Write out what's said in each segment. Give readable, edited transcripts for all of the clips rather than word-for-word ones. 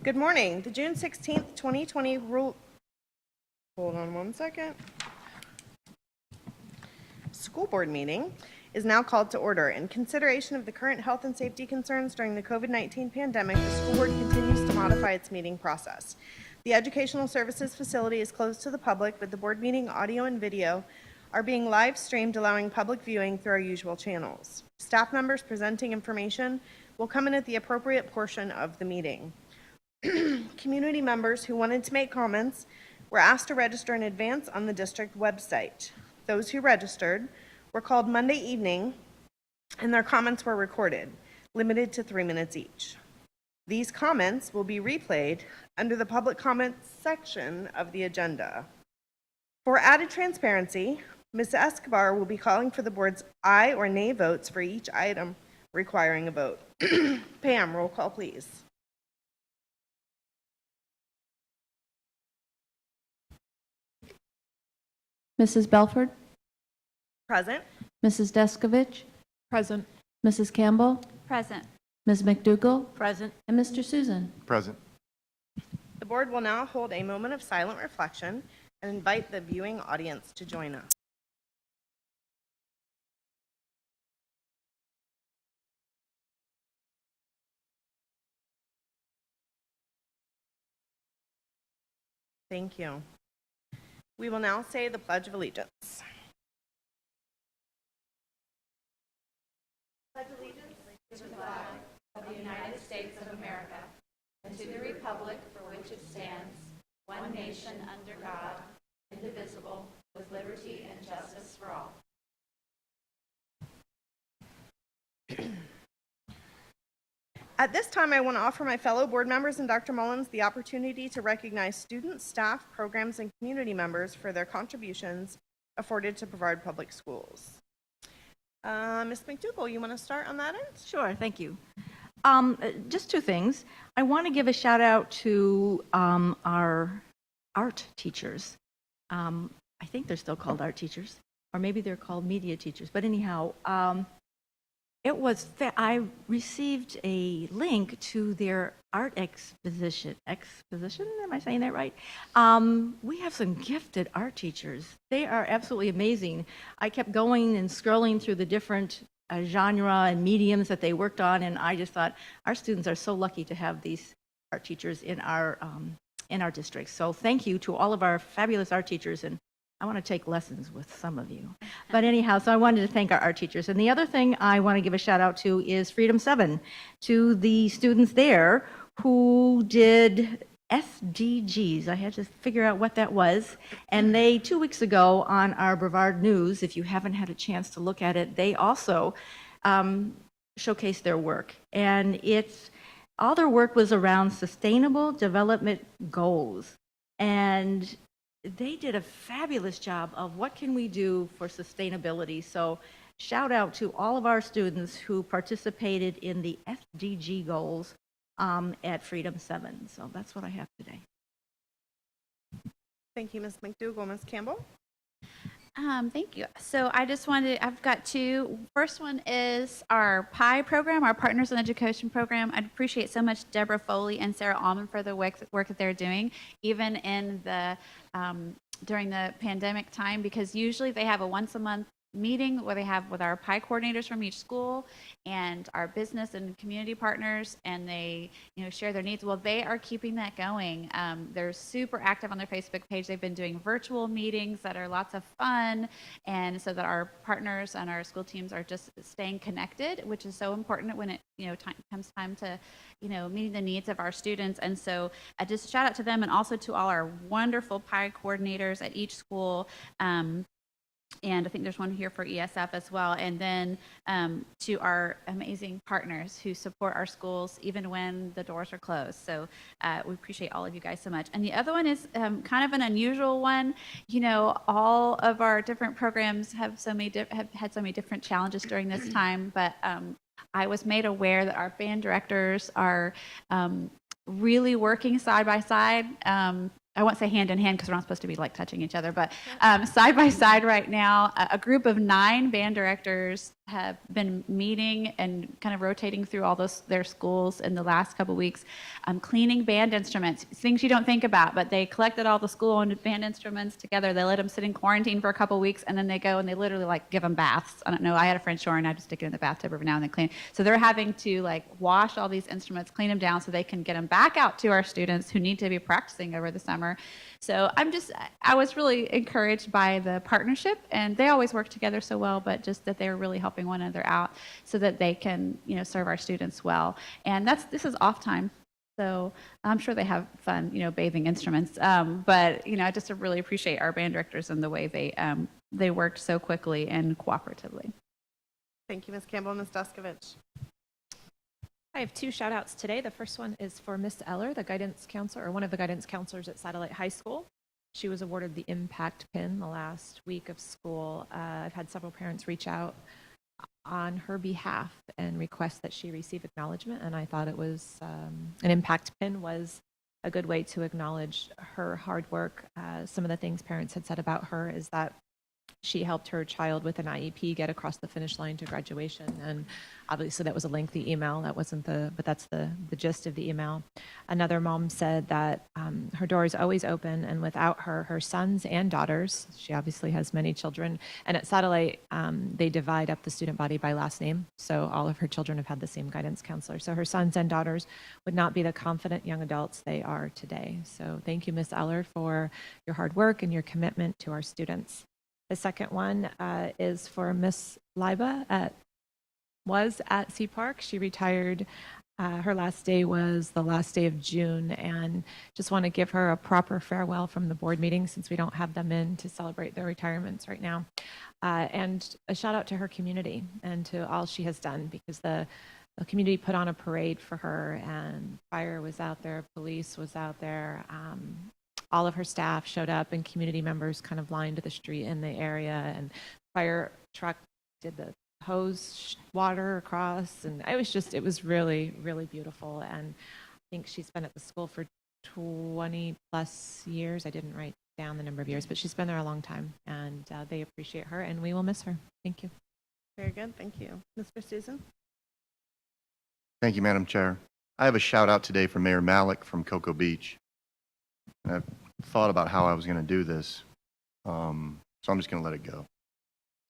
Good morning. The June 16th, 2020 rule. Hold on one second. School board meeting is now called to order. In consideration of the current health and safety concerns during the COVID-19 pandemic, the school board continues to modify its meeting process. The Educational Services facility is closed to the public, but the board meeting audio and video are being live streamed, allowing public viewing through our usual channels. Staff members presenting information will come in at the appropriate portion of the meeting. Community members who wanted to make comments were asked to register in advance on the district website. Those who registered were called Monday evening, and their comments were recorded, limited to 3 minutes each. These comments will be replayed under the public comments section of the agenda. For added transparency, Ms. Escobar will be calling for the board's aye or nay votes for each item requiring a vote. Pam, roll call, please. Mrs. Belford? Present. Mrs. Deskovich? Present. Mrs. Campbell? Present. Ms. McDougall? Present. And Mr. Susan? Present. The board will now hold a moment of silent reflection and invite the viewing audience to join us. Thank you. We will now say the Pledge of Allegiance. Pledge allegiance to the flag of the United States of America and to the republic for which it stands, one nation under God, indivisible, with liberty and justice for all. At this time, I want to offer my fellow board members and Dr. Mullins the opportunity to recognize students, staff, programs, and community members for their contributions afforded to Brevard Public Schools. Ms. McDougall, you want to start on that end? Sure, thank you. Just two things. I want to give a shout out to our art teachers. I think they're still called art teachers, or maybe they're called media teachers. But anyhow, I received a link to their art exposition. Am I saying that right? We have some gifted art teachers. They are absolutely amazing. I kept going and scrolling through the different genre and mediums that they worked on, and I just thought our students are so lucky to have these art teachers in our district. So thank you to all of our fabulous art teachers, and I want to take lessons with some of you. But anyhow, so I wanted to thank our art teachers. And the other thing I want to give a shout out to is Freedom 7, to the students there who did SDGs. I had to figure out what that was. And they, 2 weeks ago on our Brevard News, if you haven't had a chance to look at it, they also showcased their work. And all their work was around sustainable development goals. And they did a fabulous job of what can we do for sustainability. So shout out to all of our students who participated in the SDG goals at Freedom 7. So that's what I have today. Thank you, Ms. McDougall. Ms. Campbell? Thank you. So I've got two. First one is our PI program, our Partners in Education program. I'd appreciate so much Deborah Foley and Sarah Allman for the work that they're doing, even in the during the pandemic time, because usually they have a once a month meeting where they have with our PI coordinators from each school and our business and community partners, and they share their needs. Well, they are keeping that going. They're super active on their Facebook page. They've been doing virtual meetings that are lots of fun, and so that our partners and our school teams are just staying connected, which is so important when it comes time to meeting the needs of our students. And so just shout out to them, and also to all our wonderful PI coordinators at each school. And I think there's one here for ESF as well. And then to our amazing partners who support our schools even when the doors are closed. So we appreciate all of you guys so much. And the other one is kind of an unusual one. All of our different programs have had so many different challenges during this time. But I was made aware that our band directors are really working side by side. I won't say hand in hand because we're not supposed to be like touching each other, but side by side right now, a group of 9 band directors have been meeting and kind of rotating through all their schools in the last couple weeks, cleaning band instruments, things you don't think about, but they collected all the school-owned band instruments together. They let them sit in quarantine for a couple weeks, and then they go and they literally like give them baths. I don't know. I had a French horn. I just stick it in the bathtub every now and then clean. So they're having to like wash all these instruments, clean them down so they can get them back out to our students who need to be practicing over the summer. So I was really encouraged by the partnership, and they always work together so well, but just that they're really helping one another out so that they can, serve our students well. And this is off time. So I'm sure they have fun, bathing instruments. But, I just really appreciate our band directors and the way they worked so quickly and cooperatively. Thank you, Ms. Campbell. Ms. Deskovich. I have 2 shout outs today. The first one is for Miss Eller, the guidance counselor, or one of the guidance counselors at Satellite High School. She was awarded the Impact Pin the last week of school. I've had several parents reach out on her behalf and request that she receive acknowledgement, and I thought it was an Impact Pin was a good way to acknowledge her hard work. Some of the things parents had said about her is that she helped her child with an IEP get across the finish line to graduation, and obviously that was a lengthy email. That wasn't but that's the gist of the email. Another mom said that her door is always open, and without her sons and daughters, she obviously has many children, and at Satellite, they divide up the student body by last name, so all of her children have had the same guidance counselor. So her sons and daughters would not be the confident young adults they are today. So thank you, Ms. Eller, for your hard work and your commitment to our students. The second one is for Miss Liba was at Sea Park. She retired. Her last day was the last day of June, and just want to give her a proper farewell from the board meeting since we don't have them in to celebrate their retirements right now. And a shout out to her community and to all she has done, because the community put on a parade for her, and fire was out there, police was out there. All of her staff showed up, and community members kind of lined the street in the area, and fire truck did the hose water across, and it was really, really beautiful. And I think she's been at the school for 20 plus years. I didn't write down the number of years, but she's been there a long time, and they appreciate her, and we will miss her. Thank you. Very good. Thank you. Mr. Susan. Thank you, Madam Chair. I have a shout out today for Mayor Malik from Cocoa Beach. I've thought about how I was going to do this, so I'm just going to let it go.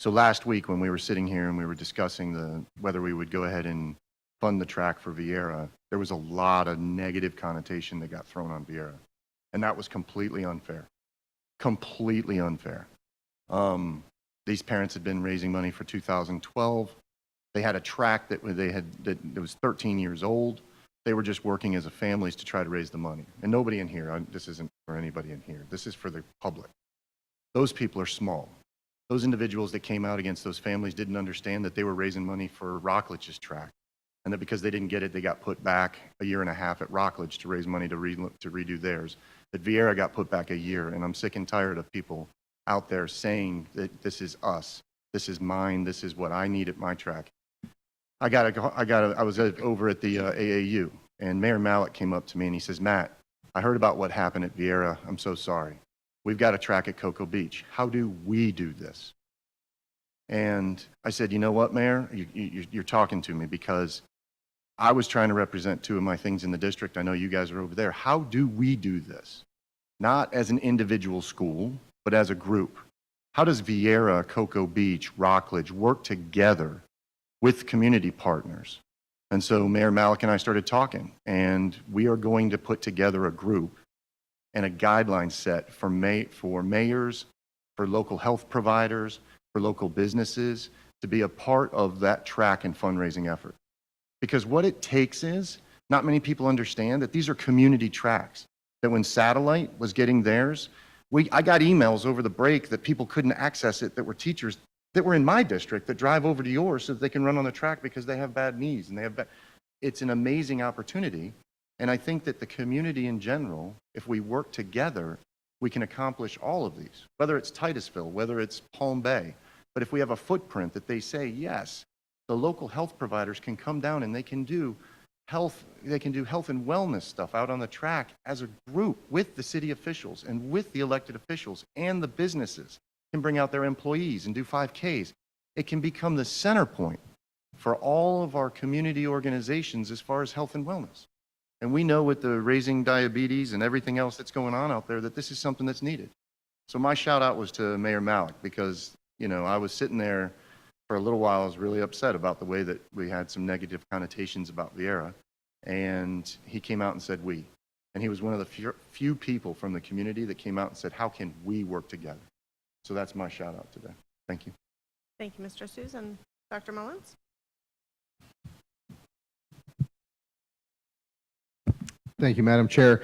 So last week when we were sitting here and we were discussing whether we would go ahead and fund the track for Vieira, there was a lot of negative connotation that got thrown on Vieira, and that was completely unfair. Completely unfair. These parents had been raising money for 2012. They had a track that was 13 years old. They were just working as a families to try to raise the money. And nobody in here, this isn't for anybody in here, this is for the public. Those people are small. Those individuals that came out against those families didn't understand that they were raising money for Rockledge's track, and that because they didn't get it, they got put back a year and a half at Rockledge to raise money to redo theirs. That Vieira got put back a year, and I'm sick and tired of people out there saying that this is us, this is mine, this is what I need at my track. I was over at the AAU, and Mayor Malik came up to me and he says, Matt, I heard about what happened at Vieira. I'm so sorry. We've got a track at Cocoa Beach. How do we do this? And I said, you know what, Mayor? You're talking to me, because I was trying to represent 2 of my things in the district. I know you guys are over there. How do we do this? Not as an individual school, but as a group. How does Vieira, Cocoa Beach, Rockledge work together with community partners? And so Mayor Malik and I started talking, and we are going to put together a group and a guideline set for mayors, for local health providers, for local businesses to be a part of that track and fundraising effort. Because what it takes is, not many people understand that these are community tracks, that when Satellite was getting theirs, I got emails over the break that people couldn't access it, that were teachers that were in my district that drive over to yours so that they can run on the track because they have bad knees and it's an amazing opportunity. And I think that the community in general, if we work together, we can accomplish all of these, whether it's Titusville, whether it's Palm Bay. But if we have a footprint that they say, yes, the local health providers can come down and they can do health and wellness stuff out on the track as a group with the city officials and with the elected officials, and the businesses can bring out their employees and do 5Ks. it can become the center point for all of our community organizations as far as health and wellness. And we know with the raising diabetes and everything else that's going on out there that this is something that's needed. So my shout out was to Mayor Malik because, you know, I was sitting there for a little while. I was really upset about the way that we had some negative connotations about Viera. And he came out and said we. And he was one of the few people from the community that came out and said, how can we work together? So that's my shout out today. Thank you. Thank you, Mr. Susan. Dr. Mullins? Thank you, Madam Chair.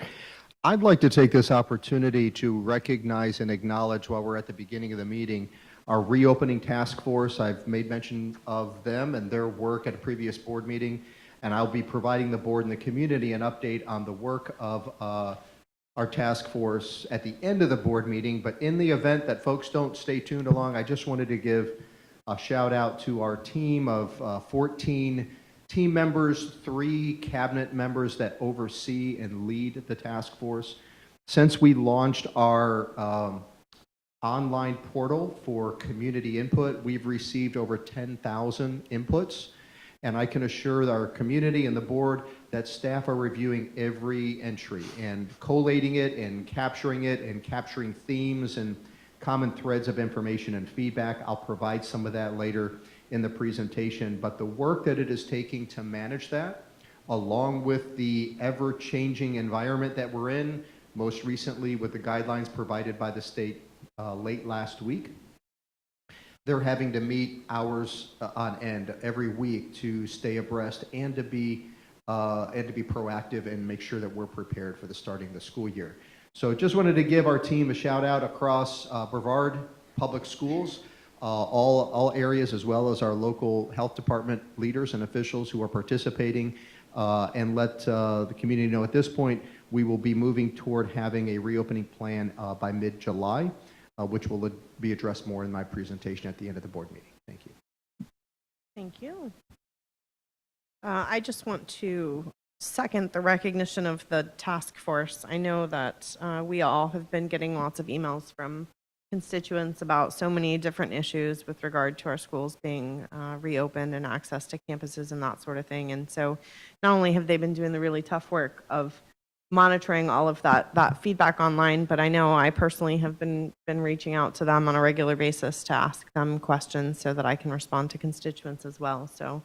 I'd like to take this opportunity to recognize and acknowledge, while we're at the beginning of the meeting, our reopening task force. I've made mention of them and their work at a previous board meeting, and I'll be providing the board and the community an update on the work of our task force at the end of the board meeting. But in the event that folks don't stay tuned along, I just wanted to give a shout out to our team of 14 team members, 3 cabinet members that oversee and lead the task force. Since we launched our online portal for community input, we've received over 10,000 inputs. And I can assure our community and the board that staff are reviewing every entry and collating it and capturing themes and common threads of information and feedback. I'll provide some of that later in the presentation, but the work that it is taking to manage that, along with the ever-changing environment that we're in, most recently with the guidelines provided by the state late last week, they're having to meet hours on end every week to stay abreast and to be proactive and make sure that we're prepared for the starting of the school year. So just wanted to give our team a shout out across Brevard Public Schools, all areas, as well as our local health department leaders and officials who are participating, and let the community know at this point we will be moving toward having a reopening plan by mid-July, which will be addressed more in my presentation at the end of the board meeting. Thank you. Thank you. I just want to second the recognition of the task force. I know that we all have been getting lots of emails from constituents about so many different issues with regard to our schools being reopened and access to campuses and that sort of thing. And so not only have they been doing the really tough work of monitoring all of that feedback online, but I know I personally have been reaching out to them on a regular basis to ask them questions so that I can respond to constituents as well. So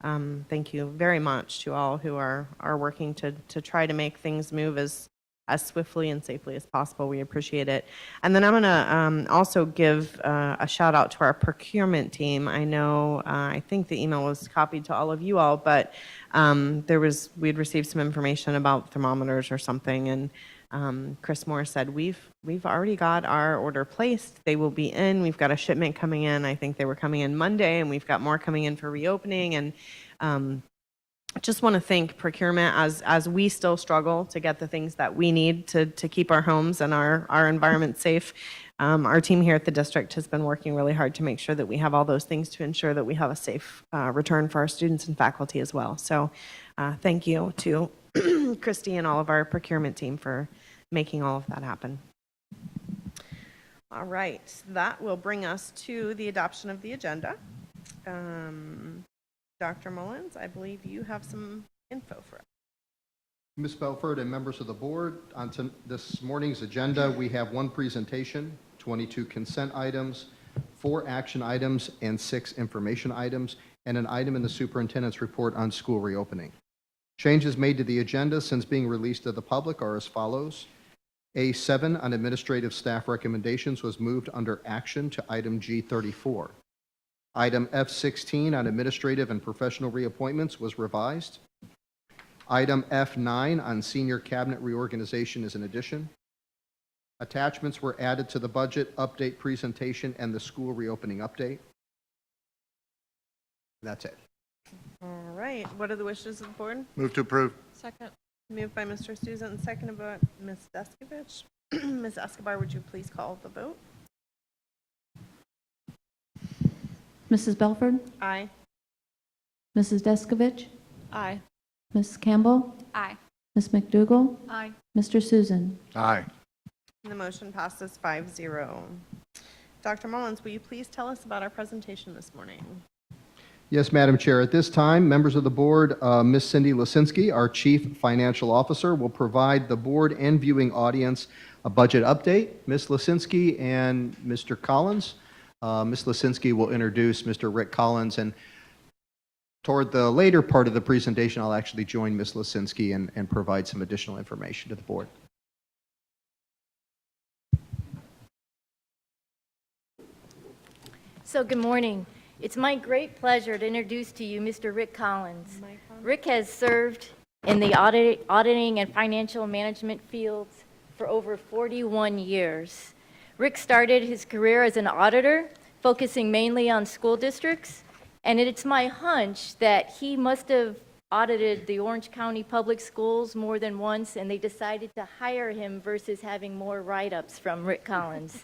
thank you very much to all who are working to try to make things move as swiftly and safely as possible. We appreciate it. And then I'm going to also give a shout out to our procurement team. I know, I think the email was copied to all of you all, but we'd received some information about thermometers or something, and Chris Moore said, we've already got our order placed. They will be in. We've got a shipment coming in. I think they were coming in Monday, and we've got more coming in for reopening. And just want to thank procurement as we still struggle to get the things that we need to keep our homes and our environment safe. Our team here at the district has been working really hard to make sure that we have all those things to ensure that we have a safe return for our students and faculty as well. So thank you to Christy and all of our procurement team for making all of that happen. All right, that will bring us to the adoption of the agenda. Dr. Mullins, I believe you have some info for us. Ms. Belford and members of the board, on this morning's agenda, we have 1 presentation, 22 consent items, 4 action items, and 6 information items, and an item in the superintendent's report on school reopening. Changes made to the agenda since being released to the public are as follows. A7 on administrative staff recommendations was moved under action to item G34. Item F16 on administrative and professional reappointments was revised. Item F9 on senior cabinet reorganization is an addition. Attachments were added to the budget update presentation and the school reopening update. That's it. All right, what are the wishes of the board? Move to approve. Second. Moved by Mr. Susan and seconded by Ms. Deskovich. Ms. Escobar, would you please call the vote? Mrs. Belford? Aye. Mrs. Deskovich? Aye. Ms. Campbell? Aye. Ms. McDougall? Aye. Mr. Susan? Aye. And the motion passes 5-0. Dr. Mullins, will you please tell us about our presentation this morning? Yes, Madam Chair. At this time, members of the board, Ms. Cindy Lisinski, our Chief Financial Officer, will provide the board and viewing audience a budget update. Ms. Lisinski and Mr. Collins. Ms. Lisinski will introduce Mr. Rick Collins, and toward the later part of the presentation, I'll actually join Ms. Lisinski and provide some additional information to the board. So good morning. It's my great pleasure to introduce to you Mr. Rick Collins. Rick has served in the auditing and financial management fields for over 41 years. Rick started his career as an auditor, focusing mainly on school districts, and it's my hunch that he must have audited the Orange County Public Schools more than once, and they decided to hire him versus having more write-ups from Rick Collins.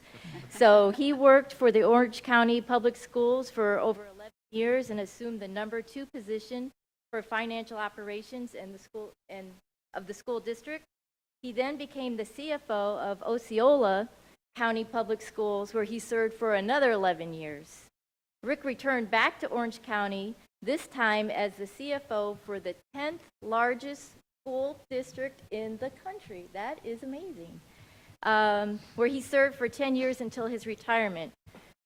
So he worked for the Orange County Public Schools for over 11 years and assumed the number 2 position for financial operations in the school of the school district. He then became the CFO of Osceola County Public Schools, where he served for another 11 years. Rick returned back to Orange County, this time as the CFO for the 10th largest school district in the country. That is amazing. Where he served for 10 years until his retirement.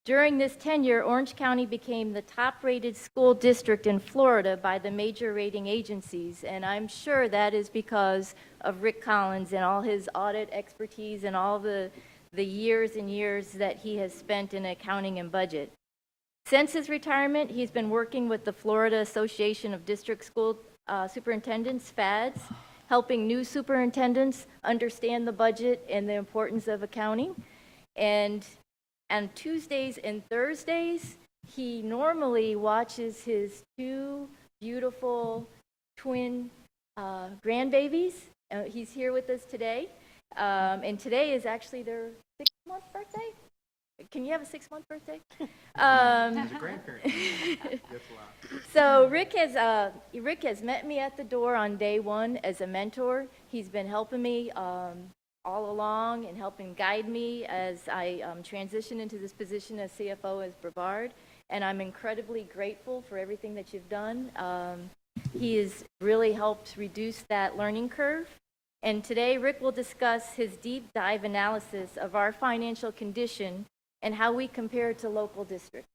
During this tenure, Orange County became the top-rated school district in Florida by the major rating agencies, and I'm sure that is because of Rick Collins and all his audit expertise and all the years and years that he has spent in accounting and budget. Since his retirement, he's been working with the Florida Association of District School Superintendents, FADS, helping new superintendents understand the budget and the importance of accounting. And on Tuesdays and Thursdays, he normally watches his 2 beautiful twin grandbabies. He's here with us today. And today is actually their 6-month birthday. Can you have a 6-month birthday? He's a grandparent. So Rick has met me at the door on day 1 as a mentor. He's been helping me all along and helping guide me as I transition into this position as CFO as Brevard. And I'm incredibly grateful for everything that you've done. He has really helped reduce that learning curve. And today, Rick will discuss his deep dive analysis of our financial condition and how we compare to local districts.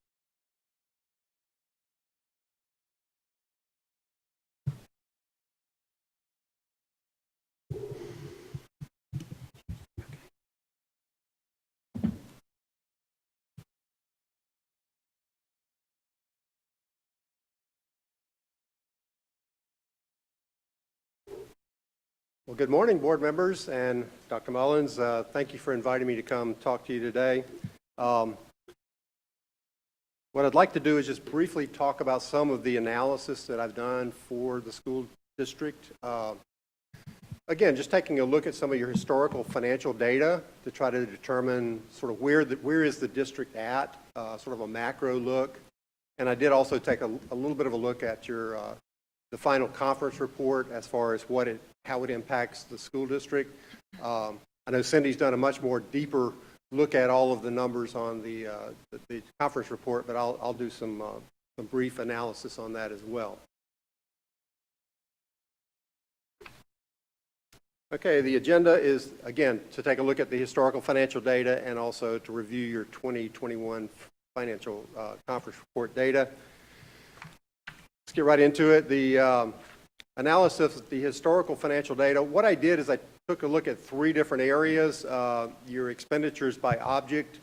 Well, good morning, board members and Dr. Mullins. Thank you for inviting me to come talk to you today. What I'd like to do is just briefly talk about some of the analysis that I've done for the school district. Again, just taking a look at some of your historical financial data to try to determine sort of where is the district at, sort of a macro look. And I did also take a little bit of a look at your the final conference report as far as how it impacts the school district. I know Cindy's done a much more deeper look at all of the numbers on the conference report, but I'll do some brief analysis on that as well. Okay, the agenda is, again, to take a look at the historical financial data and also to review your 2021 financial conference report data. Let's get right into it. The analysis of the historical financial data. What I did is I took a look at 3 different areas, your expenditures by object,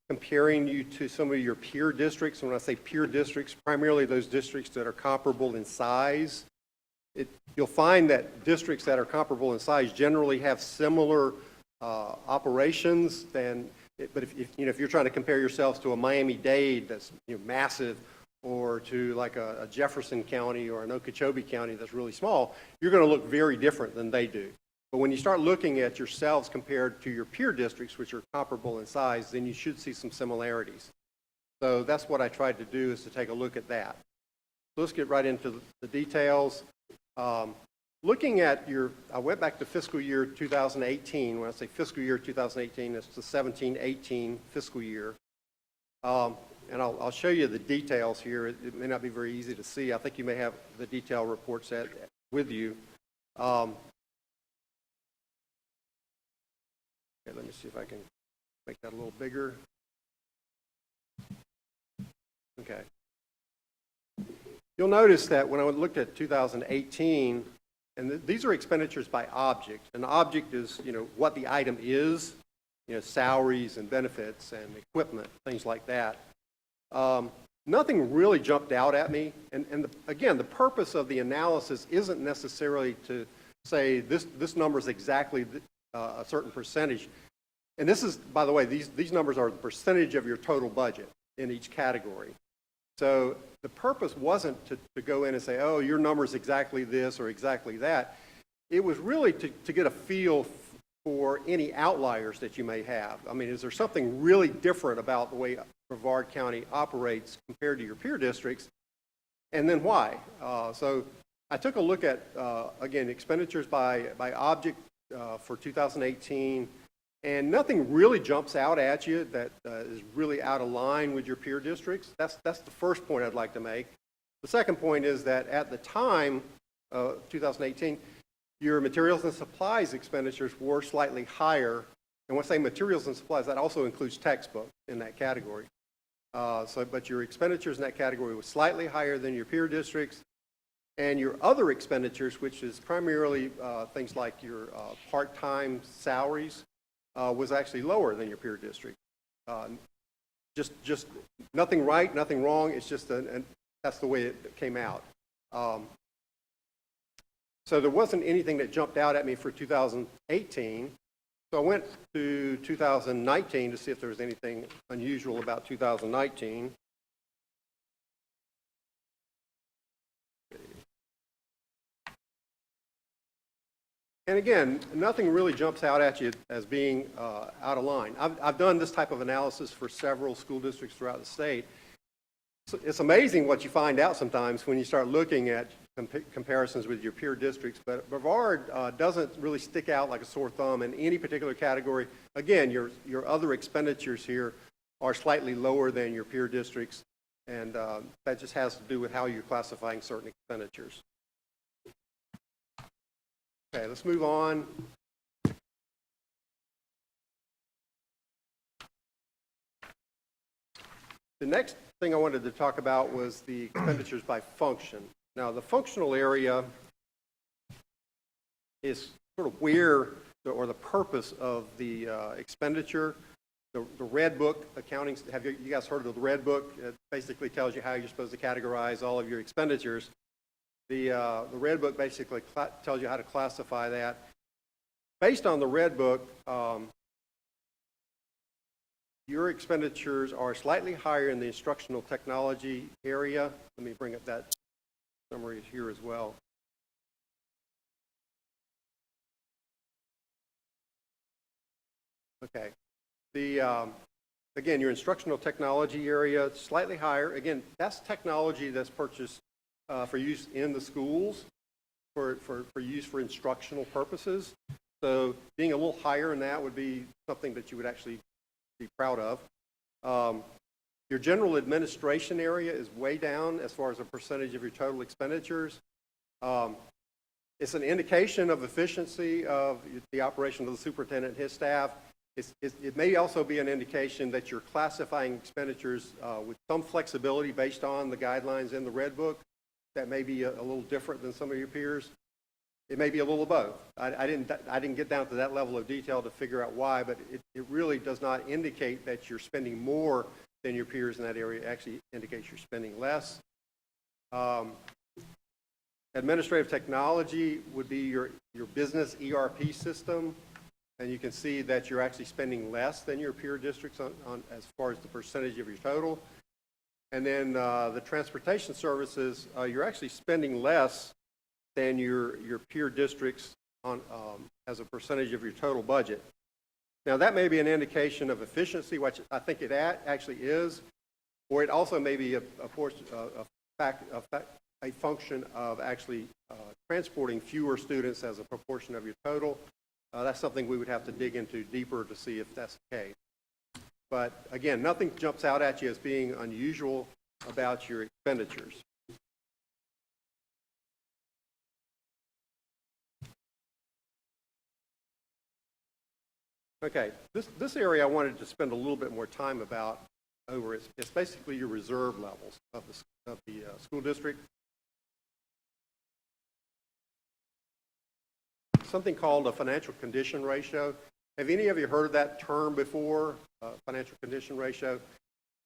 comparing you to some of your peer districts. And when I say peer districts, primarily those districts that are comparable in size. You'll find that districts that are comparable in size generally have similar operations but if you're trying to compare yourselves to a Miami-Dade that's massive, or to like a Jefferson County or an Okeechobee County that's really small, you're going to look very different than they do. But when you start looking at yourselves compared to your peer districts, which are comparable in size, then you should see some similarities. So that's what I tried to do, is to take a look at that. So let's get right into the details. Looking at I went back to fiscal year 2018. When I say fiscal year 2018, it's the 17-18 fiscal year. And I'll show you the details here. It may not be very easy to see. I think you may have the detail reports with you. Okay, let me see if I can make that a little bigger. Okay. You'll notice that when I looked at 2018, and these are expenditures by object. An object is, what the item is, salaries and benefits and equipment, things like that. Nothing really jumped out at me. And again, the purpose of the analysis isn't necessarily to say this number is exactly a certain percentage. And this is, by the way, these numbers are the percentage of your total budget in each category. So the purpose wasn't to go in and say, oh, your number is exactly this or exactly that. It was really to get a feel for any outliers that you may have. I mean, is there something really different about the way Brevard County operates compared to your peer districts? And then why? So I took a look at, again, expenditures by object for 2018, and nothing really jumps out at you that is really out of line with your peer districts. That's the first point I'd like to make. The second point is that at the time, 2018, your materials and supplies expenditures were slightly higher. And when I say materials and supplies, that also includes textbooks in that category. But your expenditures in that category was slightly higher than your peer districts. And your other expenditures, which is primarily things like your part-time salaries, was actually lower than your peer district. Just nothing right, nothing wrong. It's just that's the way it came out. So there wasn't anything that jumped out at me for 2018. So I went to 2019 to see if there was anything unusual about 2019. And again, nothing really jumps out at you as being out of line. I've done this type of analysis for several school districts throughout the state. So it's amazing what you find out sometimes when you start looking at comparisons with your peer districts, but Brevard doesn't really stick out like a sore thumb in any particular category. Again, your other expenditures here are slightly lower than your peer districts, and that just has to do with how you're classifying certain expenditures. Okay, let's move on. The next thing I wanted to talk about was the expenditures by function. Now, the functional area is sort of where or the purpose of the expenditure. The Red Book accounting, have you guys heard of the Red Book? It basically tells you how you're supposed to categorize all of your expenditures. The Red Book basically tells you how to classify that. Based on the Red Book, your expenditures are slightly higher in the instructional technology area. Let me bring up that summary here as well. Okay. Again, your instructional technology area, slightly higher. Again, that's technology that's purchased for use in the schools, for use for instructional purposes. So being a little higher in that would be something that you would actually be proud of. Your general administration area is way down as far as a percentage of your total expenditures. It's an indication of efficiency of the operation of the superintendent and his staff. It may also be an indication that you're classifying expenditures with some flexibility based on the guidelines in the Red Book. That may be a little different than some of your peers. It may be a little of both. I didn't get down to that level of detail to figure out why, but it really does not indicate that you're spending more than your peers in that area. It actually indicates you're spending less. Administrative technology would be your business ERP system, and you can see that you're actually spending less than your peer districts on as far as the percentage of your total. And then the transportation services, you're actually spending less than your peer districts on as a percentage of your total budget. Now, that may be an indication of efficiency, which I think it actually is, or it also may be a function of actually transporting fewer students as a proportion of your total. That's something we would have to dig into deeper to see if that's the case. But again, nothing jumps out at you as being unusual about your expenditures. Okay, this area I wanted to spend a little bit more time about over. It's basically your reserve levels of the school district. Something called a financial condition ratio. Have any of you heard of that term before, financial condition ratio?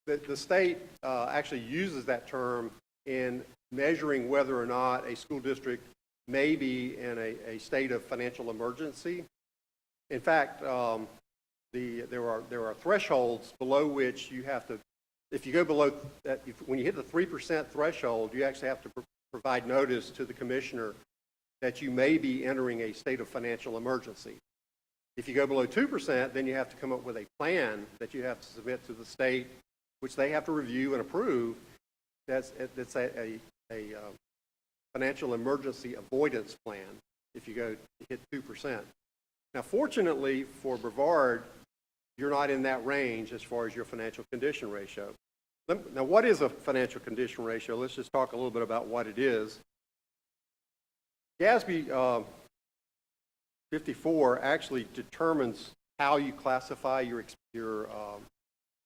The state actually uses that term in measuring whether or not a school district may be in a state of financial emergency. In fact, there are thresholds below which you have to, if you go below that, when you hit the 3% threshold, you actually have to provide notice to the commissioner that you may be entering a state of financial emergency. If you go below 2%, then you have to come up with a plan that you have to submit to the state, which they have to review and approve. That's a financial emergency avoidance plan if you hit 2%. Now, fortunately for Brevard, you're not in that range as far as your financial condition ratio. Now, what is a financial condition ratio? Let's just talk a little bit about what it is. GASB 54 actually determines how you classify your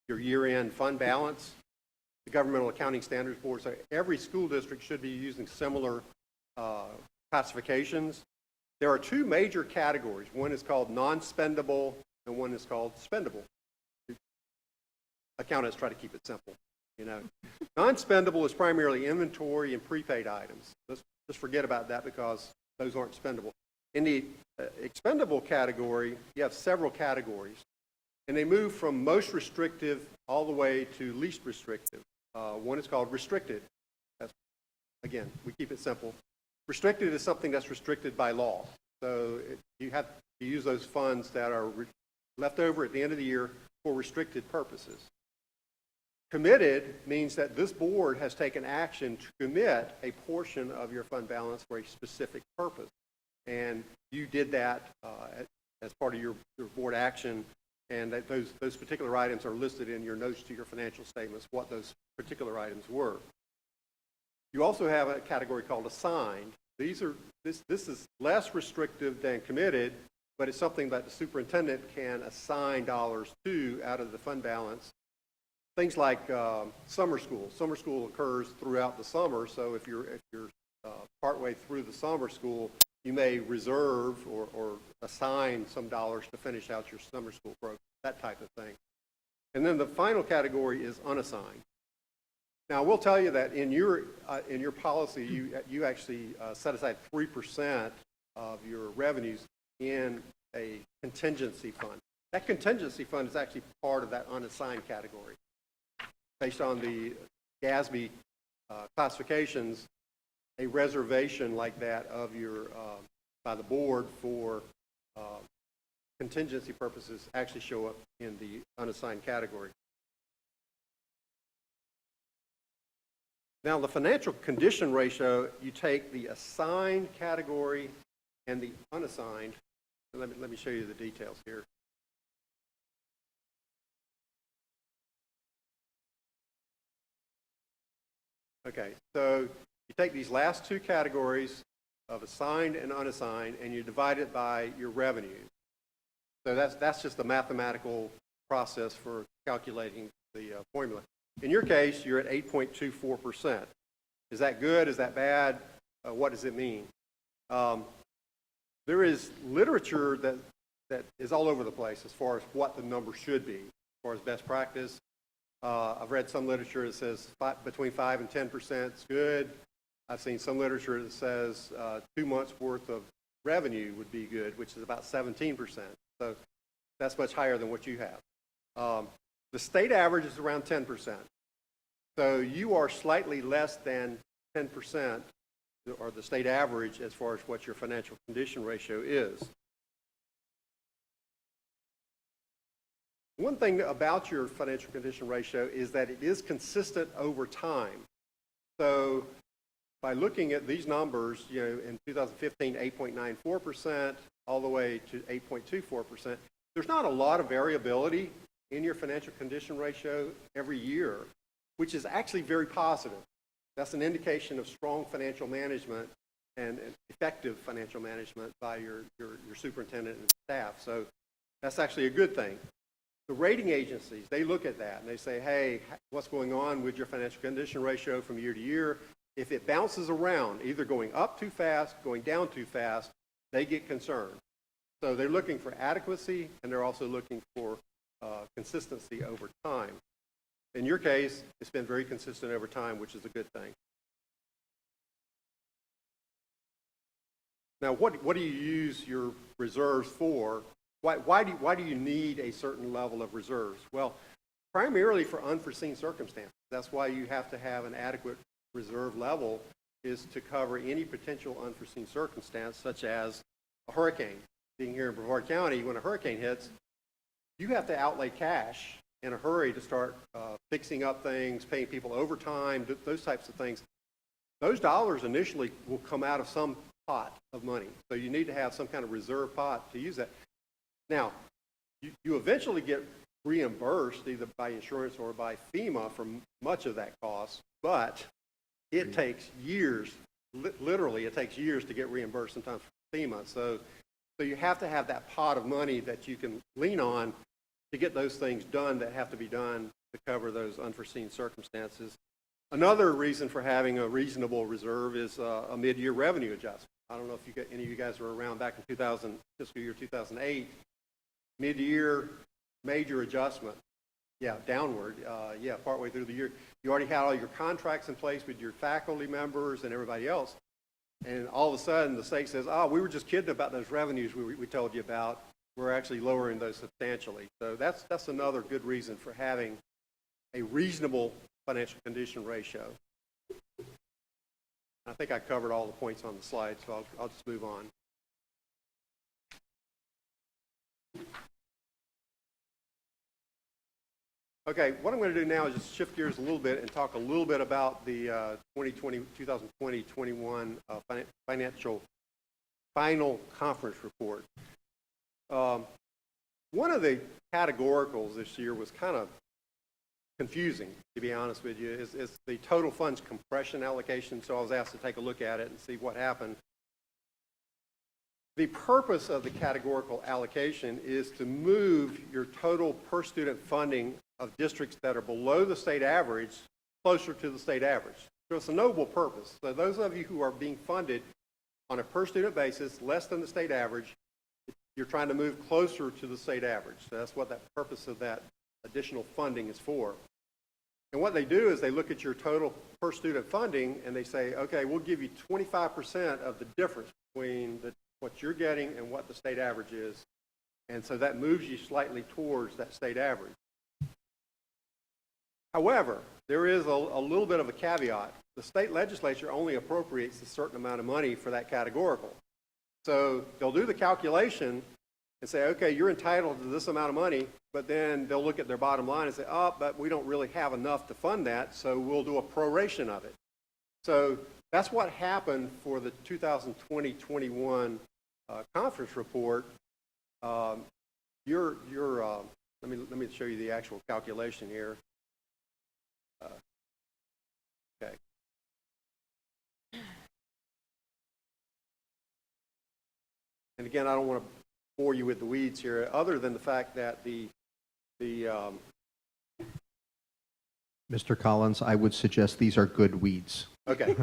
year-end fund balance. The Governmental Accounting Standards Board, so every school district should be using similar classifications. There are two major categories. One is called non-spendable and one is called spendable. Accountants try to keep it simple, you know. Non-spendable is primarily inventory and prepaid items. Let's just forget about that because those aren't spendable. In the expendable category, you have several categories, and they move from most restrictive all the way to least restrictive. One is called restricted. Again, we keep it simple. Restricted is something that's restricted by law. So you have to use those funds that are left over at the end of the year for restricted purposes. Committed means that this board has taken action to commit a portion of your fund balance for a specific purpose. And you did that as part of your board action, and that those particular items are listed in your notes to your financial statements, what those particular items were. You also have a category called assigned. This is less restrictive than committed, but it's something that the superintendent can assign dollars to out of the fund balance. Things like summer school. Summer school occurs throughout the summer, so if you're partway through the summer school, you may reserve or assign some dollars to finish out your summer school program, that type of thing. And then the final category is unassigned. Now, we'll tell you that in your policy, you actually set aside 3% of your revenues in a contingency fund. That contingency fund is actually part of that unassigned category. Based on the GASB classifications, a reservation like that of your by the board for contingency purposes actually show up in the unassigned category. Now, the financial condition ratio, you take the assigned category and the unassigned. Let me show you the details here. Okay, so you take these last two categories of assigned and unassigned, and you divide it by your revenues. So that's just the mathematical process for calculating the formula. In your case, you're at 8.24%. Is that good? Is that bad? What does it mean? There is literature that is all over the place as far as what the number should be, as far as best practice. I've read some literature that says between 5 and 10% is good. I've seen some literature that says 2 months worth of revenue would be good, which is about 17%. So that's much higher than what you have. The state average is around 10%. So you are slightly less than 10%, or the state average, as far as what your financial condition ratio is. One thing about your financial condition ratio is that it is consistent over time. So by looking at these numbers, you know, in 2015, 8.94%, all the way to 8.24%, there's not a lot of variability in your financial condition ratio every year, which is actually very positive. That's an indication of strong financial management and effective financial management by your superintendent and staff. So that's actually a good thing. The rating agencies, they look at that and they say, hey, what's going on with your financial condition ratio from year to year? If it bounces around, either going up too fast, going down too fast, they get concerned. So they're looking for adequacy, and they're also looking for consistency over time. In your case, it's been very consistent over time, which is a good thing. Now, what do you use your reserves for? Why do you need a certain level of reserves? Well, primarily for unforeseen circumstances. That's why you have to have an adequate reserve level, is to cover any potential unforeseen circumstance, such as a hurricane. Being here in Brevard County, when a hurricane hits, you have to outlay cash in a hurry to start fixing up things, paying people overtime, those types of things. Those dollars initially will come out of some pot of money. So you need to have some kind of reserve pot to use that. Now, you eventually get reimbursed either by insurance or by FEMA for much of that cost, but it takes years, literally it takes years to get reimbursed sometimes from FEMA. So you have to have that pot of money that you can lean on to get those things done that have to be done to cover those unforeseen circumstances. Another reason for having a reasonable reserve is a mid-year revenue adjustment. I don't know if any of you guys were around back in fiscal year 2008. Mid-year major adjustment. Yeah, downward. Partway through the year. You already had all your contracts in place with your faculty members and everybody else. And all of a sudden, the state says, we were just kidding about those revenues we told you about. We're actually lowering those substantially. So that's another good reason for having a reasonable financial condition ratio. I think I covered all the points on the slide, so I'll just move on. Okay, what I'm going to do now is just shift gears a little bit and talk a little bit about the 2020-21 financial final conference report. One of the categoricals this year was kind of confusing, to be honest with you, is the total funds compression allocation. So I was asked to take a look at it and see what happened. The purpose of the categorical allocation is to move your total per student funding of districts that are below the state average closer to the state average. So it's a noble purpose. So those of you who are being funded on a per student basis less than the state average, you're trying to move closer to the state average. So that's what that purpose of that additional funding is for. And what they do is they look at your total per student funding and they say, okay, we'll give you 25% of the difference between what you're getting and what the state average is. And so that moves you slightly towards that state average. However, there is a little bit of a caveat. The state legislature only appropriates a certain amount of money for that categorical. So they'll do the calculation and say, okay, you're entitled to this amount of money, but then they'll look at their bottom line and say, but we don't really have enough to fund that, so we'll do a proration of it. So that's what happened for the 2020-21 conference report. Let me show you the actual calculation here. Okay. And again, I don't want to bore you with the weeds here, other than the fact that Mr. Collins, I would suggest these are good weeds. Okay.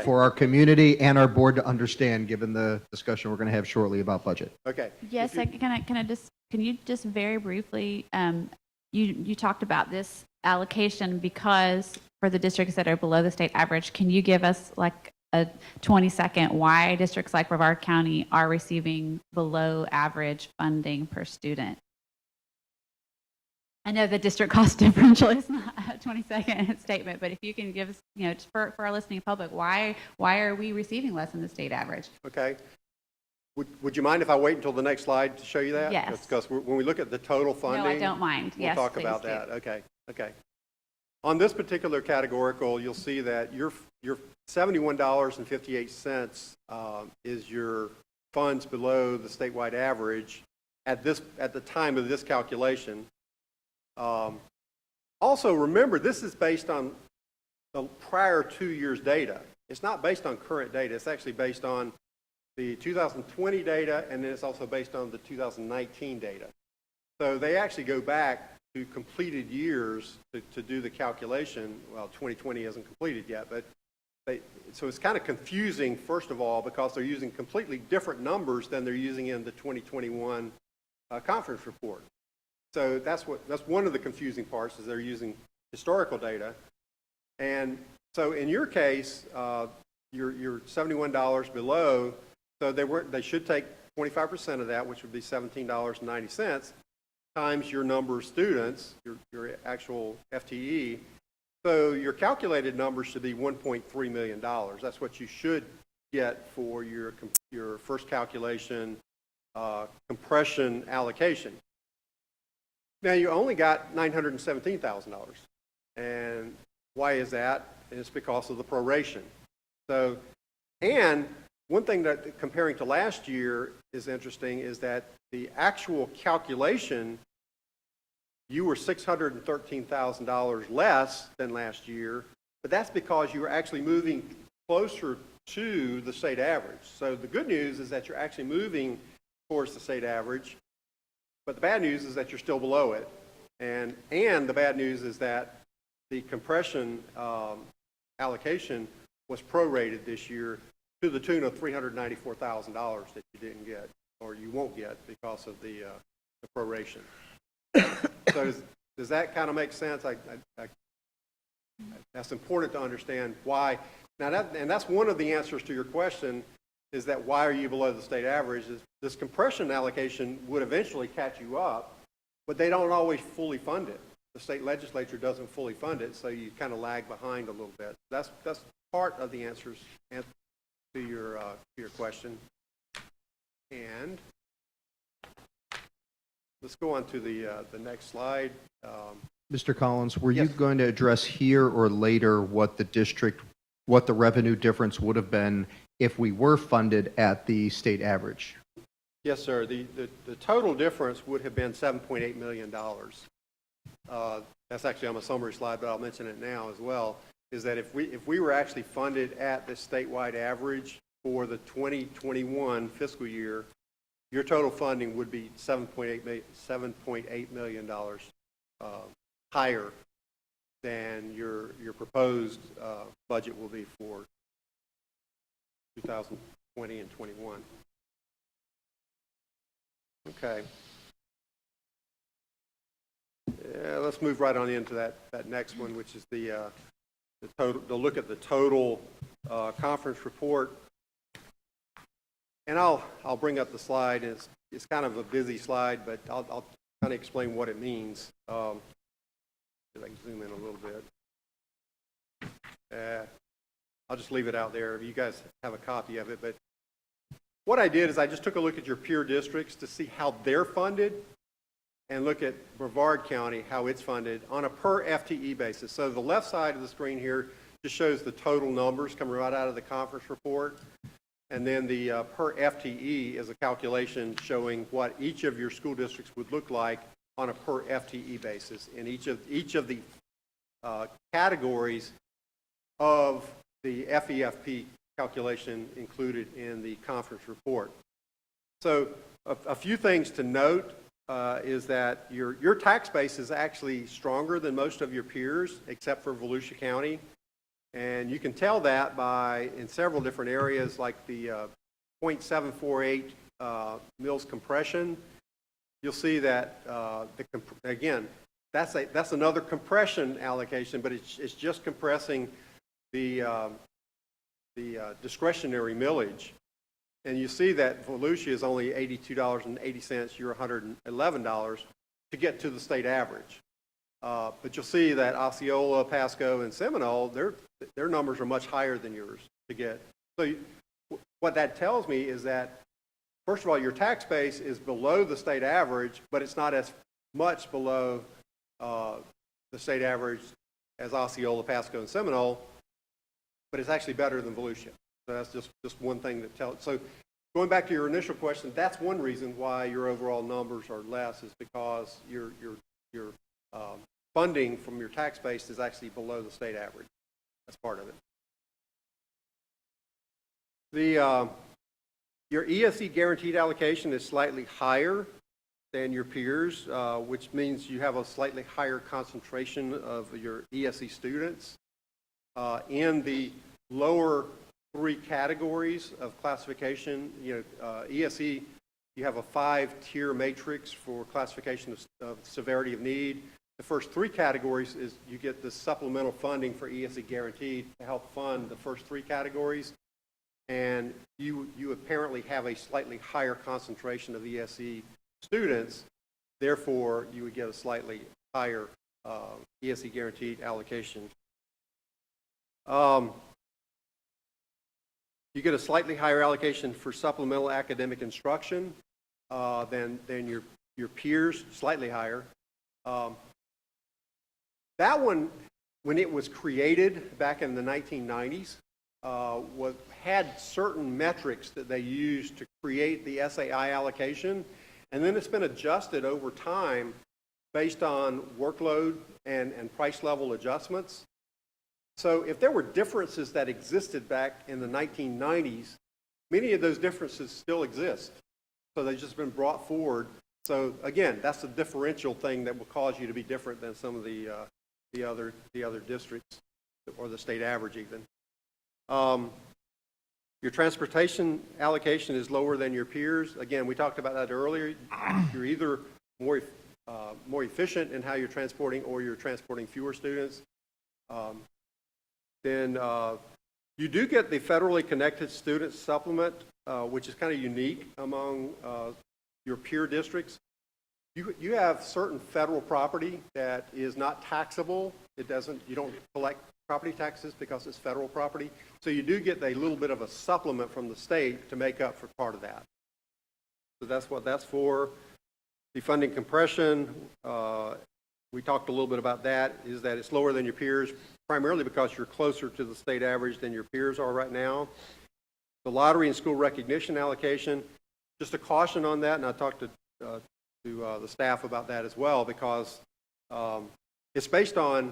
For our community and our board to understand, given the discussion we're going to have shortly about budget. Okay. Yes, can you just very briefly, you talked about this allocation because for the districts that are below the state average, can you give us like a 20-second why districts like Brevard County are receiving below average funding per student? I know the district cost differential is not a 20-second statement, but if you can give us, just for our listening public, why are we receiving less than the state average? Okay. Would you mind if I wait until the next slide to show you that? Yes. Because when we look at the total funding, No, I don't mind. We'll Yes, talk please about do. that. Okay. On this particular categorical, you'll see that your $71.58 is your funds below the statewide average at the time of this calculation. Also, remember, this is based on the prior 2 years' data. It's not based on current data. It's actually based on the 2020 data, and then it's also based on the 2019 data. So they actually go back to completed years to do the calculation. Well, 2020 isn't completed yet, but so it's kind of confusing, first of all, because they're using completely different numbers than they're using in the 2021 conference report. So that's one of the confusing parts, is they're using historical data. And so in your case, you're $71 below, so they should take 25% of that, which would be $17.90, times your number of students, your actual FTE. So your calculated number should be $1.3 million. That's what you should get for your first calculation compression allocation. Now, you only got $917,000. And why is that? It's because of the proration. So, and one thing that comparing to last year is interesting is that the actual calculation, you were $613,000 less than last year, but that's because you were actually moving closer to the state average. So the good news is that you're actually moving towards the state average, but the bad news is that you're still below it. And the bad news is that the compression allocation was prorated this year to the tune of $394,000 that you didn't get, or you won't get, because of the proration. So does that kind of make sense? That's important to understand why. Now, that's one of the answers to your question, is that why are you below the state average? Is this compression allocation would eventually catch you up, but they don't always fully fund it. The state legislature doesn't fully fund it, so you kind of lag behind a little bit. That's part of the answers to your question. And let's go on to the next slide. Mr. Collins, were you Yes. going to address here or later what the revenue difference would have been if we were funded at the state average? Yes, sir. The total difference would have been $7.8 million. That's actually on a summary slide, but I'll mention it now as well, is that if we were actually funded at the statewide average for the 2021 fiscal year, your total funding would be $7.8 million higher than your proposed budget will be for 2020 and 21. Okay. Yeah, let's move right on into that next one, which is the look at the total conference report. And I'll bring up the slide. It's kind of a busy slide, but I'll kind of explain what it means. If I can zoom in a little bit. I'll just leave it out there. You guys have a copy of it. But what I did is I just took a look at your peer districts to see how they're funded, and look at Brevard County, how it's funded on a per FTE basis. So the left side of the screen here just shows the total numbers coming right out of the conference report. And then the per FTE is a calculation showing what each of your school districts would look like on a per FTE basis in each of the categories of the FEFP calculation included in the conference report. So a few things to note is that your tax base is actually stronger than most of your peers, except for Volusia County. And you can tell that in several different areas, like the 0.748 mils compression. You'll see that, again, that's another compression allocation, but it's just compressing the discretionary millage. And you see that Volusia is only $82.80, you're $111 to get to the state average. But you'll see that Osceola, Pasco, and Seminole, their numbers are much higher than yours to get. So what that tells me is that, first of all, your tax base is below the state average, but it's not as much below the state average as Osceola, Pasco, and Seminole, but it's actually better than Volusia. So that's just one thing that tells. So going back to your initial question, that's one reason why your overall numbers are less, is because your funding from your tax base is actually below the state average. That's part of it. Your ESE guaranteed allocation is slightly higher than your peers, which means you have a slightly higher concentration of your ESE students. In the lower 3 categories of classification, ESE, you have a 5-tier matrix for classification of severity of need. The first 3 categories is you get the supplemental funding for ESE guaranteed to help fund the first 3 categories. And you apparently have a slightly higher concentration of ESE students. Therefore, you would get a slightly higher ESE guaranteed allocation. You get a slightly higher allocation for supplemental academic instruction than your peers, slightly higher. That one, when it was created back in the 1990s, had certain metrics that they used to create the SAI allocation, and then it's been adjusted over time based on workload and price level adjustments. So if there were differences that existed back in the 1990s, many of those differences still exist. So they've just been brought forward. So again, that's a differential thing that will cause you to be different than some of the other districts or the state average even. Your transportation allocation is lower than your peers. Again, we talked about that earlier. You're either more efficient in how you're transporting or you're transporting fewer students. Then you do get the federally connected student supplement, which is kind of unique among your peer districts. You have certain federal property that is not taxable. You don't collect property taxes because it's federal property. So you do get a little bit of a supplement from the state to make up for part of that. So that's what that's for. The funding compression, we talked a little bit about that, is that it's lower than your peers, primarily because you're closer to the state average than your peers are right now. The lottery and school recognition allocation, just a caution on that, and I talked to the staff about that as well, because it's based on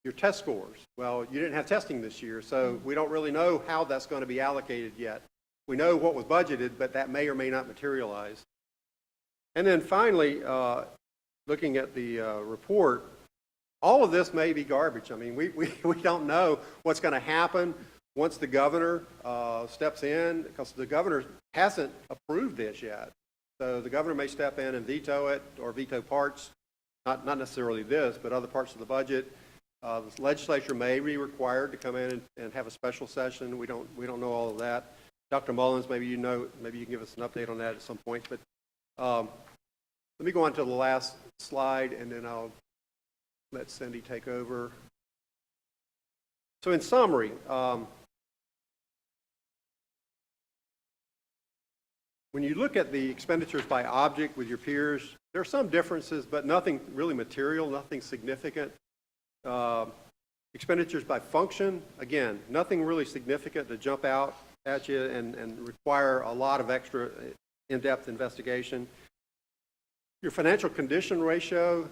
your test scores. Well, you didn't have testing this year, so we don't really know how that's going to be allocated yet. We know what was budgeted, but that may or may not materialize. And then finally, looking at the report, all of this may be garbage. I mean, we don't know what's going to happen once the governor steps in, because the governor hasn't approved this yet. So the governor may step in and veto it, or veto parts, not necessarily this, but other parts of the budget. The legislature may be required to come in and have a special session. We don't know all of that. Dr. Mullins, maybe you can give us an update on that at some point. But let me go on to the last slide, and then I'll let Cindy take over. So in summary, when you look at the expenditures by object with your peers, there are some differences, but nothing really material, nothing significant. Expenditures by function, again, nothing really significant to jump out at you and require a lot of extra in-depth investigation. Your financial condition ratio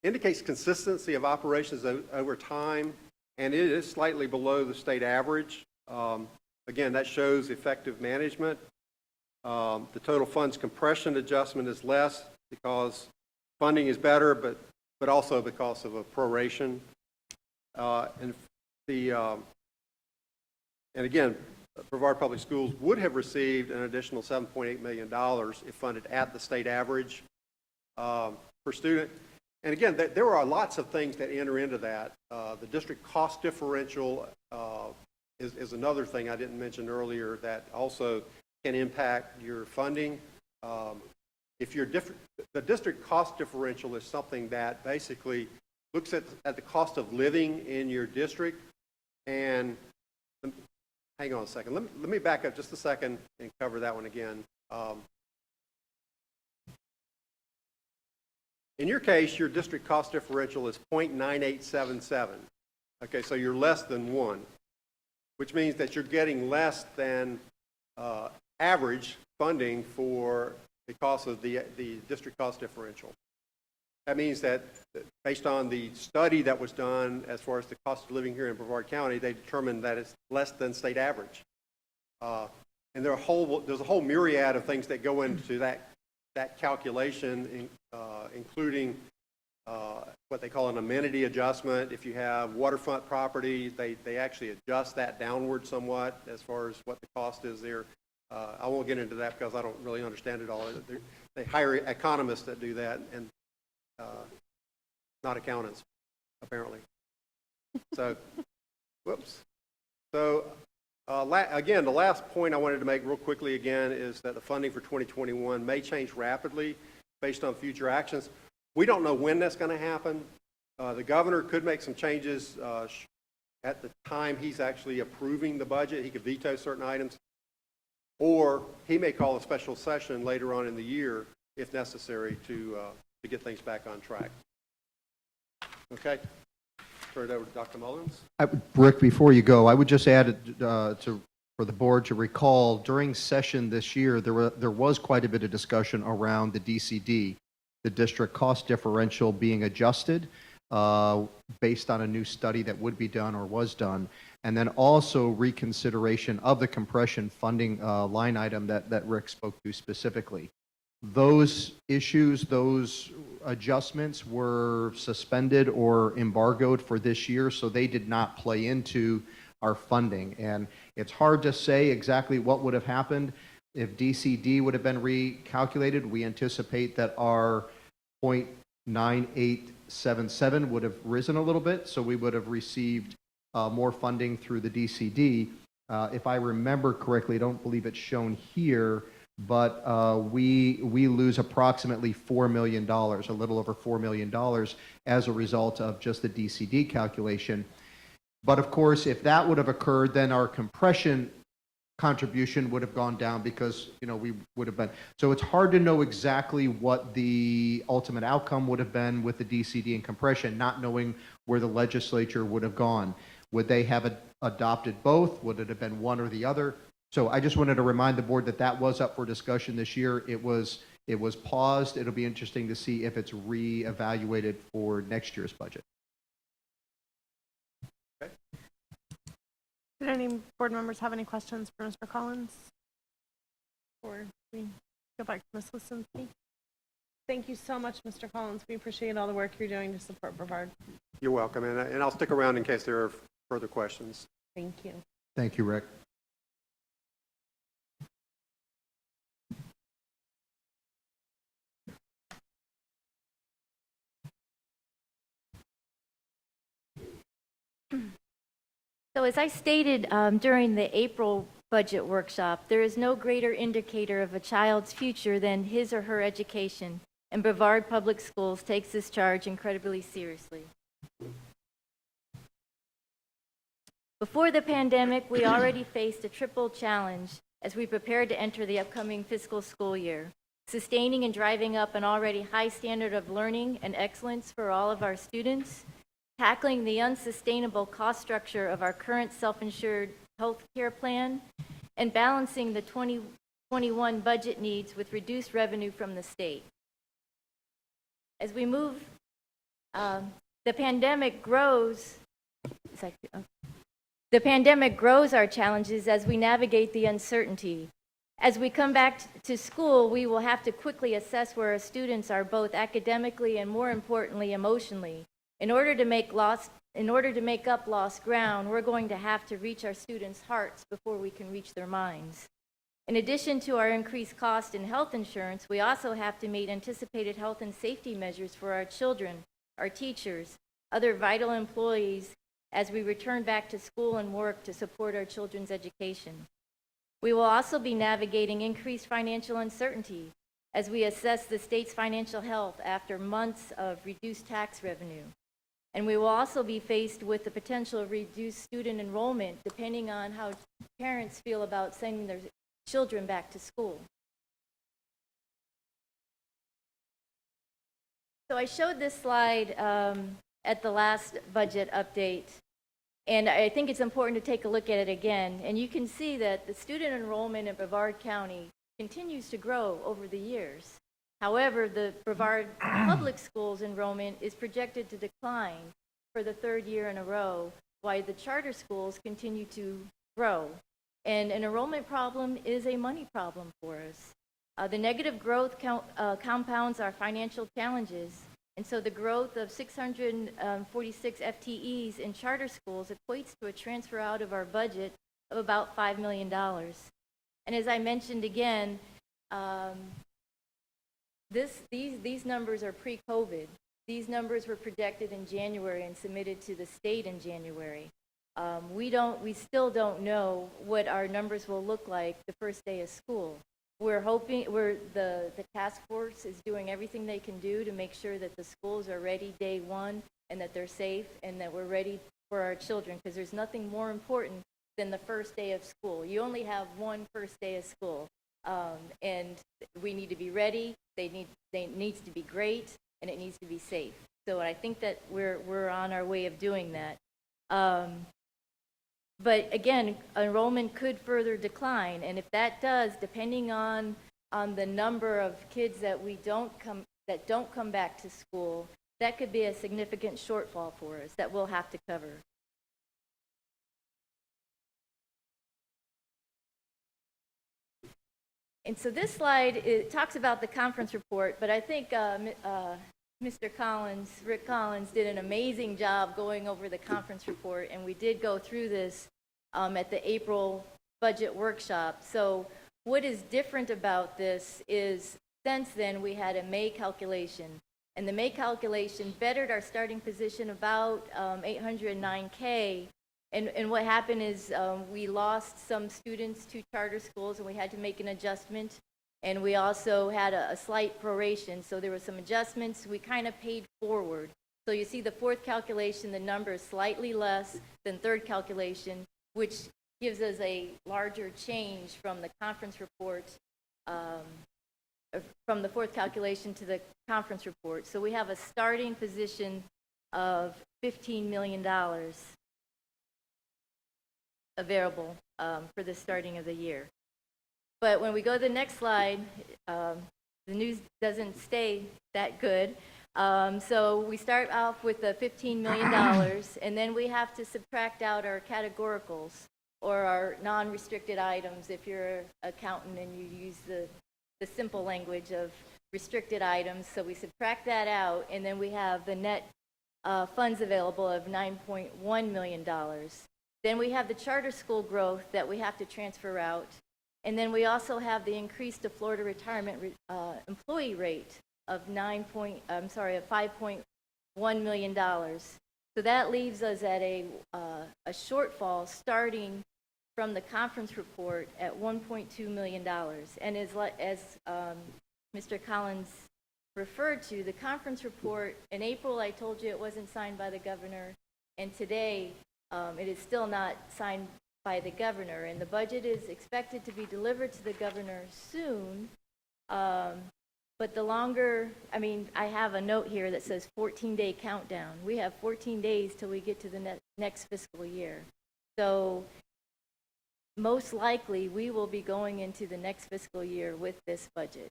indicates consistency of operations over time, and it is slightly below the state average. Again, that shows effective management. The total funds compression adjustment is less because funding is better, but also because of a proration. And again, Brevard Public Schools would have received an additional $7.8 million if funded at the state average per student. And again, there are lots of things that enter into that. The district cost differential is another thing I didn't mention earlier that also can impact your funding. If you're the district cost differential is something that basically looks at the cost of living in your district. And hang on a second. Let me back up just a second and cover that one again. In your case, your district cost differential is 0.9877. Okay, so you're less than 1, which means that you're getting less than average funding for the cost of the district cost differential. That means that based on the study that was done as far as the cost of living here in Brevard County, they determined that it's less than state average. And there's a whole myriad of things that go into that calculation, including what they call an amenity adjustment. If you have waterfront property, they actually adjust that downward somewhat as far as what the cost is there. I won't get into that because I don't really understand it all. They hire economists that do that, and not accountants, apparently. So, whoops. So, again, the last point I wanted to make real quickly again is that the funding for 2021 may change rapidly based on future actions. We don't know when that's going to happen. The governor could make some changes at the time he's actually approving the budget. He could veto certain items, or he may call a special session later on in the year if necessary to get things back on track. Okay. Turn it over to Dr. Mullins. Rick, before you go, I would just add for the board to recall, during session this year, there was quite a bit of discussion around the DCD, the district cost differential being adjusted based on a new study that would be done or was done, and then also reconsideration of the compression funding line item that Rick spoke to specifically. Those issues, those adjustments were suspended or embargoed for this year, so they did not play into our funding. And it's hard to say exactly what would have happened if DCD would have been recalculated. We anticipate that our 0.9877 would have risen a little bit, so we would have received more funding through the DCD. If I remember correctly, I don't believe it's shown here, but we lose approximately $4 million, a little over $4 million, as a result of just the DCD calculation. But of course, if that would have occurred, then our compression contribution would have gone down because, we would have been. So it's hard to know exactly what the ultimate outcome would have been with the DCD and compression, not knowing where the legislature would have gone. Would they have adopted both? Would it have been one or the other? So I just wanted to remind the board that was up for discussion this year. It was paused. It'll be interesting to see if it's reevaluated for next year's budget. Okay. Did any board members have any questions for Mr. Collins? Or we go back to Ms. Lisinski? Thank you so much, Mr. Collins. We appreciate all the work you're doing to support Brevard. You're welcome, and I'll stick around in case there are further questions. Thank you. Thank you, Rick. So as I stated during the April budget workshop, there is no greater indicator of a child's future than his or her education, and Brevard Public Schools takes this charge incredibly seriously. Before the pandemic, we already faced a triple challenge as we prepared to enter the upcoming fiscal school year, sustaining and driving up an already high standard of learning and excellence for all of our students, tackling the unsustainable cost structure of our current self-insured health care plan, and balancing the 2021 budget needs with reduced revenue from the state. As we move, the pandemic grows our challenges as we navigate the uncertainty. As we come back to school, we will have to quickly assess where our students are both academically and, more importantly, emotionally. In order to make up lost ground, we're going to have to reach our students' hearts before we can reach their minds. In addition to our increased cost in health insurance, we also have to meet anticipated health and safety measures for our children, our teachers, other vital employees as we return back to school and work to support our children's education. We will also be navigating increased financial uncertainty as we assess the state's financial health after months of reduced tax revenue. And we will also be faced with the potential of reduced student enrollment depending on how parents feel about sending their children back to school. So I showed this slide at the last budget update, and I think it's important to take a look at it again. And you can see that the student enrollment in Brevard County continues to grow over the years. However, the Brevard Public Schools enrollment is projected to decline for the third year in a row, while the charter schools continue to grow. And an enrollment problem is a money problem for us. The negative growth compounds our financial challenges. And so the growth of 646 FTEs in charter schools equates to a transfer out of our budget of about $5 million. And as I mentioned again, these numbers are pre-COVID. These numbers were projected in January and submitted to the state in January. We still don't know what our numbers will look like the first day of school. We're hoping, the task force is doing everything they can do to make sure that the schools are ready day one and that they're safe and that we're ready for our children, because there's nothing more important than the first day of school. You only have one first day of school, and we need to be ready. They needs to be great, and it needs to be safe. So I think that we're on our way of doing that. But again, enrollment could further decline, and if that does, depending on the number of kids that don't come back to school, that could be a significant shortfall for us that we'll have to cover. And so this slide, it talks about the conference report, but I think Mr. Collins, Rick Collins, did an amazing job going over the conference report, and we did go through this at the April budget workshop. So what is different about this is since then we had a May calculation, and the May calculation bettered our starting position about 809K. And what happened is we lost some students to charter schools, and we had to make an adjustment. And we also had a slight proration, so there were some adjustments. We kind of paid forward. So you see the fourth calculation, the number is slightly less than third calculation, which gives us a larger change from the conference report, from the fourth calculation to the conference report. So we have a starting position of $15 million available for the starting of the year. But when we go to the next slide, the news doesn't stay that good. So we start off with the $15 million, and then we have to subtract out our categoricals or our non-restricted items if you're an accountant and you use the simple language of restricted items. So we subtract that out, and then we have the net funds available of $9.1 million. Then we have the charter school growth that we have to transfer out. And then we also have the increase to Florida retirement employee rate of $5.1 million. So that leaves us at a shortfall starting from the conference report at $1.2 million. And as Mr. Collins referred to, the conference report in April, I told you it wasn't signed by the governor, and today it is still not signed by the governor, and the budget is expected to be delivered to the governor soon. But the longer, I have a note here that says 14-day countdown. We have 14 days till we get to the next fiscal year. So most likely we will be going into the next fiscal year with this budget.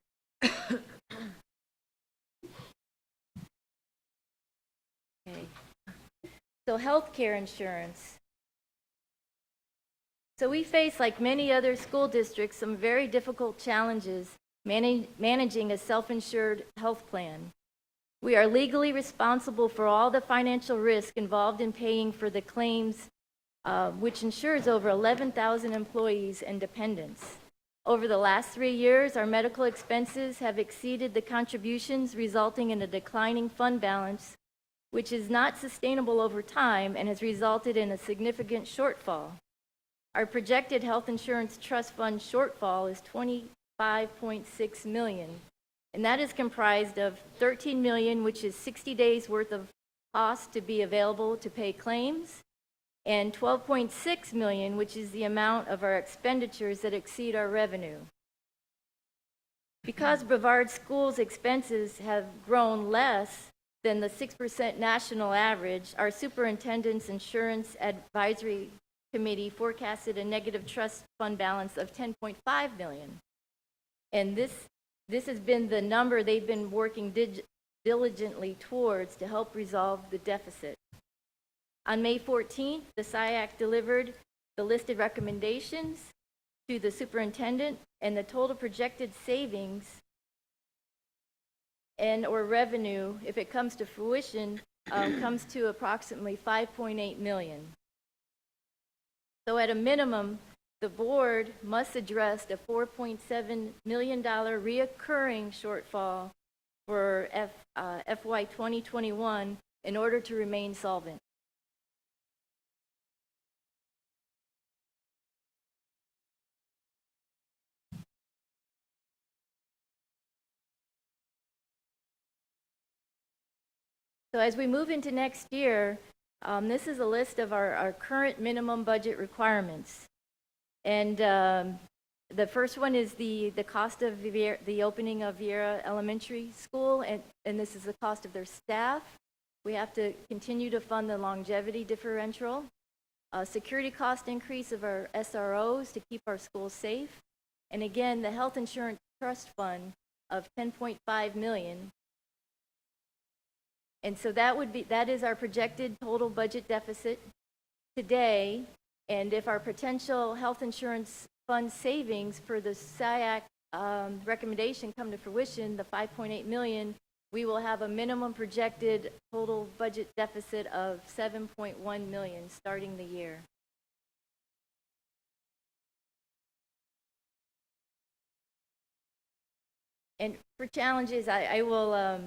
Okay. So healthcare insurance. So we face, like many other school districts, some very difficult challenges managing a self-insured health plan. We are legally responsible for all the financial risk involved in paying for the claims, which insures over 11,000 employees and dependents. Over the last 3 years, our medical expenses have exceeded the contributions, resulting in a declining fund balance, which is not sustainable over time and has resulted in a significant shortfall. Our projected health insurance trust fund shortfall is $25.6 million, and that is comprised of $13 million, which is 60 days worth of costs to be available to pay claims, and $12.6 million, which is the amount of our expenditures that exceed our revenue. Because Brevard Schools' expenses have grown less than the 6% national average, our superintendent's insurance advisory committee forecasted a negative trust fund balance of $10.5 million. And this this has been the number they've been working diligently towards to help resolve the deficit. On May 14th, the SIAC delivered the listed recommendations to the superintendent, and the total projected savings and or revenue, if it comes to fruition, comes to approximately $5.8 million. So at a minimum, the board must address the $4.7 million reoccurring shortfall for FY 2021 in order to remain solvent. So as we move into next year, this is a list of our current minimum budget requirements. And the first one is the cost of the opening of Vieira Elementary School, and this is the cost of their staff. We have to continue to fund the longevity differential, security cost increase of our SROs to keep our schools safe, and again, the health insurance trust fund of $10.5 million. And so that is our projected total budget deficit today. And if our potential health insurance fund savings for the SIAC recommendation come to fruition, the $5.8 million, we will have a minimum projected total budget deficit of $7.1 million starting the year. And for challenges, I will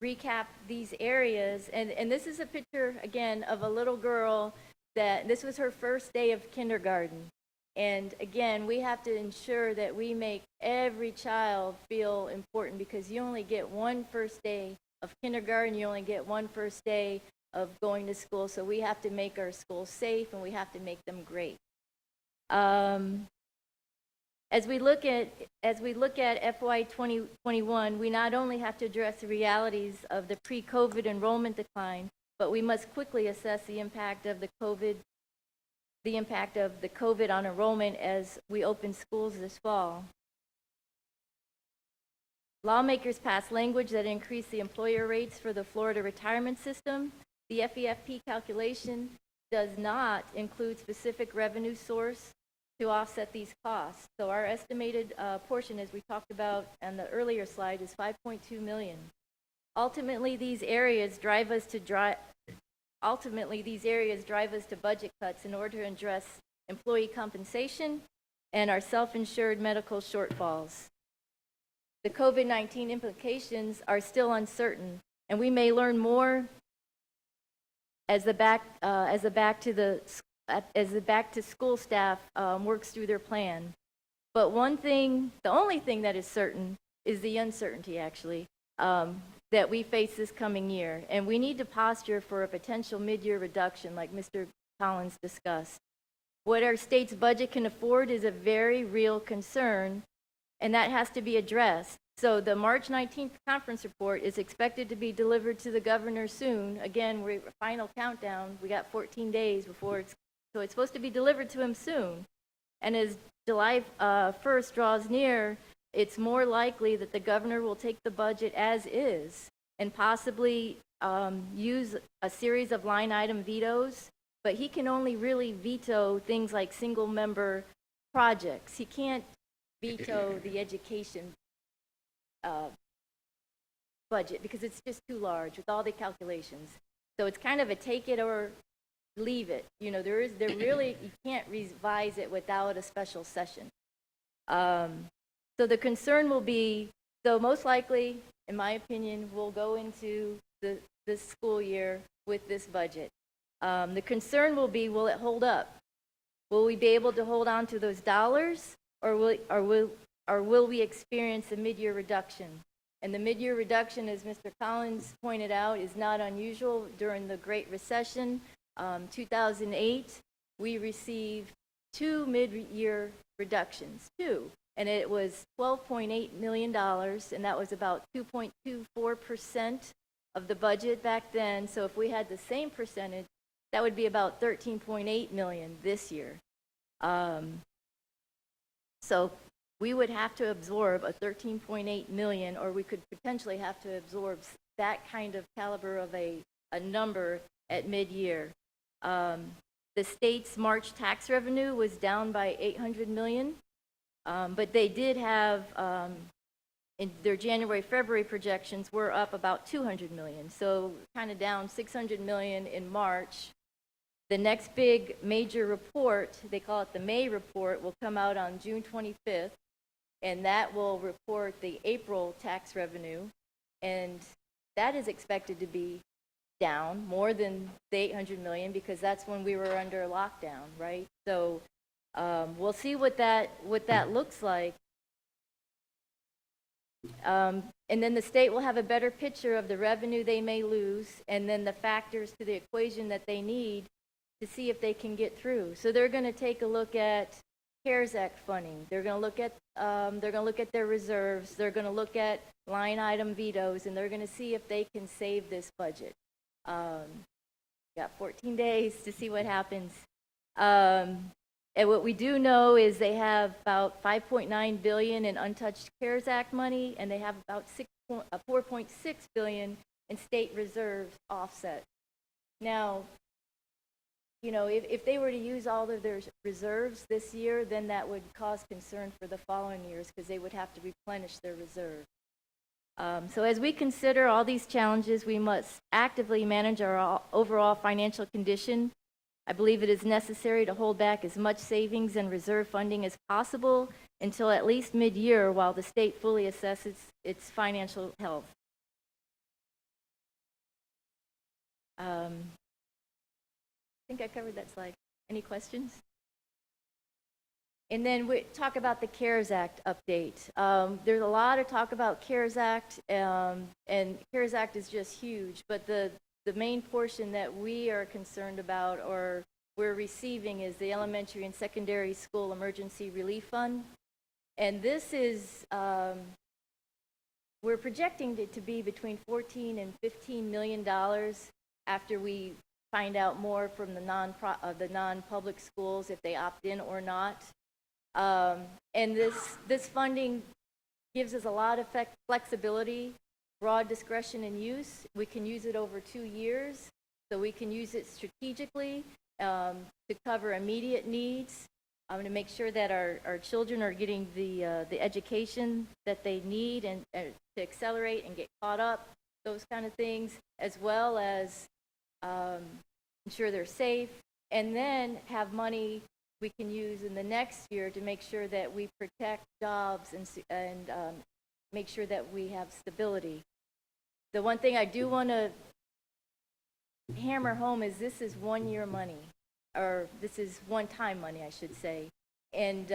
recap these areas. And this is a picture, again, of a little girl that this was her first day of kindergarten. And again, we have to ensure that we make every child feel important, because you only get one first day of kindergarten, you only get one first day of going to school. So we have to make our schools safe, and we have to make them great. As we look at FY 2021, we not only have to address the realities of the pre-COVID enrollment decline, but we must quickly assess the impact of the COVID on enrollment as we open schools this fall. Lawmakers passed language that increased the employer rates for the Florida retirement system. The FEFP calculation does not include specific revenue source to offset these costs. So our estimated portion, as we talked about on the earlier slide, is $5.2 million. Ultimately, these areas drive us to budget cuts in order to address employee compensation and our self-insured medical shortfalls. The COVID-19 implications are still uncertain, and we may learn more as the back to school staff works through their plan. But the only thing that is certain is the uncertainty, actually, that we face this coming year. And we need to posture for a potential mid-year reduction, like Mr. Collins discussed. What our state's budget can afford is a very real concern, and that has to be addressed. So the March 19th conference report is expected to be delivered to the governor soon. Again, we're final countdown. We got 14 days before so it's supposed to be delivered to him soon. And as July 1st draws near, it's more likely that the governor will take the budget as is and possibly use a series of line item vetoes, but he can only really veto things like single member projects. He can't veto the education budget because it's just too large with all the calculations. So it's kind of a take it or leave it. You know, you can't revise it without a special session. So the concern will be, so most likely, in my opinion, we'll go into this school year with this budget. The concern will be, will it hold up? Will we be able to hold on to those dollars, or will we experience a mid-year reduction? And the mid-year reduction, as Mr. Collins pointed out, is not unusual. During the Great Recession, 2008, we received 2 mid-year reductions, and it was $12.8 million, and that was about 2.24% of the budget back then. So if we had the same percentage, that would be about $13.8 million this year. So we would have to absorb a 13.8 million, or we could potentially have to absorb that kind of caliber of a number at mid-year. The state's March tax revenue was down by 800 million, but they did have, in their January, February projections were up about 200 million. So kind of down 600 million in March. The next big major report, they call it the May report, will come out on June 25th, and that will report the April tax revenue, and that is expected to be down more than the 800 million because that's when we were under lockdown, right? So we'll see what that looks like. And then the state will have a better picture of the revenue they may lose and then the factors to the equation that they need to see if they can get through. So they're going to take a look at CARES Act funding. They're going to look at their reserves. They're going to look at line item vetoes, and they're going to see if they can save this budget. Got 14 days to see what happens. And what we do know is they have about $5.9 billion in untouched CARES Act money, and they have about $4.6 billion in state reserves offset. Now, you know, if they were to use all of their reserves this year, then that would cause concern for the following years because they would have to replenish their reserve. So as we consider all these challenges, we must actively manage our overall financial condition. I believe it is necessary to hold back as much savings and reserve funding as possible until at least mid-year while the state fully assesses its financial health. I think I covered that slide. Any questions? And then we talk about the CARES Act update. There's a lot of talk about CARES Act, and CARES Act is just huge, but the main portion that we are concerned about or we're receiving is the Elementary and Secondary School Emergency Relief Fund. And this is, we're projecting it to be between $14 and $15 million after we find out more from the non-public schools if they opt in or not. And this funding gives us a lot of flexibility, broad discretion in use. We can use it over 2 years, so we can use it strategically to cover immediate needs, to make sure that our children are getting the education that they need and to accelerate and get caught up, those kind of things, as well as ensure they're safe, and then have money we can use in the next year to make sure that we protect jobs and make sure that we have stability. The one thing I do want to hammer home is this is 1 year money, or this is one-time money, I should say. And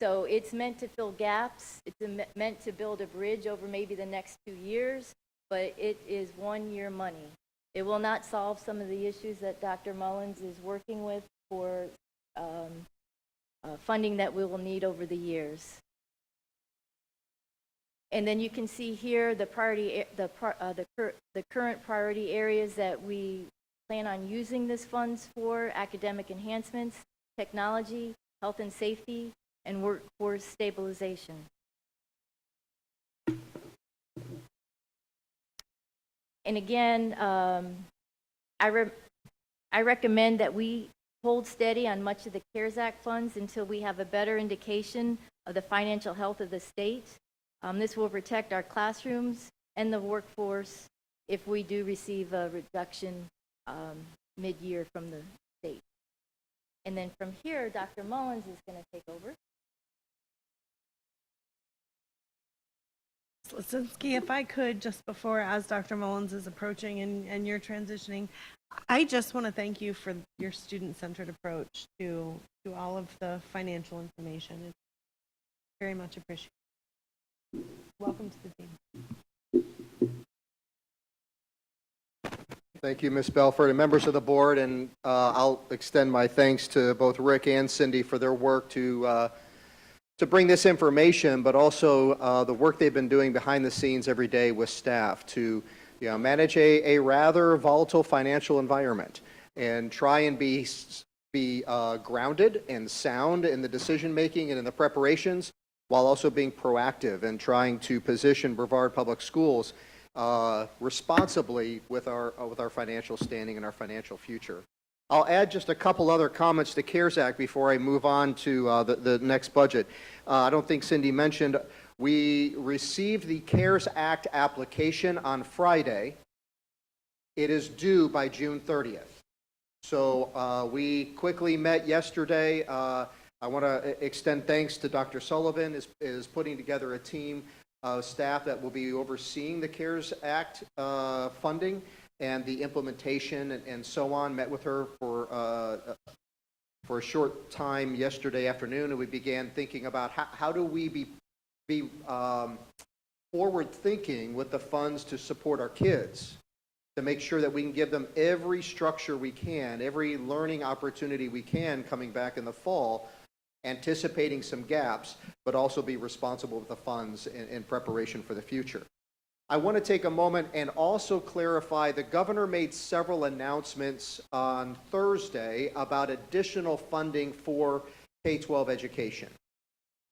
so it's meant to fill gaps. It's meant to build a bridge over maybe the next 2 years, but it is 1 year money. It will not solve some of the issues that Dr. Mullins is working with for funding that we will need over the years. And then you can see here the current priority areas that we plan on using this funds for: academic enhancements, technology, health and safety, and workforce stabilization. And again, I recommend that we hold steady on much of the CARES Act funds until we have a better indication of the financial health of the state. This will protect our classrooms and the workforce if we do receive a reduction mid-year from the state. And then from here, Dr. Mullins is going to take over. Lisinski, if I could, just before, as Dr. Mullins is approaching and you're transitioning, I just want to thank you for your student-centered approach to all of the financial information. It's very much appreciated. Welcome to the team. Thank you, Ms. Belford, and members of the board, and I'll extend my thanks to both Rick and Cindy for their work to bring this information, but also the work they've been doing behind the scenes every day with staff to manage a rather volatile financial environment and try and be grounded and sound in the decision making and in the preparations, while also being proactive and trying to position Brevard Public Schools responsibly with our financial standing and our financial future. I'll add just a couple other comments to CARES Act before I move on to the next budget. I don't think Cindy mentioned, we received the CARES Act application on Friday. It is due by June 30th. So we quickly met yesterday. I want to extend thanks to Dr. Sullivan is putting together a team of staff that will be overseeing the CARES Act funding and the implementation and so on. Met with her for a short time yesterday afternoon, and we began thinking about how do we be forward thinking with the funds to support our kids, to make sure that we can give them every structure we can, every learning opportunity we can coming back in the fall, anticipating some gaps, but also be responsible with the funds in preparation for the future. I want to take a moment and also clarify the governor made several announcements on Thursday about additional funding for K-12 education.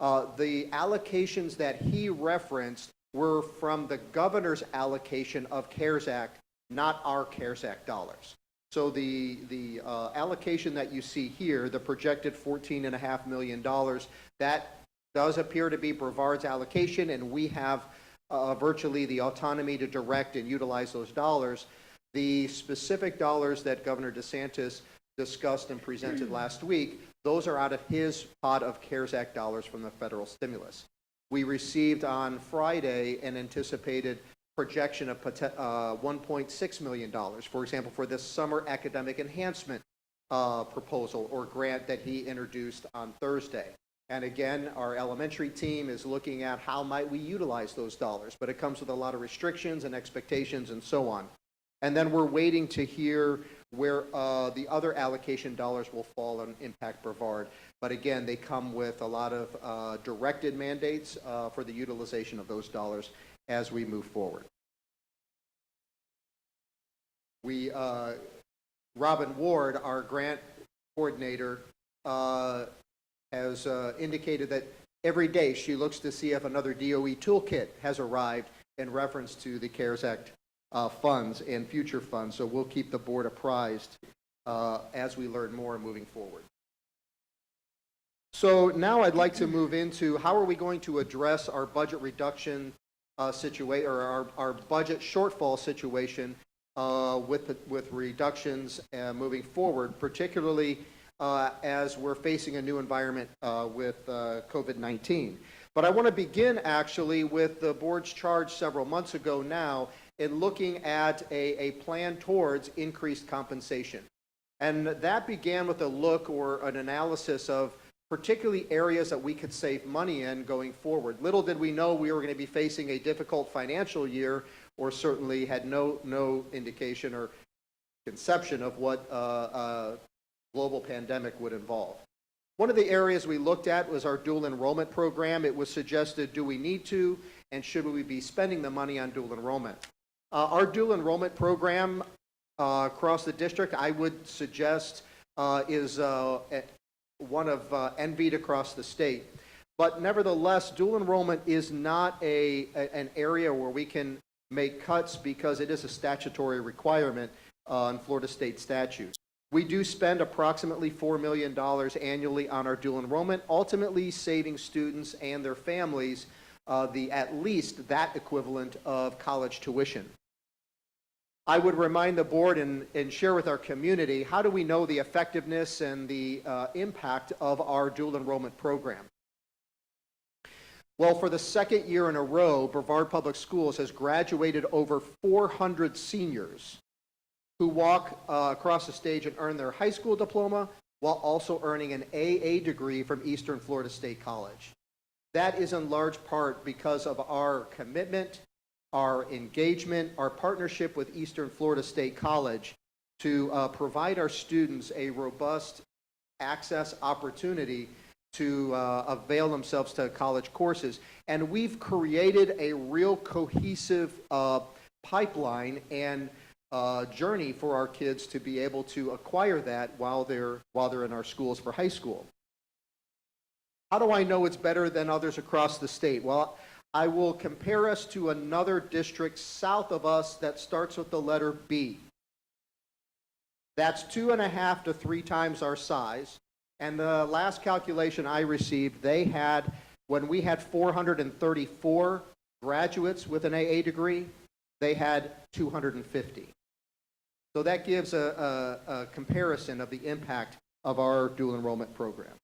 The allocations that he referenced were from the governor's allocation of CARES Act, not our CARES Act dollars. So the allocation that you see here, the projected $14.5 million, that does appear to be Brevard's allocation, and we have virtually the autonomy to direct and utilize those dollars. The specific dollars that Governor DeSantis discussed and presented last week, those are out of his pot of CARES Act dollars from the federal stimulus. We received on Friday an anticipated projection of $1.6 million, for example, for this summer academic enhancement proposal or grant that he introduced on Thursday. And again, our elementary team is looking at how might we utilize those dollars, but it comes with a lot of restrictions and expectations and so on. And then we're waiting to hear where the other allocation dollars will fall on Impact Brevard. But again, they come with a lot of directed mandates for the utilization of those dollars as we move forward. Robin Ward, our grant coordinator, has indicated that every day she looks to see if another DOE toolkit has arrived in reference to the CARES Act funds and future funds. So we'll keep the board apprised as we learn more moving forward. So now I'd like to move into how are we going to address our budget reduction situation, or our budget shortfall situation with reductions moving forward, particularly as we're facing a new environment with COVID-19. But I want to begin actually with the board's charge several months ago now in looking at a plan towards increased compensation. And that began with a look or an analysis of particularly areas that we could save money in going forward. Little did we know we were going to be facing a difficult financial year, or certainly had no indication or conception of what a global pandemic would involve. One of the areas we looked at was our dual enrollment program. It was suggested, do we need to, and should we be spending the money on dual enrollment? Our dual enrollment program across the district, I would suggest, is one of envied across the state. But nevertheless, dual enrollment is not an area where we can make cuts because it is a statutory requirement in Florida state statute. We do spend approximately $4 million annually on our dual enrollment, ultimately saving students and their families at least that equivalent of college tuition. I would remind the board and share with our community, how do we know the effectiveness and the impact of our dual enrollment program? Well, for the second year in a row, Brevard Public Schools has graduated over 400 seniors who walk across the stage and earn their high school diploma while also earning an AA degree from Eastern Florida State College. That is in large part because of our commitment, our engagement, our partnership with Eastern Florida State College to provide our students a robust access opportunity to avail themselves to college courses. And we've created a real cohesive pipeline and journey for our kids to be able to acquire that while they're in our schools for high school. How do I know it's better than others across the state? Well, I will compare us to another district south of us that starts with the letter B. That's 2.5 to 3 times our size. And the last calculation I received, they had, when we had 434 graduates with an AA degree, they had 250. So that gives a comparison of the impact of our dual enrollment program.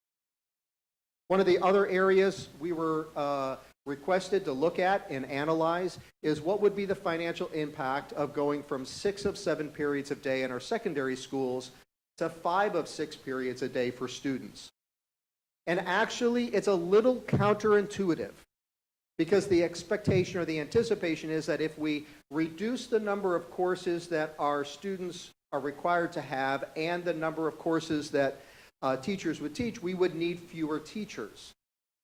One of the other areas we were requested to look at and analyze is what would be the financial impact of going from 6 of 7 periods a day in our secondary schools to 5 of 6 periods a day for students. And actually, it's a little counterintuitive, because the expectation or the anticipation is that if we reduce the number of courses that our students are required to have and the number of courses that teachers would teach, we would need fewer teachers.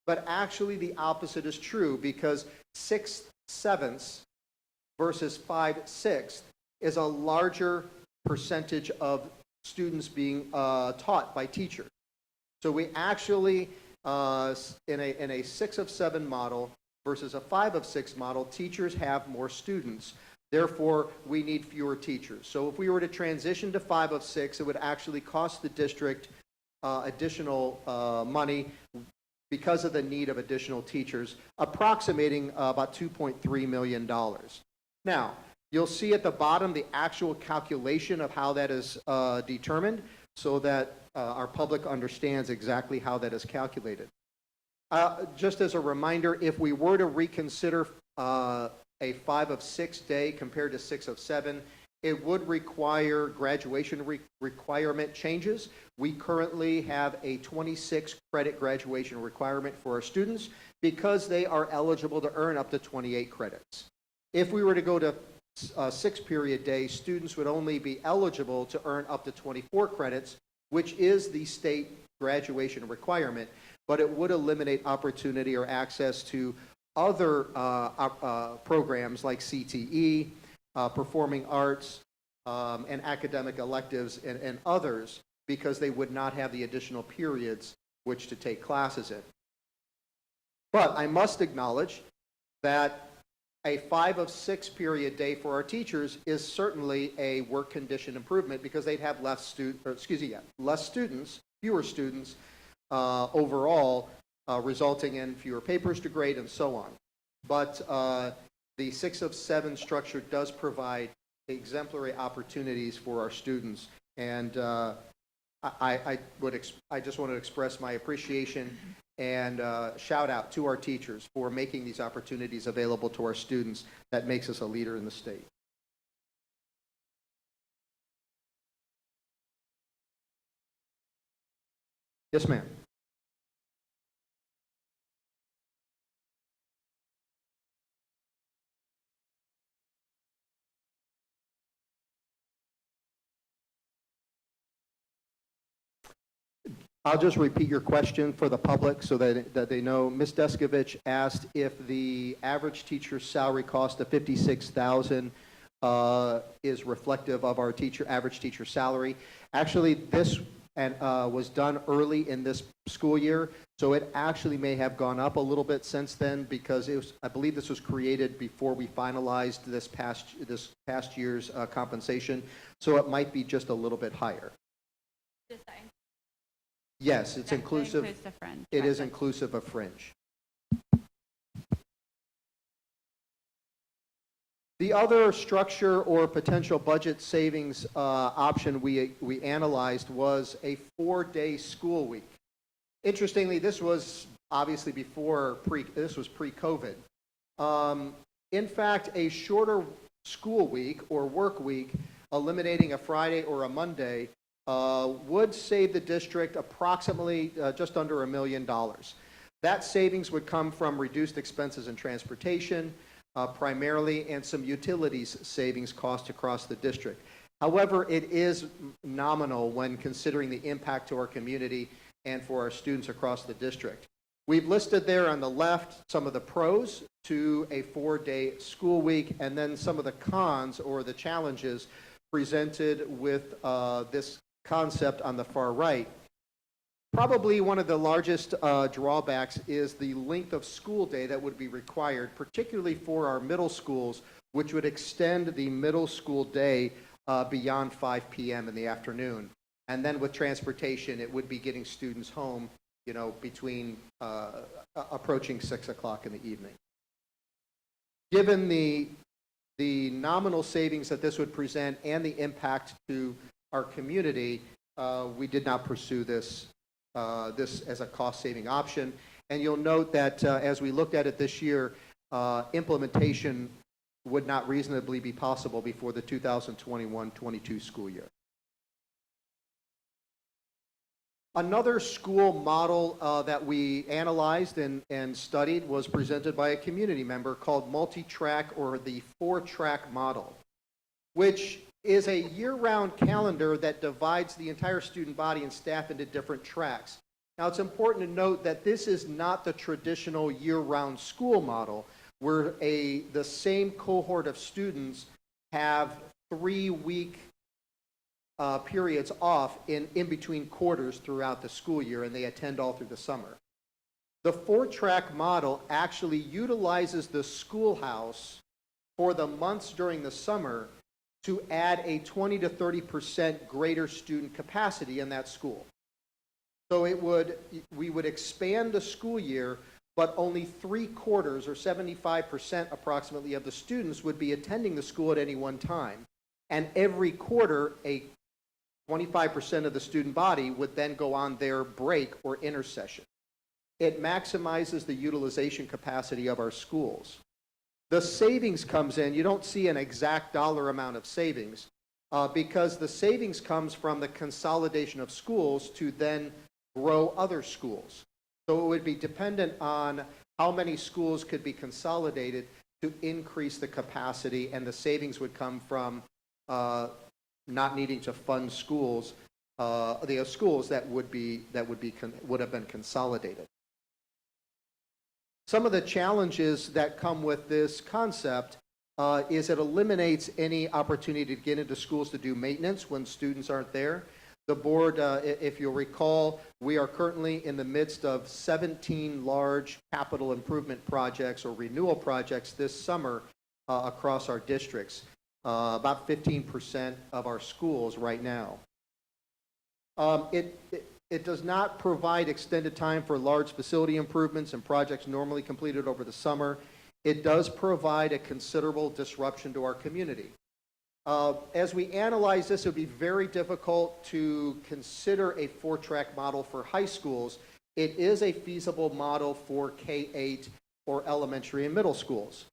But actually the opposite is true, because 6/7 versus 5/6 is a larger percentage of students being taught by teachers. So we actually, in a 6 of 7 model versus a 5 of 6 model, teachers have more students. Therefore, we need fewer teachers. So if we were to transition to 5 of 6, it would actually cost the district additional money because of the need of additional teachers, approximating about $2.3 million. Now, you'll see at the bottom the actual calculation of how that is determined, so that our public understands exactly how that is calculated. Just as a reminder, if we were to reconsider a 5 of 6 day compared to 6 of 7, it would require graduation requirement changes. We currently have a 26 credit graduation requirement for our students because they are eligible to earn up to 28 credits. If we were to go to 6 period day, students would only be eligible to earn up to 24 credits, which is the state graduation requirement, but it would eliminate opportunity or access to other programs like CTE, performing arts, and academic electives and others, because they would not have the additional periods which to take classes in. But I must acknowledge that a 5 of 6 period day for our teachers is certainly a work condition improvement, because they'd have less students, fewer students overall, resulting in fewer papers to grade and so on. But the 6 of 7 structure does provide exemplary opportunities for our students, and I just want to express my appreciation and shout out to our teachers for making these opportunities available to our students. That makes us a leader in the state. Yes, ma'am. I'll just repeat your question for the public so that they know. Ms. Deskovich asked if the average teacher's salary cost of $56,000 is reflective of our average teacher salary. Actually, this was done early in this school year, so it actually may have gone up a little bit since then, because I believe this was created before we finalized this past year's compensation, so it might be just a little bit higher. Yes, it's inclusive. Includes the fringe. It is inclusive of fringe. The other structure or potential budget savings option we analyzed was a 4-day school week. Interestingly, this was obviously this was pre-COVID. In fact, a shorter school week or work week, eliminating a Friday or a Monday, would save the district approximately just under $1 million. That savings would come from reduced expenses in transportation, primarily, and some utilities savings cost across the district. However, it is nominal when considering the impact to our community and for our students across the district. We've listed there on the left some of the pros to a 4-day school week, and then some of the cons or the challenges presented with this concept on the far right. Probably one of the largest drawbacks is the length of school day that would be required, particularly for our middle schools, which would extend the middle school day beyond 5 p.m. in the afternoon. And then with transportation, it would be getting students home, between approaching 6 o'clock in the evening. Given the nominal savings that this would present and the impact to our community, we did not pursue this as a cost-saving option. And you'll note that as we looked at it this year, implementation would not reasonably be possible before the 2021-22 school year. Another school model that we analyzed and studied was presented by a community member called multi-track, or the 4-track model, which is a year-round calendar that divides the entire student body and staff into different tracks. Now, it's important to note that this is not the traditional year-round school model, where the same cohort of students have 3-week periods off in between quarters throughout the school year, and they attend all through the summer. The 4-track model actually utilizes the schoolhouse for the months during the summer to add a 20 to 30% greater student capacity in that school. So we would expand the school year, but only 3/4 or 75% approximately of the students would be attending the school at any one time. And every quarter, 25% of the student body would then go on their break or intersession. It maximizes the utilization capacity of our schools. The savings comes in, you don't see an exact dollar amount of savings, because the savings comes from the consolidation of schools to then grow other schools. So it would be dependent on how many schools could be consolidated to increase the capacity, and the savings would come from not needing to fund schools, the schools that would have been consolidated. Some of the challenges that come with this concept is it eliminates any opportunity to get into schools to do maintenance when students aren't there. The board, if you'll recall, we are currently in the midst of 17 large capital improvement projects or renewal projects this summer across our districts, about 15% of our schools right now. It does not provide extended time for large facility improvements and projects normally completed over the summer. It does provide a considerable disruption to our community. As we analyze this, it would be very difficult to consider a 4-track model for high schools. It is a feasible model for K-8 or elementary and middle schools.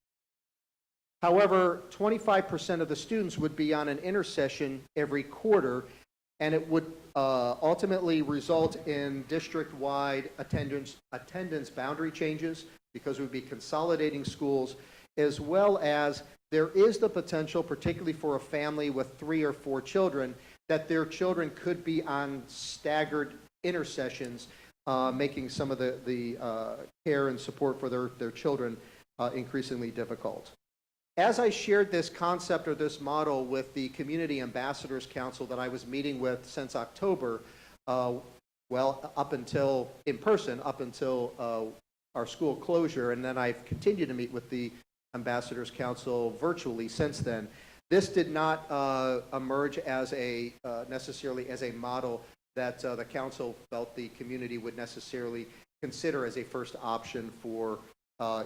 However, 25% of the students would be on an intersession every quarter, and it would ultimately result in district-wide attendance boundary changes, because we would be consolidating schools, as well as there is the potential, particularly for a family with 3 or 4 children, that their children could be on staggered intersessions, making some of the care and support for their children increasingly difficult. As I shared this concept or this model with the Community Ambassadors Council that I was meeting with since October, up until our school closure, and then I've continued to meet with the Ambassadors Council virtually since then, this did not emerge as necessarily as a model that the council felt the community would necessarily consider as a first option for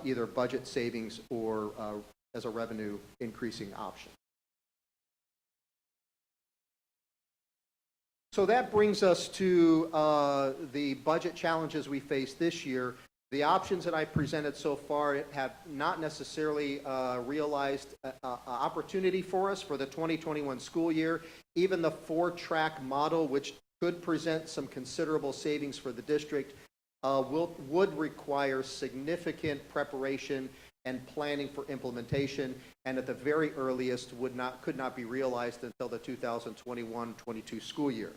either budget savings or as a revenue increasing option. So that brings us to the budget challenges we face this year. The options that I presented so far have not necessarily realized opportunity for us for the 2021 school year. Even the 4-track model, which could present some considerable savings for the district, would require significant preparation and planning for implementation, and at the very earliest could not be realized until the 2021-22 school year.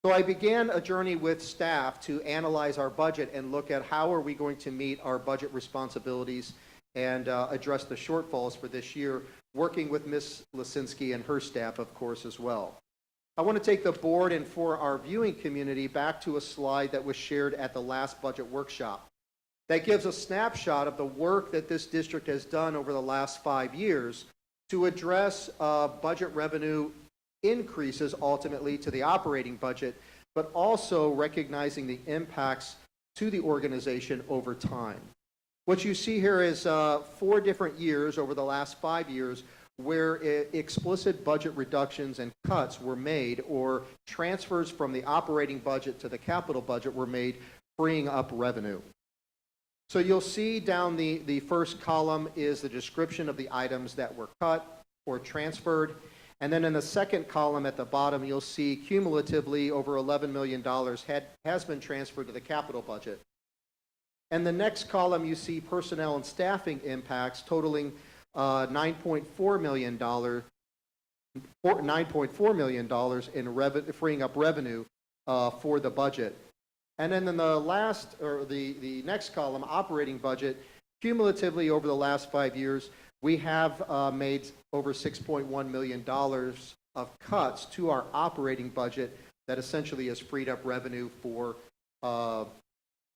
So I began a journey with staff to analyze our budget and look at how are we going to meet our budget responsibilities and address the shortfalls for this year, working with Ms. Lisinski and her staff, of course, as well. I want to take the board and for our viewing community back to a slide that was shared at the last budget workshop. That gives a snapshot of the work that this district has done over the last 5 years to address budget revenue increases ultimately to the operating budget, but also recognizing the impacts to the organization over time. What you see here is 4 different years over the last 5 years where explicit budget reductions and cuts were made, or transfers from the operating budget to the capital budget were made, freeing up revenue. So you'll see down the first column is the description of the items that were cut or transferred. And then in the second column at the bottom, you'll see cumulatively over $11 million has been transferred to the capital budget. And the next column, you see personnel and staffing impacts totaling $9.4 million in freeing up revenue for the budget. And then in the next column, operating budget, cumulatively over the last 5 years, we have made over $6.1 million of cuts to our operating budget that essentially has freed up revenue for,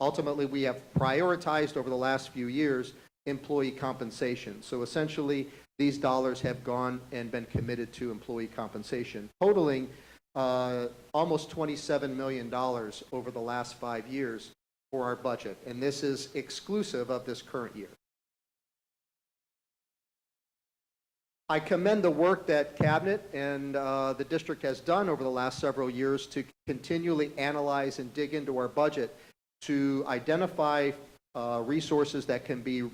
ultimately we have prioritized over the last few years employee compensation. So essentially these dollars have gone and been committed to employee compensation, totaling almost $27 million over the last 5 years for our budget. And this is exclusive of this current year. I commend the work that Cabinet and the district has done over the last several years to continually analyze and dig into our budget to identify resources that can be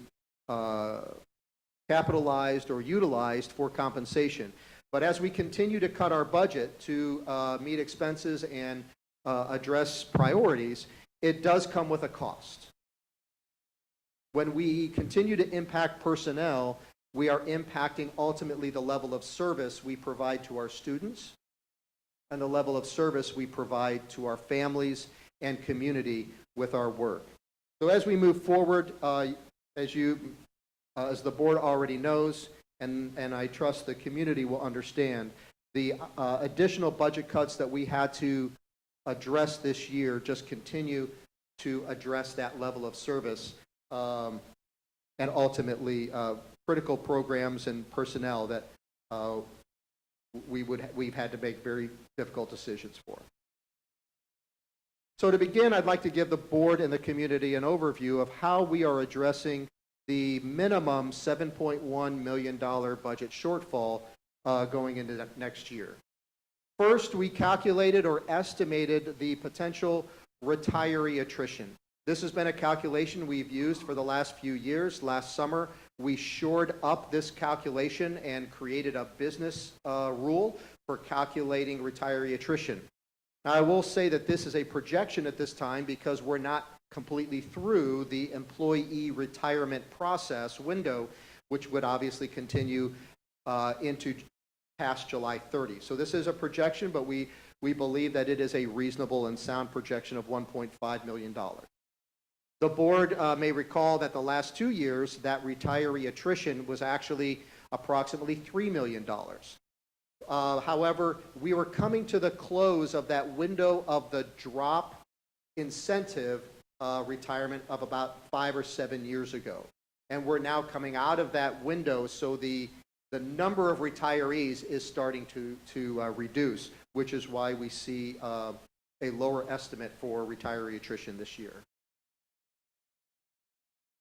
capitalized or utilized for compensation. But as we continue to cut our budget to meet expenses and address priorities, it does come with a cost. When we continue to impact personnel, we are impacting ultimately the level of service we provide to our students and the level of service we provide to our families and community with our work. So as we move forward, as the board already knows, and I trust the community will understand, the additional budget cuts that we had to address this year just continue to address that level of service and ultimately critical programs and personnel that we've had to make very difficult decisions for. So to begin, I'd like to give the board and the community an overview of how we are addressing the minimum $7.1 million budget shortfall going into next year. First, we calculated or estimated the potential retiree attrition. This has been a calculation we've used for the last few years. Last summer, we shored up this calculation and created a business rule for calculating retiree attrition. Now, I will say that this is a projection at this time because we're not completely through the employee retirement process window, which would obviously continue into past July 30. So this is a projection, but we believe that it is a reasonable and sound projection of $1.5 million. The board may recall that the last 2 years, that retiree attrition was actually approximately $3 million. However, we were coming to the close of that window of the drop incentive retirement of about 5 or 7 years ago. And we're now coming out of that window, so the number of retirees is starting to reduce, which is why we see a lower estimate for retiree attrition this year.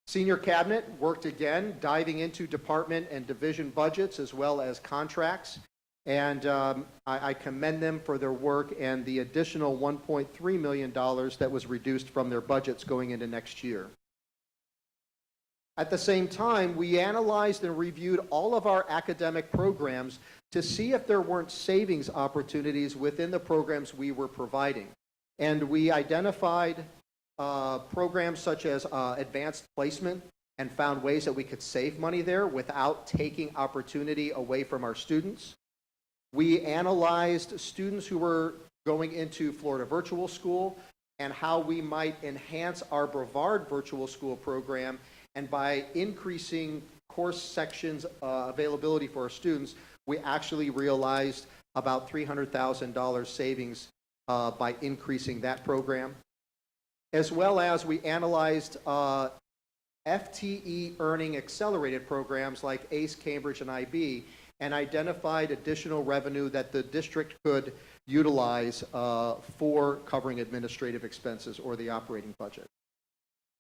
Senior Cabinet worked again, diving into department and division budgets as well as contracts. And I commend them for their work and the additional $1.3 million that was reduced from their budgets going into next year. At the same time, we analyzed and reviewed all of our academic programs to see if there weren't savings opportunities within the programs we were providing. And we identified programs such as advanced placement and found ways that we could save money there without taking opportunity away from our students. We analyzed students who were going into Florida Virtual School and how we might enhance our Brevard Virtual School program, and by increasing course sections availability for our students, we actually realized about $300,000 savings by increasing that program. As well as we analyzed FTE earning accelerated programs like ACE, Cambridge, and IB, and identified additional revenue that the district could utilize for covering administrative expenses or the operating budget,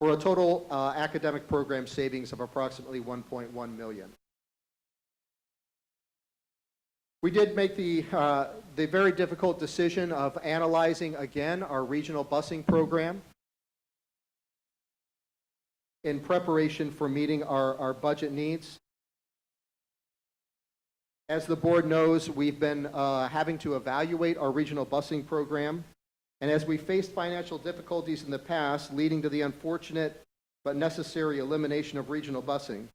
for a total academic program savings of approximately $1.1 million. We did make the very difficult decision of analyzing again our regional busing program in preparation for meeting our budget needs. As the board knows, we've been having to evaluate our regional busing program, and as we faced financial difficulties in the past, leading to the unfortunate but necessary elimination of regional busing,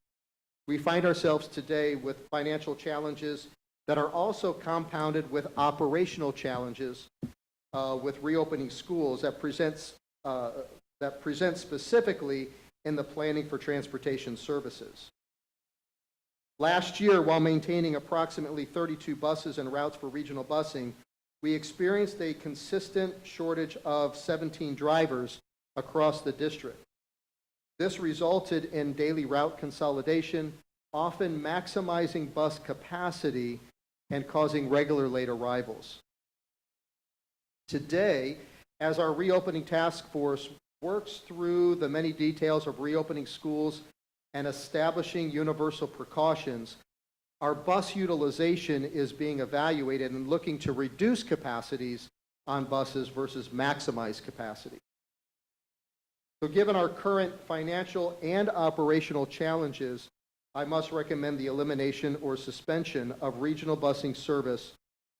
we find ourselves today with financial challenges that are also compounded with operational challenges with reopening schools that present specifically in the planning for transportation services. Last year, while maintaining approximately 32 buses and routes for regional busing, we experienced a consistent shortage of 17 drivers across the district. This resulted in daily route consolidation, often maximizing bus capacity and causing regular late arrivals. Today, as our reopening task force works through the many details of reopening schools and establishing universal precautions, our bus utilization is being evaluated and looking to reduce capacities on buses versus maximize capacity. So given our current financial and operational challenges, I must recommend the elimination or suspension of regional busing service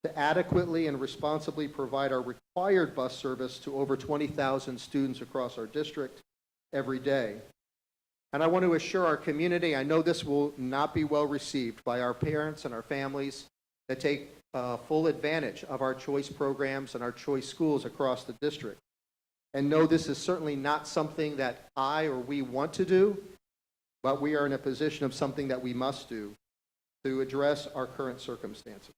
to adequately and responsibly provide our required bus service to over 20,000 students across our district every day. And I want to assure our community, I know this will not be well received by our parents and our families that take full advantage of our choice programs and our choice schools across the district. And no, this is certainly not something that I or we want to do, but we are in a position of something that we must do to address our current circumstances.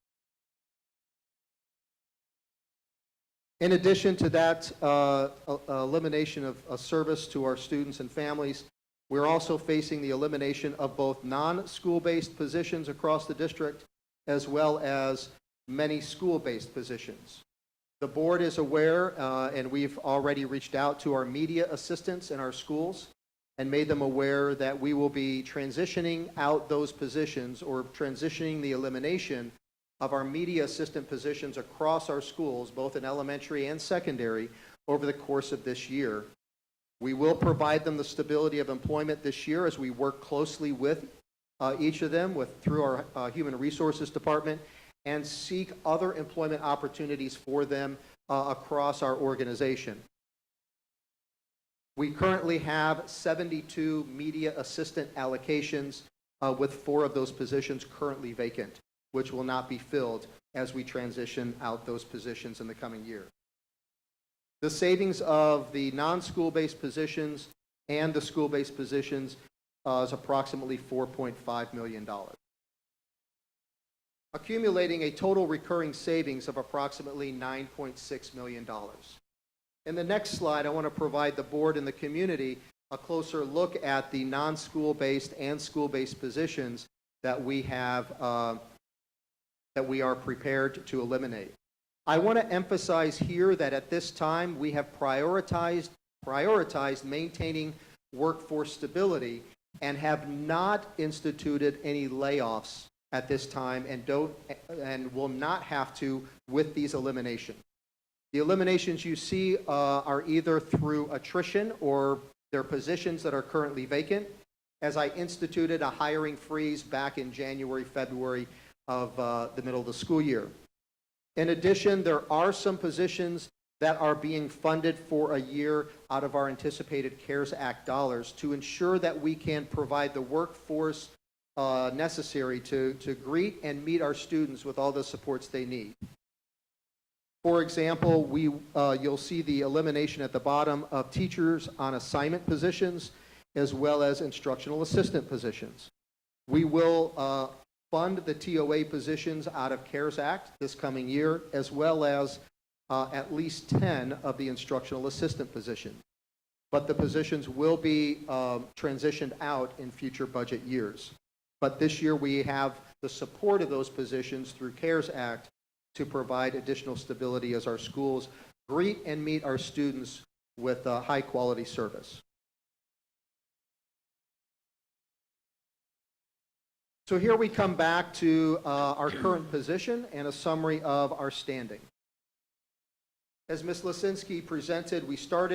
In addition to that elimination of service to our students and families, we're also facing the elimination of both non-school-based positions across the district as well as many school-based positions. The board is aware, and we've already reached out to our media assistants in our schools and made them aware that we will be transitioning out those positions or transitioning the elimination of our media assistant positions across our schools, both in elementary and secondary, over the course of this year. We will provide them the stability of employment this year as we work closely with each of them through our Human Resources Department and seek other employment opportunities for them across our organization. We currently have 72 media assistant allocations with 4 of those positions currently vacant, which will not be filled as we transition out those positions in the coming year. The savings of the non-school-based positions and the school-based positions is approximately $4.5 million, accumulating a total recurring savings of approximately $9.6 million. In the next slide, I want to provide the board and the community a closer look at the non-school-based and school-based positions that we have, that we are prepared to eliminate. I want to emphasize here that at this time we have prioritized maintaining workforce stability and have not instituted any layoffs at this time and will not have to with these eliminations. The eliminations you see are either through attrition or they're positions that are currently vacant, as I instituted a hiring freeze back in January, February of the middle of the school year. In addition, there are some positions that are being funded for a year out of our anticipated CARES Act dollars to ensure that we can provide the workforce necessary to greet and meet our students with all the supports they need. For example, you'll see the elimination at the bottom of teachers on assignment positions as well as instructional assistant positions. We will fund the TOA positions out of CARES Act this coming year, as well as at least 10 of the instructional assistant positions. But the positions will be transitioned out in future budget years. But this year we have the support of those positions through CARES Act to provide additional stability as our schools greet and meet our students with high quality service. So here we come back to our current position and a summary of our standing. As Ms. Lisinski presented, we start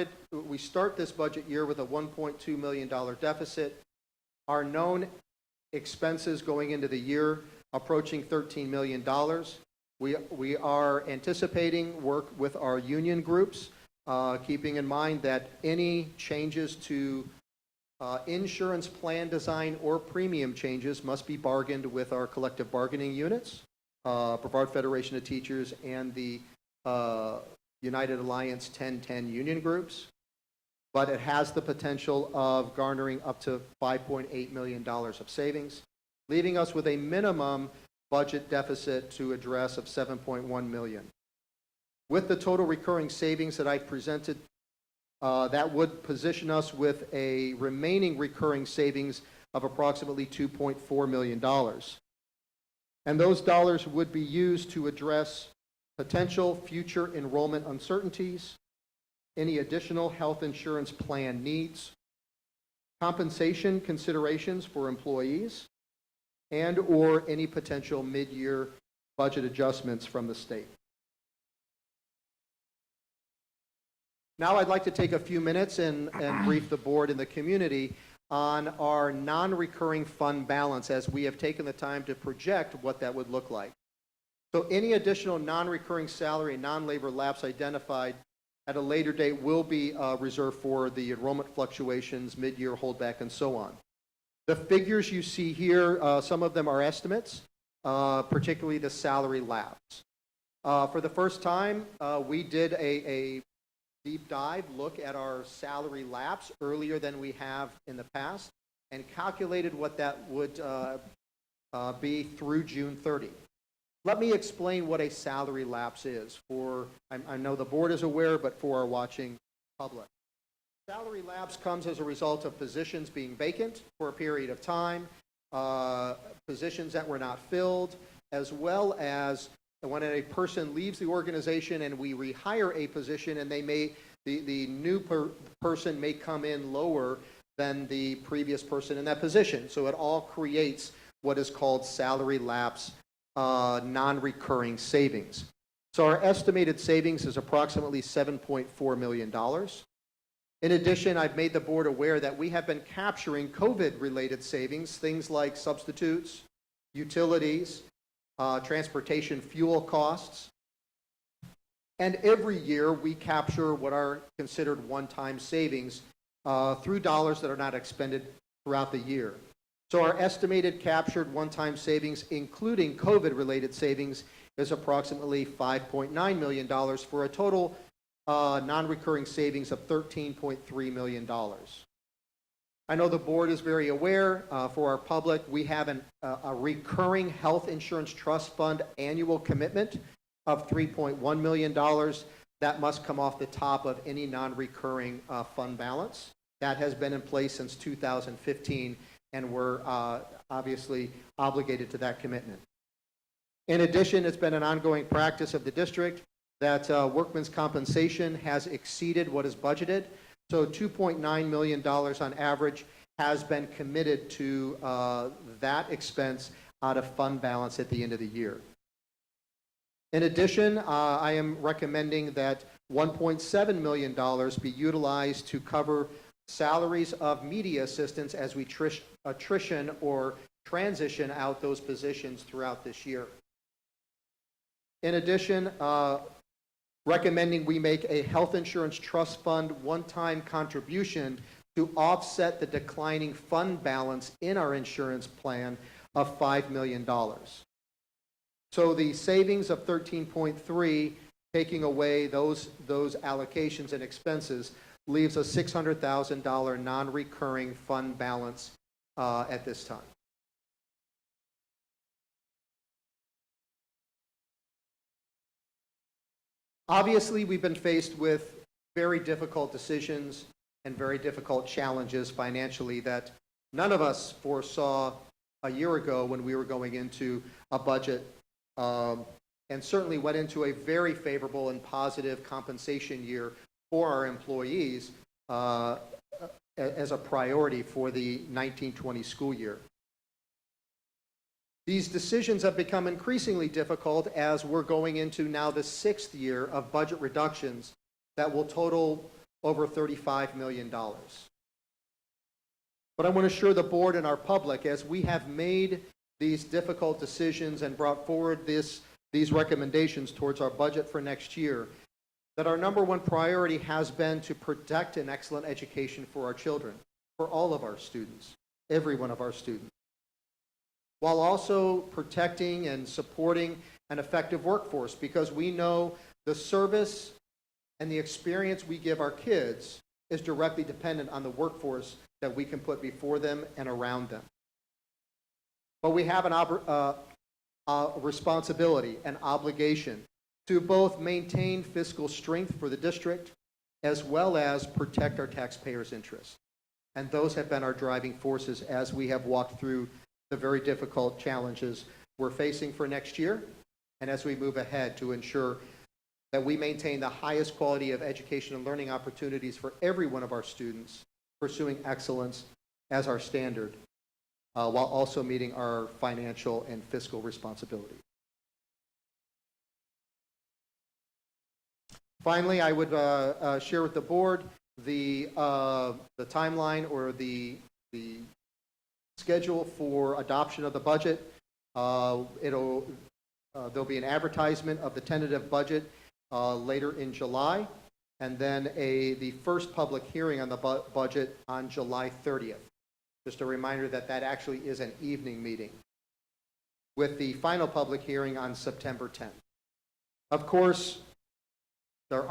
this budget year with a $1.2 million deficit. Our known expenses going into the year approaching $13 million. We are anticipating work with our union groups, keeping in mind that any changes to insurance plan design or premium changes must be bargained with our collective bargaining units, Brevard Federation of Teachers and the United Alliance 1010 union groups, but it has the potential of garnering up to $5.8 million of savings, leaving us with a minimum budget deficit to address of $7.1 million. With the total recurring savings that I presented, that would position us with a remaining recurring savings of approximately $2.4 million. And those dollars would be used to address potential future enrollment uncertainties, any additional health insurance plan needs, compensation considerations for employees, and or any potential mid-year budget adjustments from the state. Now I'd like to take a few minutes and brief the board and the community on our non-recurring fund balance as we have taken the time to project what that would look like. So any additional non-recurring salary and non-labor lapse identified at a later date will be reserved for the enrollment fluctuations, mid-year holdback, and so on. The figures you see here, some of them are estimates, particularly the salary lapse. For the first time, we did a deep dive look at our salary lapse earlier than we have in the past and calculated what that would be through June 30. Let me explain what a salary lapse is I know the board is aware, but for our watching public. Salary lapse comes as a result of positions being vacant for a period of time, positions that were not filled, as well as when a person leaves the organization and we rehire a position and the new person may come in lower than the previous person in that position. So it all creates what is called salary lapse non-recurring savings. So our estimated savings is approximately $7.4 million. In addition, I've made the board aware that we have been capturing COVID-related savings, things like substitutes, utilities, transportation fuel costs. And every year we capture what are considered one-time savings through dollars that are not expended throughout the year. So our estimated captured one-time savings, including COVID-related savings, is approximately $5.9 million for a total non-recurring savings of $13.3 million. I know the board is very aware. For our public, we have a recurring health insurance trust fund annual commitment of $3.1 million. That must come off the top of any non-recurring fund balance. That has been in place since 2015, and we're obviously obligated to that commitment. In addition, it's been an ongoing practice of the district that workman's compensation has exceeded what is budgeted. So $2.9 million on average has been committed to that expense out of fund balance at the end of the year. In addition, I am recommending that $1.7 million be utilized to cover salaries of media assistants as we attrition or transition out those positions throughout this year. In addition, recommending we make a health insurance trust fund one-time contribution to offset the declining fund balance in our insurance plan of $5 million. So the savings of 13.3, taking away those allocations and expenses, leaves a $600,000 non-recurring fund balance at this time. Obviously, we've been faced with very difficult decisions and very difficult challenges financially that none of us foresaw a year ago when we were going into a budget, and certainly went into a very favorable and positive compensation year for our employees as a priority for the 1920 school year. These decisions have become increasingly difficult as we're going into now the 6th year of budget reductions that will total over $35 million. But I want to assure the board and our public, as we have made these difficult decisions and brought forward these recommendations towards our budget for next year, that our number one priority has been to protect an excellent education for our children, for all of our students, every one of our students, while also protecting and supporting an effective workforce, because we know the service and the experience we give our kids is directly dependent on the workforce that we can put before them and around them. But we have a responsibility, an obligation to both maintain fiscal strength for the district as well as protect our taxpayers' interests. And those have been our driving forces as we have walked through the very difficult challenges we're facing for next year, and as we move ahead to ensure that we maintain the highest quality of education and learning opportunities for every one of our students, pursuing excellence as our standard, while also meeting our financial and fiscal responsibilities. Finally, I would share with the board the timeline or the schedule for adoption of the budget. There'll be an advertisement of the tentative budget later in July, and then the first public hearing on the budget on July 30th. Just a reminder that that actually is an evening meeting, with the final public hearing on September 10th. Of course, there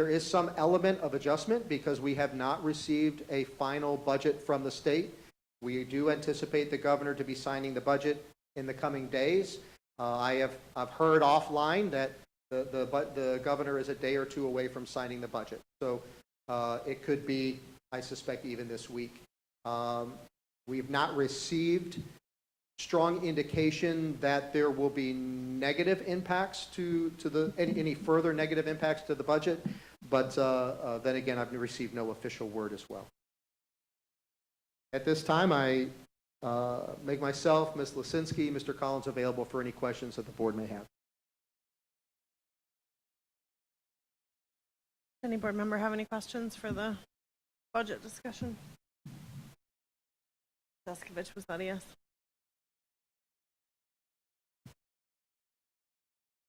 is some element of adjustment because we have not received a final budget from the state. We do anticipate the governor to be signing the budget in the coming days. I've heard offline that the governor is a day or two away from signing the budget. So it could be, I suspect, even this week. We've not received strong indication that there will be negative impacts any further negative impacts to the budget, but then again, I've received no official word as well. At this time, I make myself, Ms. Lisinski, Mr. Collins available for any questions that the board may have. Any board member have any questions for the budget discussion? Deskovich, was that a yes?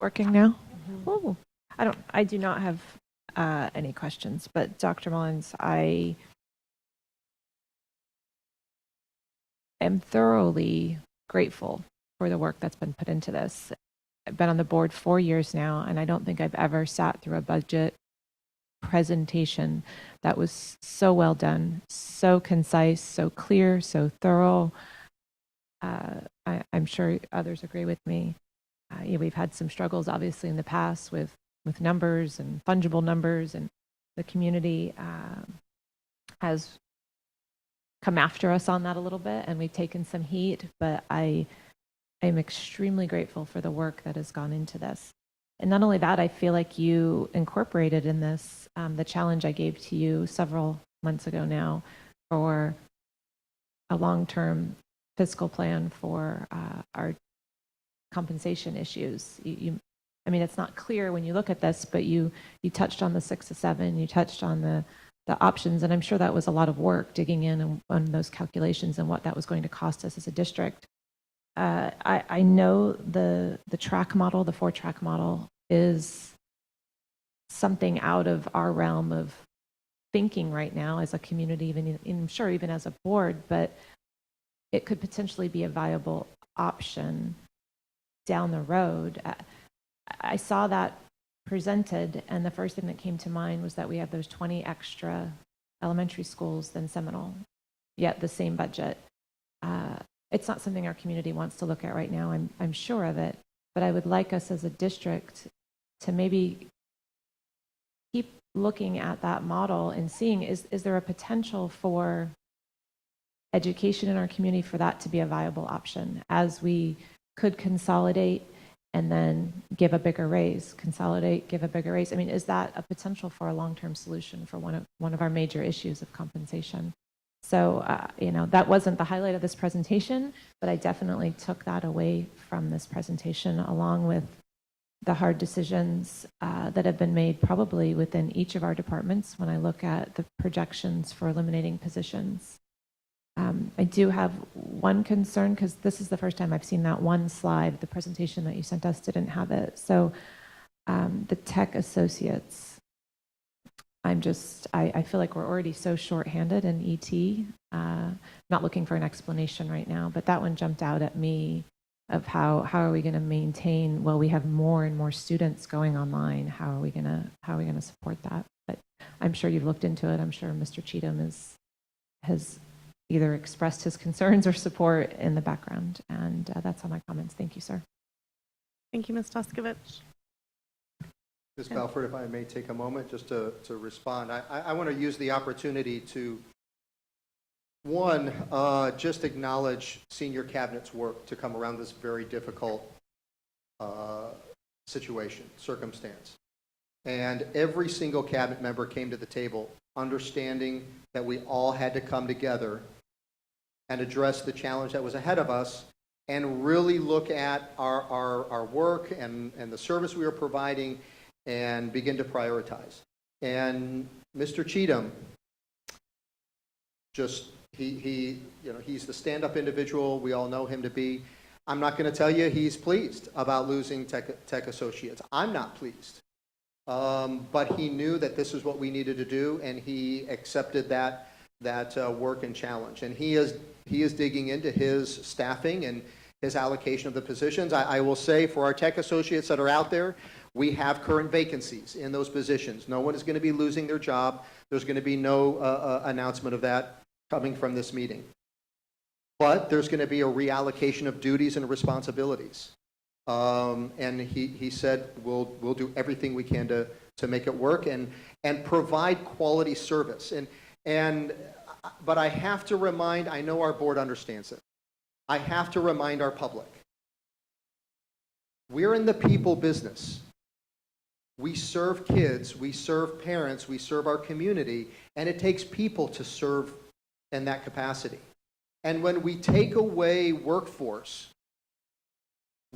Working now? Oh, I do not have any questions, but Dr. Mullins, I am thoroughly grateful for the work that's been put into this. I've been on the board 4 years now, and I don't think I've ever sat through a budget presentation that was so well done, so concise, so clear, so thorough. I'm sure others agree with me. We've had some struggles, obviously, in the past with numbers and fungible numbers, and the community has come after us on that a little bit, and we've taken some heat, but I am extremely grateful for the work that has gone into this. And not only that, I feel like you incorporated in this the challenge I gave to you several months ago now for a long-term fiscal plan for our compensation issues. I mean, it's not clear when you look at this, but you touched on the 6 to 7, you touched on the options, and I'm sure that was a lot of work digging in on those calculations and what that was going to cost us as a district. I know the track model, the 4-track model, is something out of our realm of thinking right now as a community, even I'm sure even as a board, but it could potentially be a viable option down the road. I saw that presented, and the first thing that came to mind was that we have those 20 extra elementary schools than Seminole, yet the same budget. It's not something our community wants to look at right now. I'm sure of it, but I would like us as a district to maybe keep looking at that model and seeing, is there a potential for education in our community for that to be a viable option, as we could consolidate and then give a bigger raise, consolidate, give a bigger raise. I mean, is that a potential for a long-term solution for one of our major issues of compensation? So, that wasn't the highlight of this presentation, but I definitely took that away from this presentation, along with the hard decisions that have been made probably within each of our departments when I look at the projections for eliminating positions. I do have one concern, because this is the first time I've seen that one slide. The presentation that you sent us didn't have it. So the tech associates, I feel like we're already so shorthanded in ET. Not looking for an explanation right now, but that one jumped out at me, of how are we going to maintain, well, we have more and more students going online. How are we going to support that? But I'm sure you've looked into it. I'm sure Mr. Cheatham has either expressed his concerns or support in the background. And that's all my comments. Thank you, sir. Thank you, Ms. Deskovich. Ms. Belford, if I may take a moment just to respond. I want to use the opportunity to, one, just acknowledge senior cabinet's work to come around this very difficult circumstance. And every single cabinet member came to the table understanding that we all had to come together and address the challenge that was ahead of us, and really look at our work and the service we were providing and begin to prioritize. And Mr. Cheatham, he's the stand-up individual we all know him to be. I'm not going to tell you he's pleased about losing tech associates. I'm not pleased. But he knew that this is what we needed to do, and he accepted that work and challenge. And he is digging into his staffing and his allocation of the positions. I will say, for our tech associates that are out there, we have current vacancies in those positions. No one is going to be losing their job. There's going to be no announcement of that coming from this meeting. But there's going to be a reallocation of duties and responsibilities. And he said, we'll do everything we can to make it work and provide quality service. But I have to remind, I know our board understands it, I have to remind our public, we're in the people business. We serve kids, we serve parents, we serve our community, and it takes people to serve in that capacity. And when we take away workforce,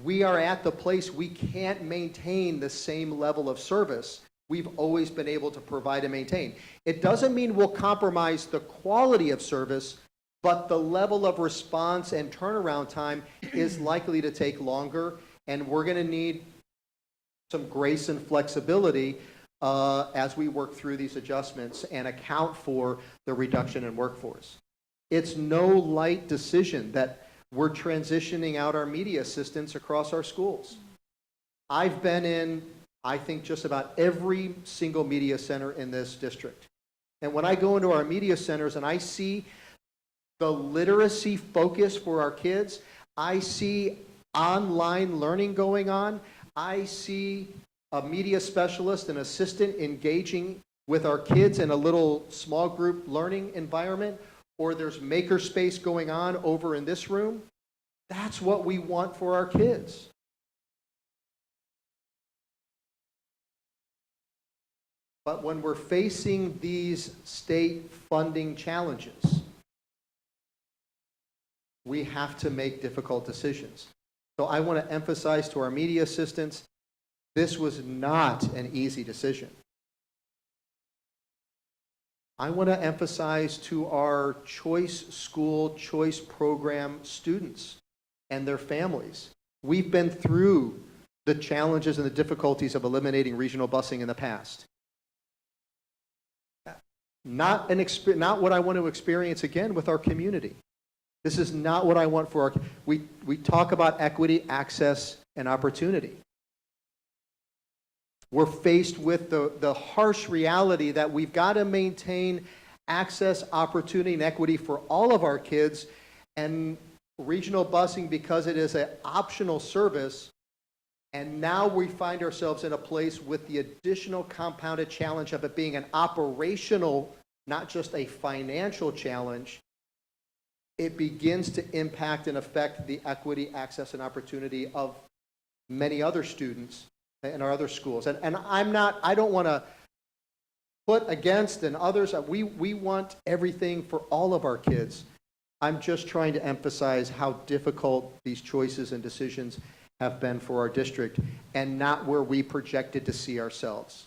we are at the place we can't maintain the same level of service we've always been able to provide and maintain. It doesn't mean we'll compromise the quality of service, but the level of response and turnaround time is likely to take longer, and we're going to need some grace and flexibility as we work through these adjustments and account for the reduction in workforce. It's no light decision that we're transitioning out our media assistants across our schools. I've been in, I think, just about every single media center in this district. And when I go into our media centers and I see the literacy focus for our kids, I see online learning going on, I see a media specialist, an assistant engaging with our kids in a little small group learning environment, or there's makerspace going on over in this room. That's what we want for our kids. But when we're facing these state funding challenges, we have to make difficult decisions. So I want to emphasize to our media assistants, this was not an easy decision. I want to emphasize to our choice school, choice program students and their families. We've been through the challenges and the difficulties of eliminating regional busing in the past. Not what I want to experience again with our community. This is not what I want for our, we talk about equity, access, and opportunity. We're faced with the harsh reality that we've got to maintain access, opportunity, and equity for all of our kids, and regional busing, because it is an optional service, And now we find ourselves in a place with the additional compounded challenge of it being an operational, not just a financial challenge. It begins to impact and affect the equity, access, and opportunity of many other students in our other schools. And I don't want to put against and others. We want everything for all of our kids. I'm just trying to emphasize how difficult these choices and decisions have been for our district, and not where we projected to see ourselves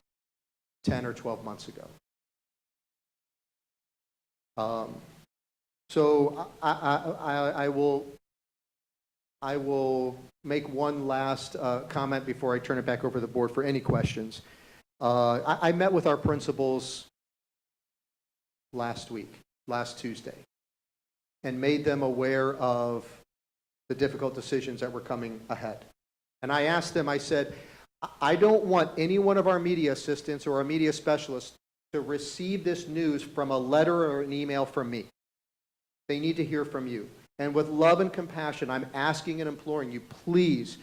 10 or 12 months ago. So I will make one last comment before I turn it back over to the board for any questions. I met with our principals last Tuesday, and made them aware of the difficult decisions that were coming ahead. And I asked them, I said, I don't want any one of our media assistants or our media specialists to receive this news from a letter or an email from me. They need to hear from you. And with love and compassion, I'm asking and imploring you, please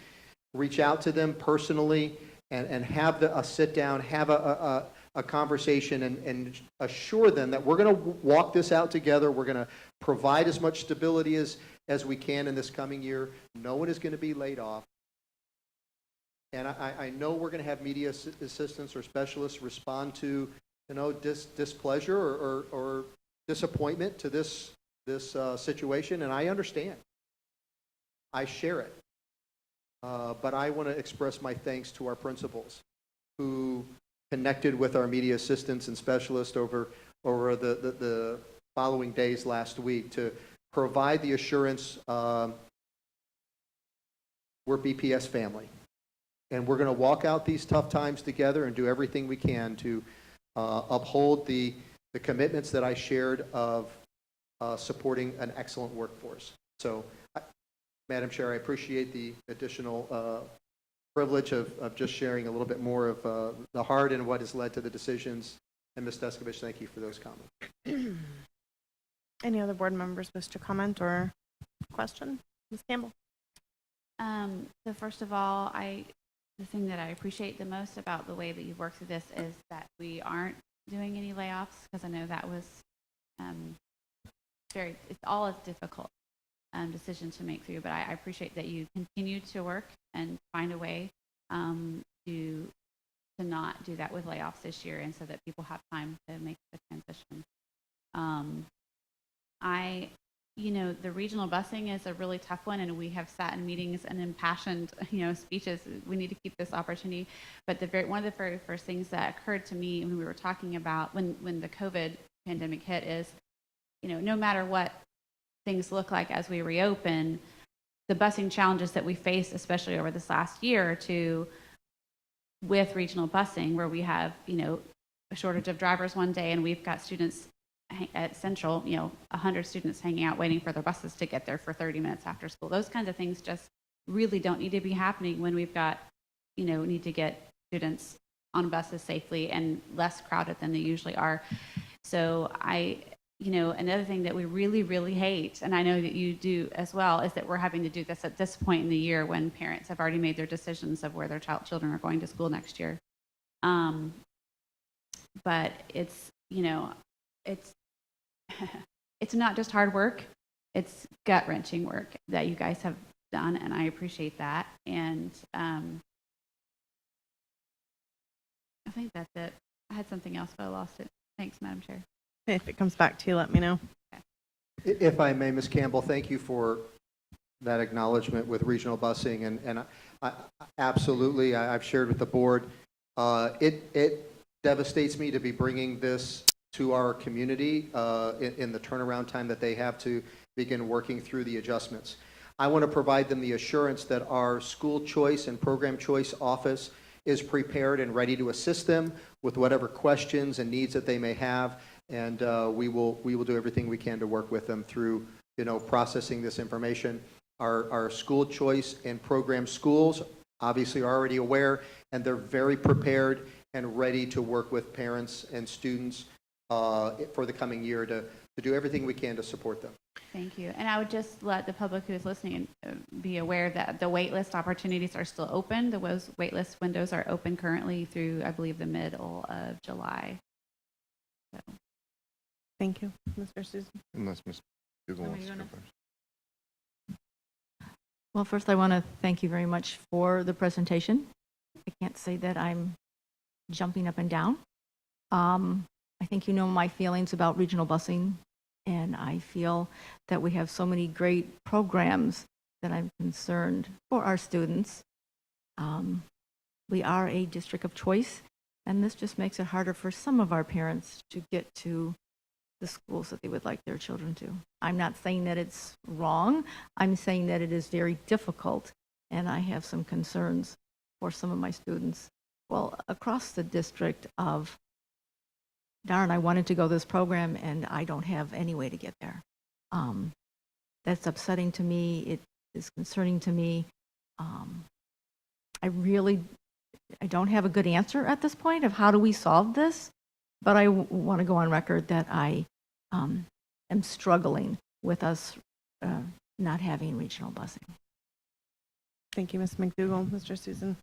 reach out to them personally and have a sit down, have a conversation, and assure them that we're going to walk this out together. We're going to provide as much stability as we can in this coming year. No one is going to be laid off. And I know we're going to have media assistants or specialists respond to, displeasure or disappointment to this situation, and I understand. I share it. But I want to express my thanks to our principals who connected with our media assistants and specialists over the following days last week to provide the assurance we're BPS family. And we're going to walk out these tough times together and do everything we can to uphold the commitments that I shared of supporting an excellent workforce. So, Madam Chair, I appreciate the additional privilege of just sharing a little bit more of the heart and what has led to the decisions. And Ms. Deskovich, thank you for those comments. Any other board members wish to comment or question? Ms. Campbell? So first of all, the thing that I appreciate the most about the way that you've worked through this is that we aren't doing any layoffs, because I know that was it's all a difficult decision to make through, but I appreciate that you continue to work and find a way to not do that with layoffs this year, and so that people have time to make the transition. The regional busing is a really tough one, and we have sat in meetings and impassioned, speeches. We need to keep this opportunity. But one of the very first things that occurred to me when we were talking about when the COVID pandemic hit is, no matter what things look like as we reopen, the busing challenges that we faced, especially over this last year or two with regional busing, where we have, a shortage of drivers one day, and we've got students at Central, 100 students hanging out waiting for their buses to get there for 30 minutes after school. Those kinds of things just really don't need to be happening when we've got, need to get students on buses safely and less crowded than they usually are. So another thing that we really, really hate, and I know that you do as well, is that we're having to do this at this point in the year when parents have already made their decisions of where their children are going to school next year. But it's it's not just hard work, it's gut-wrenching work that you guys have done, and I appreciate that. And I think that's it. I had something else, but I lost it. Thanks, Madam Chair. If it comes back to you, let me know. If I may, Ms. Campbell, thank you for that acknowledgement with regional busing. And I absolutely, I've shared with the board, it devastates me to be bringing this to our community in the turnaround time that they have to begin working through the adjustments. I want to provide them the assurance that our school choice and program choice office is prepared and ready to assist them with whatever questions and needs that they may have. And we will do everything we can to work with them through, processing this information. Our school choice and program schools obviously are already aware, and they're very prepared and ready to work with parents and students for the coming year to do everything we can to support them. Thank you. And I would just let the public who is listening be aware that the waitlist opportunities are still open. The waitlist windows are open currently through, I believe, the middle of July. So. Thank you. Mr. Susan? Unless Ms. Google Somebody wants to go wanna- first. Well, first I want to thank you very much for the presentation. I can't say that I'm jumping up and down. I think you know my feelings about regional busing, and I feel that we have so many great programs that I'm concerned for our students. We are a district of choice, and this just makes it harder for some of our parents to get to the schools that they would like their children to. I'm not saying that it's wrong. I'm saying that it is very difficult, and I have some concerns for some of my students. Well, across the district of, darn, I wanted to go this program, and I don't have any way to get there. That's upsetting to me. It is concerning to me. I don't have a good answer at this point of how do we solve this, but I want to go on record that I am struggling with us not having regional busing. Thank you, Ms. McDougall. Mr. Susan?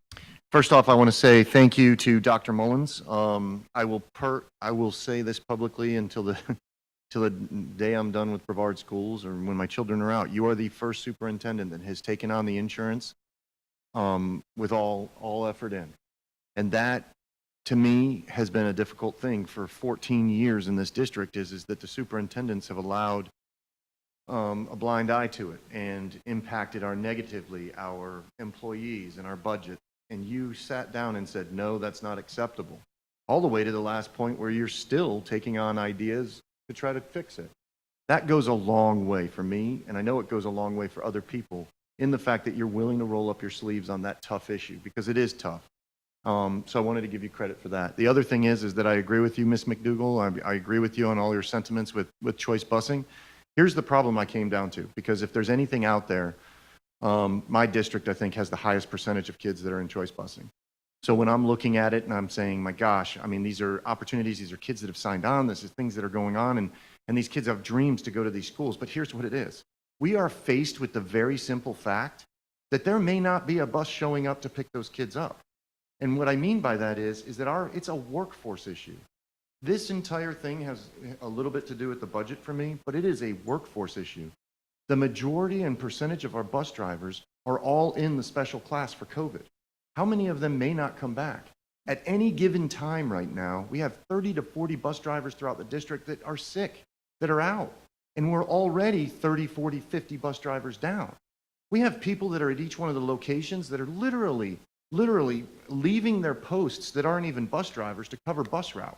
First off, I want to say thank you to Dr. Mullins. I will say this publicly until the day I'm done with Brevard Schools or when my children are out. You are the first superintendent that has taken on the insurance with all effort in. And that, to me, has been a difficult thing for 14 years in this district is that the superintendents have allowed a blind eye to it and impacted negatively our employees and our budget. And you sat down and said, no, that's not acceptable. All the way to the last point where you're still taking on ideas to try to fix it. That goes a long way for me, and I know it goes a long way for other people in the fact that you're willing to roll up your sleeves on that tough issue, because it is tough. So I wanted to give you credit for that. The other thing is that I agree with you, Ms. McDougall. I agree with you on all your sentiments with choice busing. Here's the problem I came down to, because if there's anything out there, my district, I think, has the highest percentage of kids that are in choice busing. So when I'm looking at it and I'm saying, my gosh, I mean, these are opportunities, these are kids that have signed on, this is things that are going on, and these kids have dreams to go to these schools. But here's what it is. We are faced with the very simple fact that there may not be a bus showing up to pick those kids up. And what I mean by that is that it's a workforce issue. This entire thing has a little bit to do with the budget for me, but it is a workforce issue. The majority and percentage of our bus drivers are all in the special class for COVID. How many of them may not come back? At any given time right now, we have 30 to 40 bus drivers throughout the district that are sick, that are out. And we're already 30, 40, 50 bus drivers down. We have people that are at each one of the locations that are literally leaving their posts that aren't even bus drivers to cover bus route.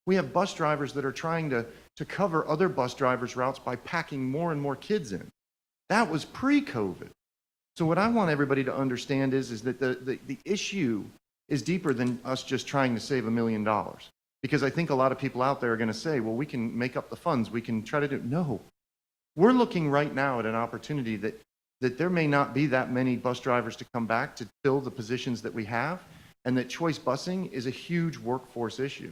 We have bus drivers that are trying to cover other bus drivers' routes by packing more and more kids in. That was pre-COVID. So what I want everybody to understand is that the issue is deeper than us just trying to save $1 million. Because I think a lot of people out there are going to say, well, we can make up the funds. We can try to do. No. We're looking right now at an opportunity that there may not be that many bus drivers to come back to fill the positions that we have, and that choice busing is a huge workforce issue.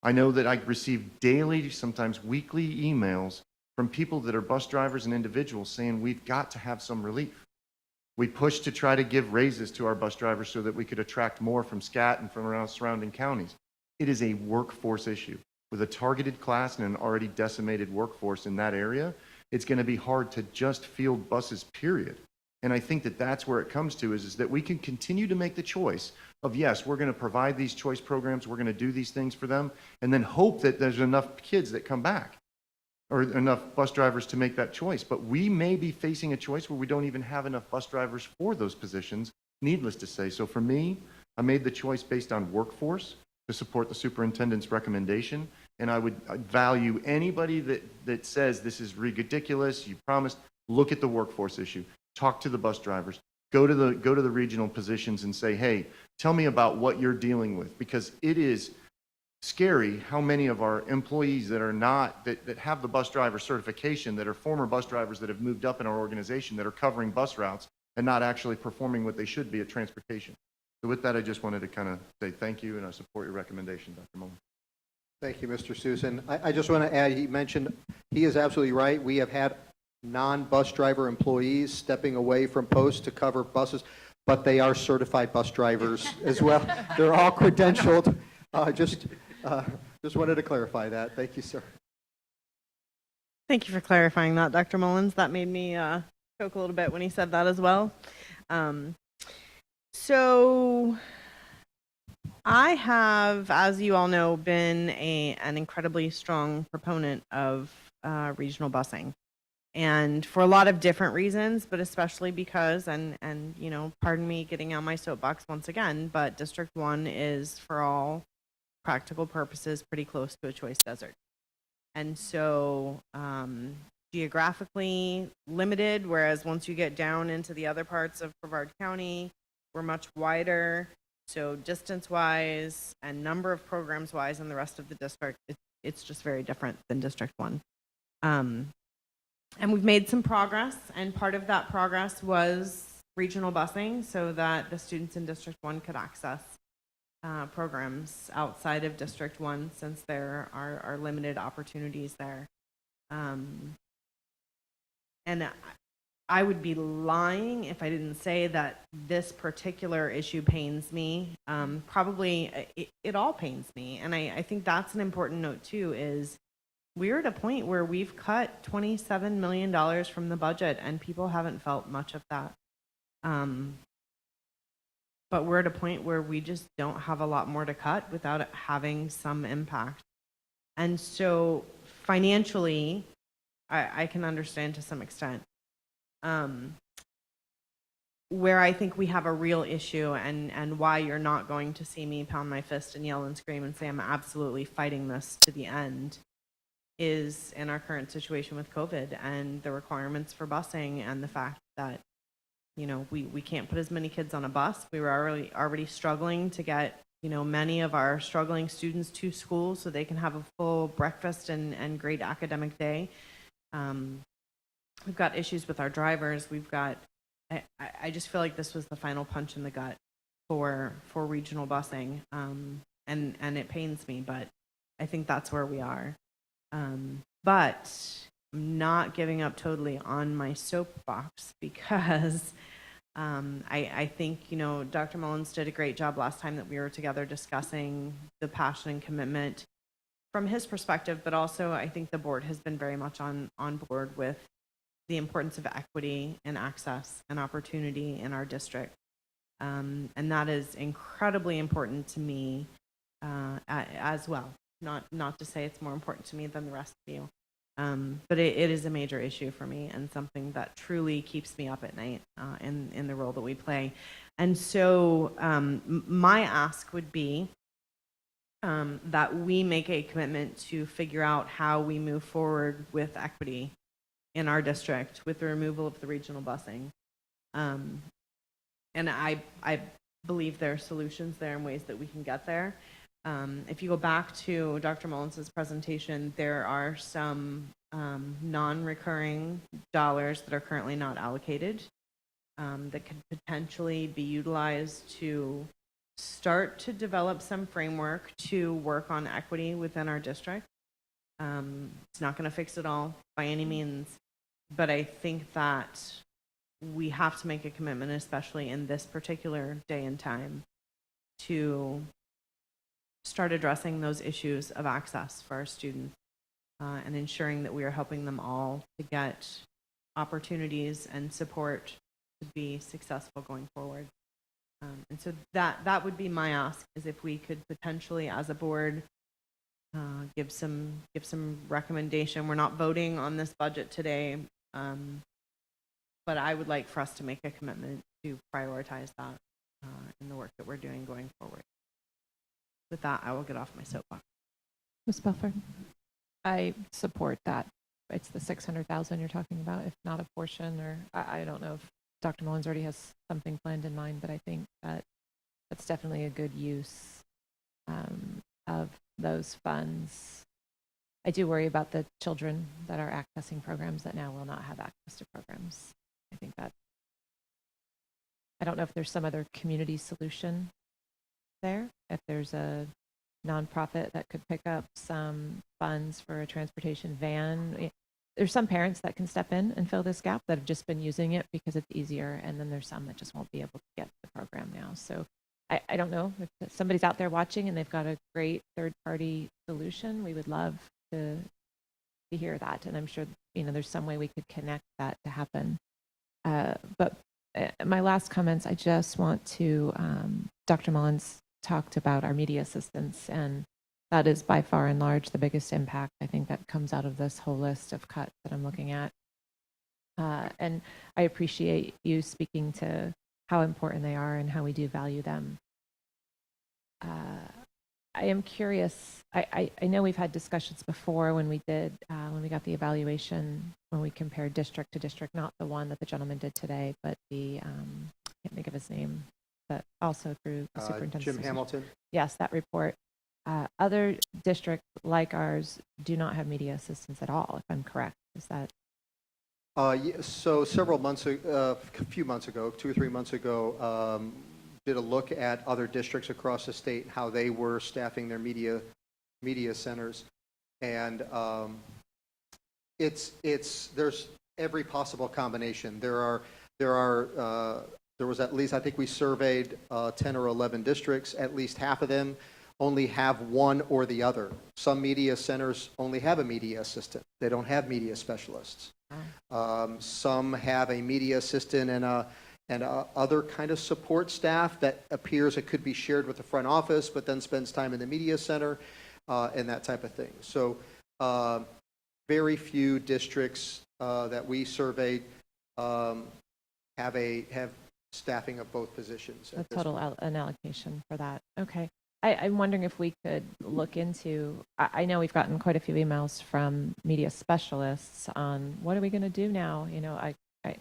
I know that I receive daily, sometimes weekly emails from people that are bus drivers and individuals saying we've got to have some relief. We pushed to try to give raises to our bus drivers so that we could attract more from SCAT and from around surrounding counties. It is a workforce issue. With a targeted class and an already decimated workforce in that area, it's going to be hard to just field buses, period. And I think that that's where it comes to is that we can continue to make the choice of, yes, we're going to provide these choice programs, we're going to do these things for them, and then hope that there's enough kids that come back or enough bus drivers to make that choice. But we may be facing a choice where we don't even have enough bus drivers for those positions, needless to say. So for me, I made the choice based on workforce to support the superintendent's recommendation. And I'd value anybody that says this is ridiculous, you promised, look at the workforce issue. Talk to the bus drivers. Go to the regional positions and say, hey, tell me about what you're dealing with. Because it is scary how many of our employees that are not, that have the bus driver certification, that are former bus drivers that have moved up in our organization, that are covering bus routes and not actually performing what they should be at transportation. So with that, I just wanted to kind of say thank you, and I support your recommendation, Dr. Mullen. Thank you, Mr. Susan. I just want to add, he mentioned, he is absolutely right. We have had non-bus driver employees stepping away from posts to cover buses, but they are certified bus drivers as well. They're all credentialed. Just wanted to clarify that. Thank you, sir. Thank you for clarifying that, Dr. Mullins. That made me choke a little bit when he said that as well. So I have, as you all know, been an incredibly strong proponent of regional busing. And for a lot of different reasons, but especially because, and you know, pardon me getting on my soapbox once again, but District 1 is, for all practical purposes, pretty close to a choice desert. And so geographically limited, whereas once you get down into the other parts of Brevard County, we're much wider. So distance-wise and number of programs-wise in the rest of the district, it's just very different than District 1. And we've made some progress, and part of that progress was regional busing so that the students in District 1 could access programs outside of District 1 since there are limited opportunities there. And I would be lying if I didn't say that this particular issue pains me. Probably it all pains me. And I think that's an important note too, is we're at a point where we've cut $27 million from the budget and people haven't felt much of that. But we're at a point where we just don't have a lot more to cut without it having some impact. And so financially, I can understand to some extent. Where I think we have a real issue and why you're not going to see me pound my fist and yell and scream and say I'm absolutely fighting this to the end is in our current situation with COVID and the requirements for busing and the fact that, you know, we can't put as many kids on a bus. We were already struggling to get, you know, many of our struggling students to school so they can have a full breakfast and great academic day. We've got issues with our drivers. We've got, I just feel like this was the final punch in the gut for regional busing. And it pains me, but I think that's where we are. But I'm not giving up totally on my soapbox because I think, you know, Dr. Mullins did a great job last time that we were together discussing the passion and commitment from his perspective, but also I think the board has been very much on board with the importance of equity and access and opportunity in our district. And that is incredibly important to me as well. Not to say it's more important to me than the rest of you, but it is a major issue for me and something that truly keeps me up at night in the role that we play. And so my ask would be that we make a commitment to figure out how we move forward with equity in our district with the removal of the regional busing. And I believe there are solutions there and ways that we can get there. If you go back to Dr. Mullins' presentation, there are some non-recurring dollars that are currently not allocated that could potentially be utilized to start to develop some framework to work on equity within our district. It's not going to fix it all by any means, but I think that we have to make a commitment, especially in this particular day and time, to start addressing those issues of access for our students and ensuring that we are helping them all to get opportunities and support to be successful going forward. And so that would be my ask, is if we could potentially, as a board, give some recommendation. We're not voting on this budget today, but I would like for us to make a commitment to prioritize that in the work that we're doing going forward. With that, I will get off my soapbox. Ms. Belford? I support that. It's the 600,000 you're talking about, if not a portion, or I don't know if Dr. Mullins already has something planned in mind, but I think that that's definitely a good use of those funds. I do worry about the children that are accessing programs that now will not have access to programs. I think that, I don't know if there's some other community solution there, if there's a nonprofit that could pick up some funds for a transportation van. there's some parents that can step in and fill this gap that have just been using it because it's easier, and then there's some that just won't be able to get the program now. So I don't know if somebody's out there watching and they've got a great third-party solution. We would love to hear that, and I'm sure there's some way we could connect that to happen. But my last comments, I just want to, Dr. Mullins talked about our media assistants, and that is by far and large the biggest impact I think that comes out of this whole list of cuts that I'm looking at. And I appreciate you speaking to how important they are and how we do value them. I am curious, I know we've had discussions before when we got the evaluation, when we compared district to district, not the one that the gentleman did today, but the, can't think of his name, but also through the superintendent's Jim association. Hamilton. Yes, that report. Other districts like ours do not have media assistants at all, if I'm correct. Is that? So several months, a few months ago, 2 or 3 months ago, did a look at other districts across the state, how they were staffing their media centers, and there's every possible combination. There was at least, I think we surveyed 10 or 11 districts. At least half of them only have one or the other. Some media centers only have a media assistant. They don't have media specialists. Some have a media assistant and other kind of support staff that appears it could be shared with the front office, but then spends time in the media center and that type of thing. So very few districts that we surveyed have staffing of both positions. A total an allocation for that. Okay. I'm wondering if we could look into, I know we've gotten quite a few emails from media specialists on what are we going to do now?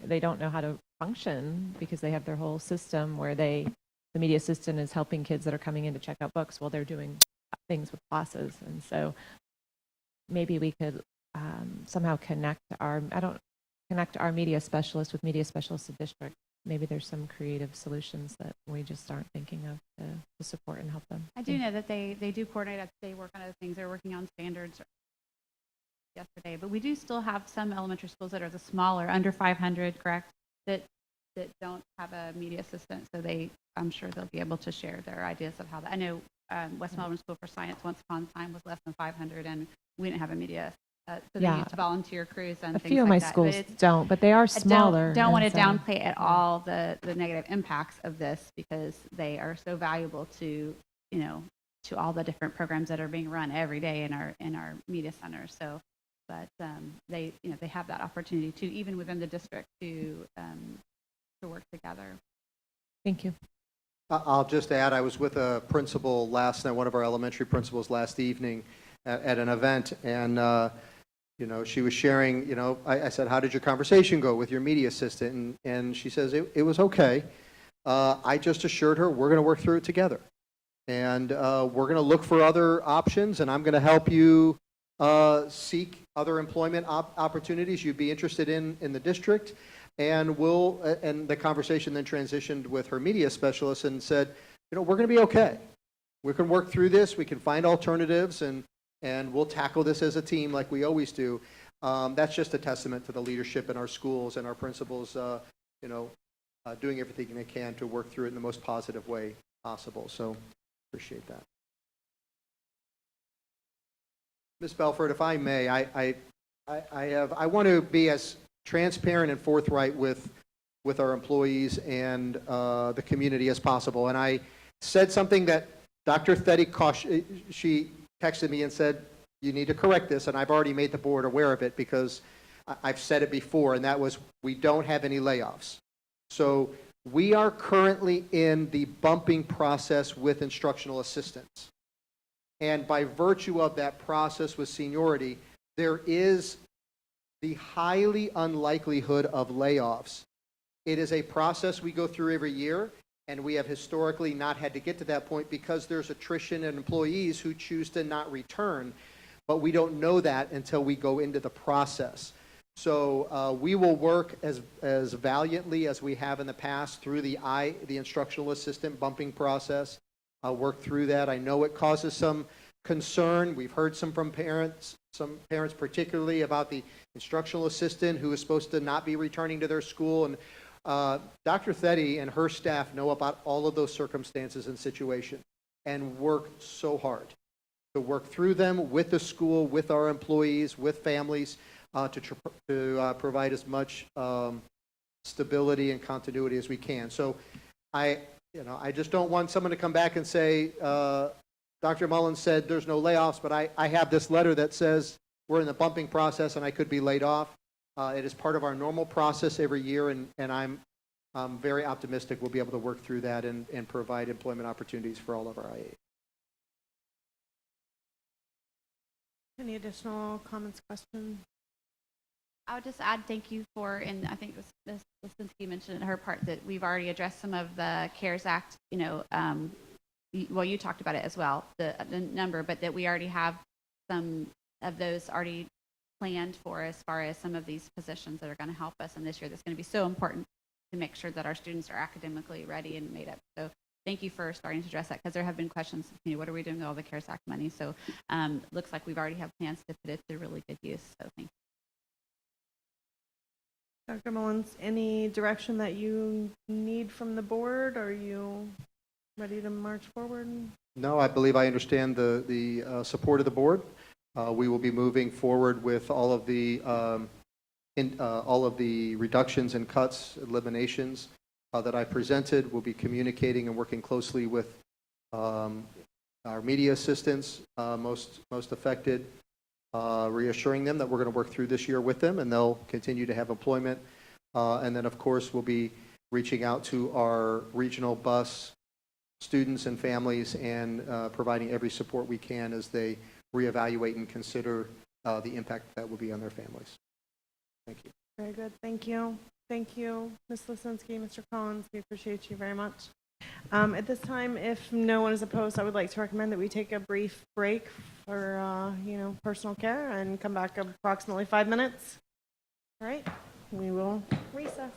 They don't know how to function because they have their whole system where the media assistant is helping kids that are coming in to check out books while they're doing things with classes. And so maybe we could somehow connect our media specialist with media specialists at district. Maybe there's some creative solutions that we just aren't thinking of to support and help them. I do know that they do coordinate. They work on other things. They're working on standards yesterday, but we do still have some elementary schools that are the smaller, under 500, correct, that don't have a media assistant. So I'm sure they'll be able to share their ideas of how that. I know West Melbourne School for Science once upon a time was less than 500, and we didn't have a media. So they used to volunteer crews and a things few of like my that. schools don't, but they are smaller. Don't want to and so- downplay at all the negative impacts of this because they are so valuable to all the different programs that are being run every day in our media centers. So, but they have that opportunity to, even within the district, to work together. Thank you. I'll just add, I was with a principal last night, one of our elementary principals last evening at an event, and she was sharing, I said, how did your conversation go with your media assistant? And she says, it was okay. I just assured her we're going to work through it together. And we're going to look for other options, and I'm going to help you seek other employment opportunities you'd be interested in the district. And and the conversation then transitioned with her media specialist and said, we're going to be okay. We can work through this. We can find alternatives, and we'll tackle this as a team like we always do. That's just a testament to the leadership in our schools and our principals, doing everything they can to work through it in the most positive way possible. So appreciate that. Ms. Belford, if I may, I want to be as transparent and forthright with our employees and the community as possible. And I said something that Dr. Theddy, she texted me and said, you need to correct this, and I've already made the board aware of it because I've said it before, and that was we don't have any layoffs. So we are currently in the bumping process with instructional assistants. And by virtue of that process with seniority, there is the highly unlikelihood of layoffs. It is a process we go through every year, and we have historically not had to get to that point because there's attrition and employees who choose to not return, but we don't know that until we go into the process. So we will work as valiantly as we have in the past through the instructional assistant bumping process, work through that. I know it causes some concern. We've heard some parents particularly about the instructional assistant who is supposed to not be returning to their school. And Dr. Theddy and her staff know about all of those circumstances and situations and work so hard to work through them with the school, with our employees, with families, to provide as much stability and continuity as we can. So I just don't want someone to come back and say, Dr. Mullins said there's no layoffs, but I have this letter that says we're in the bumping process and I could be laid off. It is part of our normal process every year, and I'm very optimistic we'll be able to work through that and provide employment opportunities for all of our IAs. Any additional comments, questions? I would just add thank you for, and I think Ms. Lisinski mentioned in her part that we've already addressed some of the CARES Act, well, you talked about it as well, the number, but that we already have some of those already planned for as far as some of these positions that are going to help us in this year. That's going to be so important to make sure that our students are academically ready and made up. So thank you for starting to address that, because there have been questions, what are we doing with all the CARES Act money? So looks like we've already have plans to put it to really good use. So thank you. Dr. Mullins, any direction that you need from the board? Are you ready to march forward? No, I believe I understand the support of the board. We will be moving forward with all of the reductions and cuts, eliminations that I presented. We'll be communicating and working closely with our media assistants, most affected, reassuring them that we're going to work through this year with them, and they'll continue to have employment. And then, of course, we'll be reaching out to our regional bus students and families and providing every support we can as they reevaluate and consider the impact that will be on their families. Thank you. Very good. Thank you. Thank you, Ms. Lisinski, Mr. Collins. We appreciate you very much. At this time, if no one is opposed, I would like to recommend that we take a brief break for, personal care and come back approximately 5 minutes. All right, we will recess.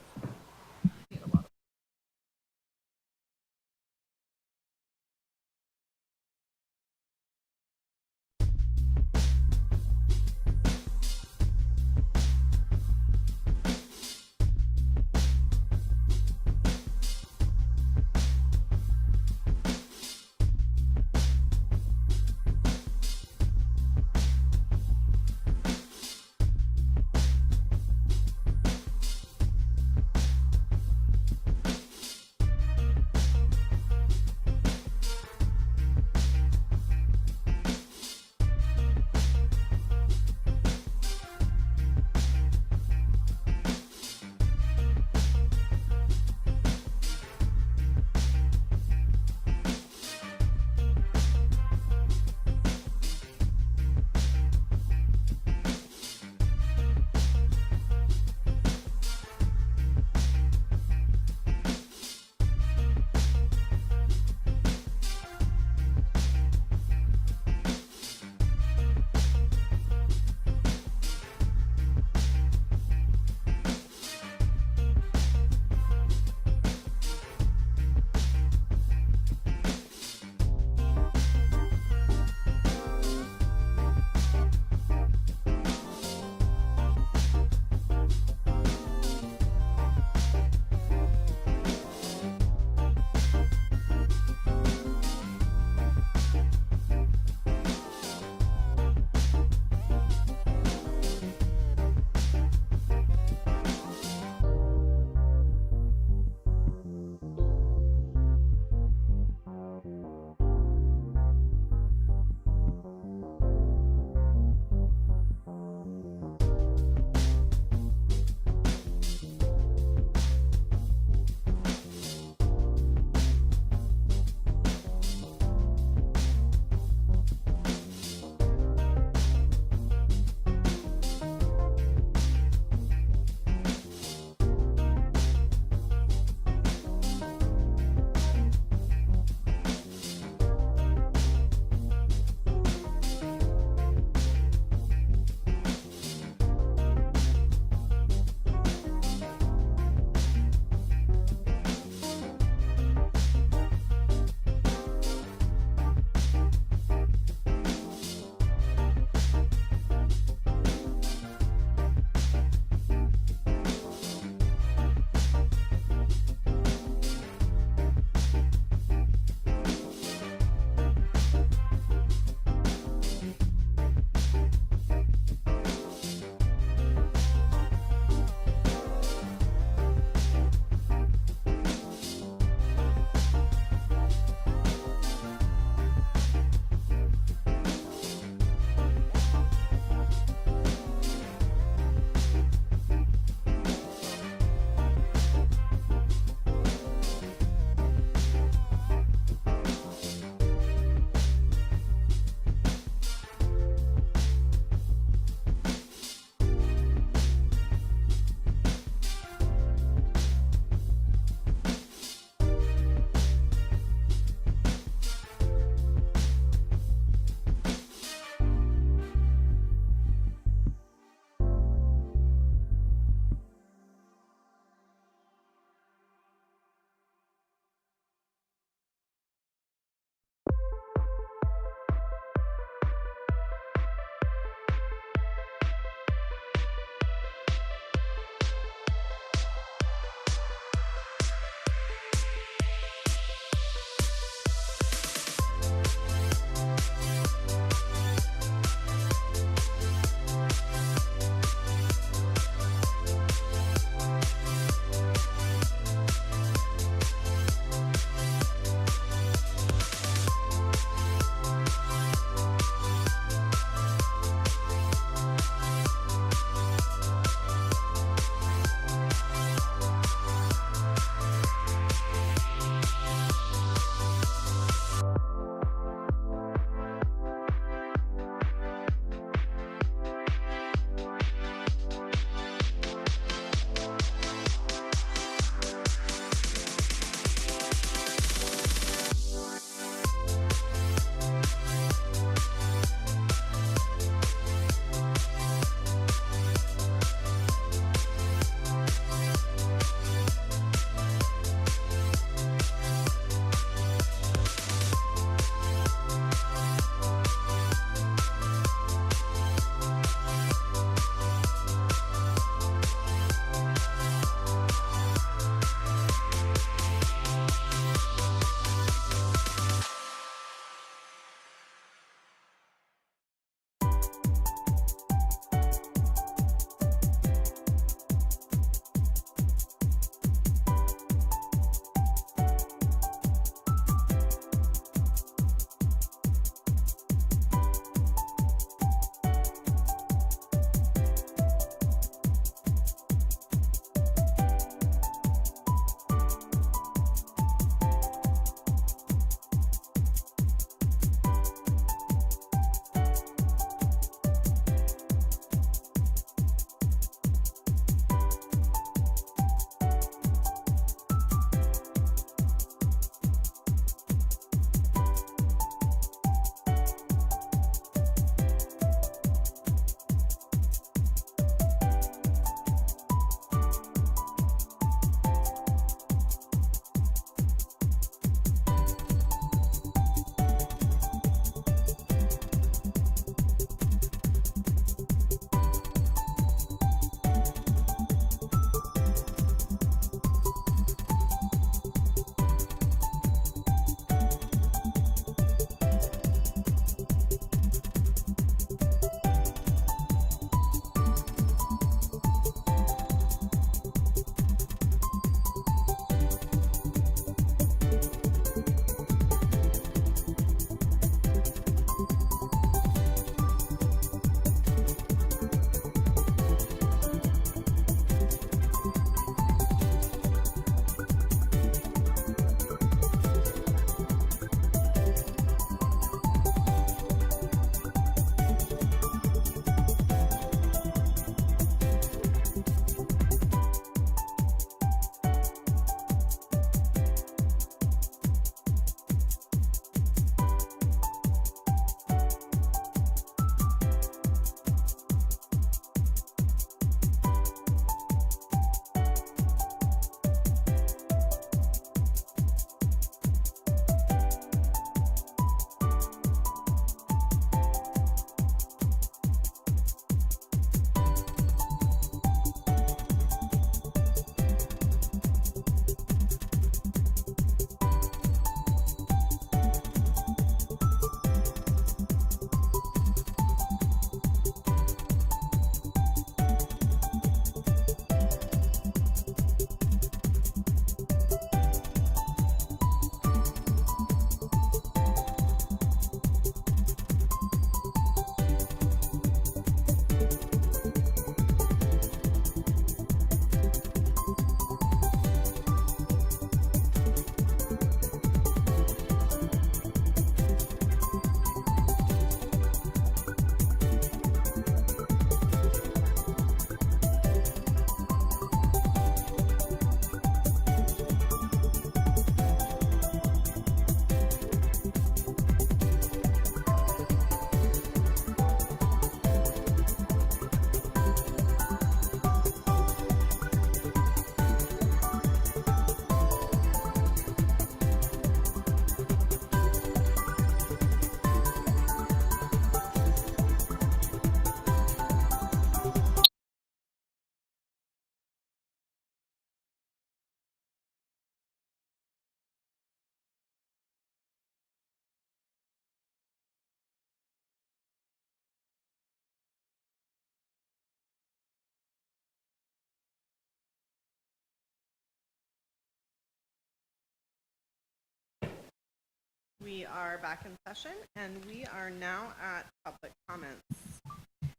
We are back in session, and we are now at public comments.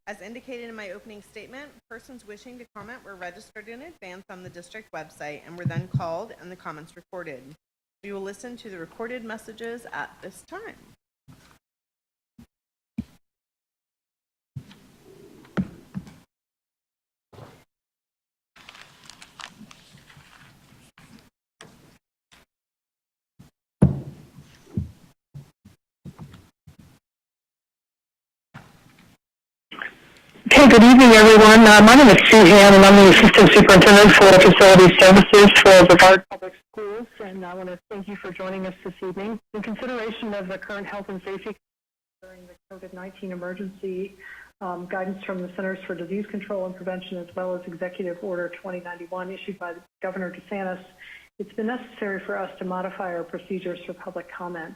As indicated in my opening statement, persons wishing to comment were registered in advance on the district website and were then called and the comments recorded. We will listen to the recorded messages at this time. Okay, good evening, everyone. My name is Sue Han, and I'm the Assistant Superintendent for Facility Services for Brevard Public Schools, and I want to thank you for joining us this evening. In consideration of the current health and safety during the COVID-19 emergency, guidance from the Centers for Disease Control and Prevention, as well as Executive Order 2091 issued by Governor DeSantis, it's been necessary for us to modify our procedures for public comment.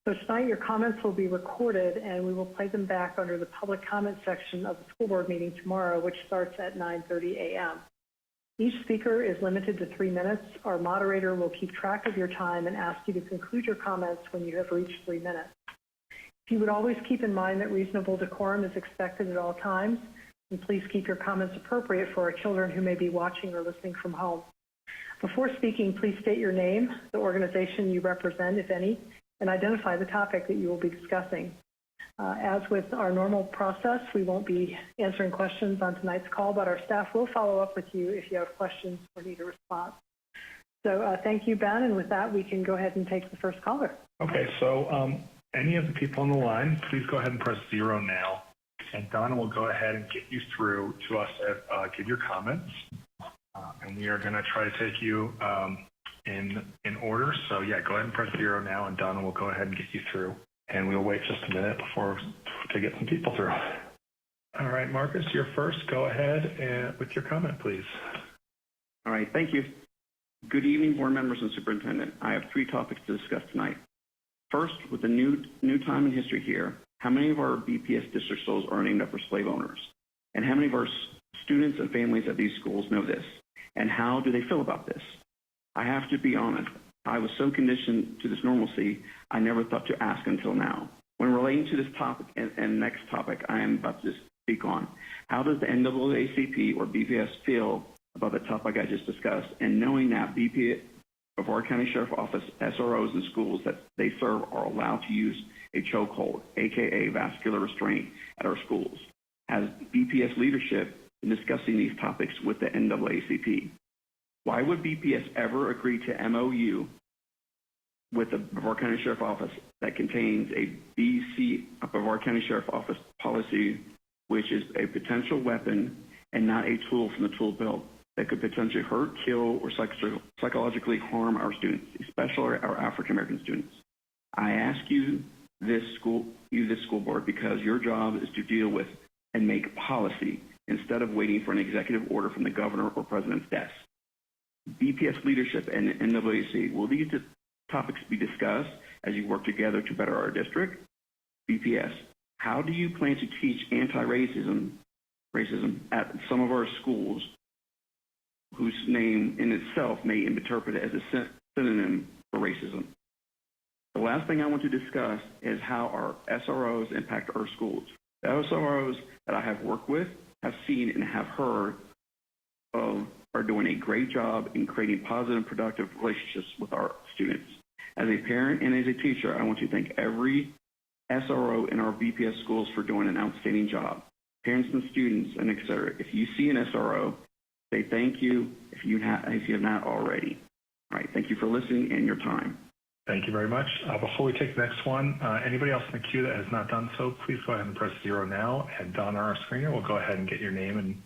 So tonight, your comments will be recorded, and we will play them back under the public comment section of the school board meeting tomorrow, which starts at 9:30 a.m. Each speaker is limited to 3 minutes. Our moderator will keep track of your time and ask you to conclude your comments when you have reached 3 minutes. If you would always keep in mind that reasonable decorum is expected at all times, and please keep your comments appropriate for our children who may be watching or listening from home. Before speaking, please state your name, the organization you represent, if any, and identify the topic that you will be discussing. As with our normal process, we won't be answering questions on tonight's call, but our staff will follow up with you if you have questions or need a response. So thank you, Ben, and with that, we can go ahead and take the first caller. Okay, so any of the people on the line, please go ahead and press 0 now, and Donna will go ahead and get you through to us to give your comments, and we are going to try to take you in order. So yeah, go ahead and press 0 now, and Donna will go ahead and get you through. And we'll wait just a minute to get some people through. All right, Marcus, you're first. Go ahead with your comment, please. All right, thank you. Good evening, board members and superintendent. I have 3 topics to discuss tonight. First, with the new time in history here, how many of our BPS district schools are named after slave owners? And how many of our students and families at these schools know this? And how do they feel about this? I have to be honest, I was so conditioned to this normalcy, I never thought to ask until now. When relating to this topic and next topic I am about to speak on, how does the NAACP or BPS feel about the topic I just discussed, and knowing that Brevard County Sheriff Office SROs in schools that they serve are allowed to use a chokehold, aka vascular restraint, at our schools? Has BPS leadership been discussing these topics with the NAACP? Why would BPS ever agree to MOU with the Brevard County Sheriff Office that contains a Brevard County Sheriff Office policy, which is a potential weapon and not a tool from the tool belt that could potentially hurt, kill, or psychologically harm our students, especially our African American students? I ask you this school board, because your job is to deal with and make policy instead of waiting for an executive order from the governor or president's desk. BPS leadership and NAACP, will these topics be discussed as you work together to better our district? BPS, how do you plan to teach anti-racism at some of our schools whose name in itself may be interpreted as a synonym for racism? The last thing I want to discuss is how our SROs impact our schools. The SROs that I have worked with, have seen, and have heard of are doing a great job in creating positive and productive relationships with our students. As a parent and as a teacher, I want to thank every SRO in our BPS schools for doing an outstanding job. Parents and students, and et cetera. If you see an SRO, say thank you if you have not already. All right, thank you for listening and your time. Thank you very much. Before we take the next one, anybody else in the queue that has not done so, please go ahead and press 0 now, and Donna, our screener, will go ahead and get your name and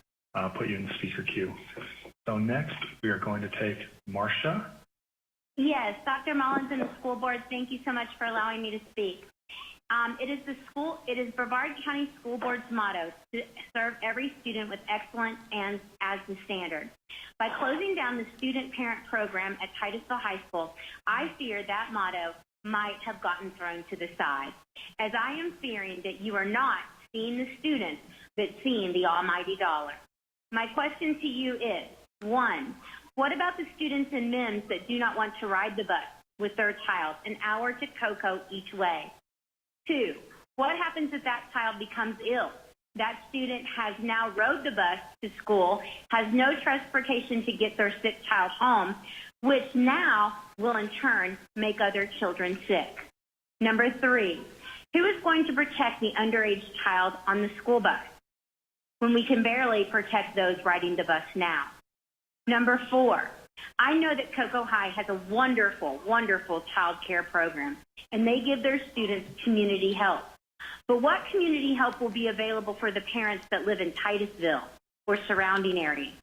put you in the speaker queue. So next, we are going to take Marcia. Yes, Dr. Mullins and the school board, thank you so much for allowing me to speak. It is Brevard County School Board's motto to serve every student with excellence and as the standard. By closing down the student-parent program at Titusville High School, I fear that motto might have gotten thrown to the side, as I am fearing that you are not seeing the students, but seeing the almighty dollar. My question to you is, 1, what about the students in MIMS that do not want to ride the bus, with their child, an hour to Cocoa each way. 2, what happens if that child becomes ill? That student has now rode the bus to school, has no transportation to get their sick child home, which now will in turn make other children sick. Number 3, who is going to protect the underage child on the school bus when we can barely protect those riding the bus now? Number 4, I know that Cocoa High has a wonderful, wonderful child care program, and they give their students community help. But what community help will be available for the parents that live in Titusville or surrounding areas?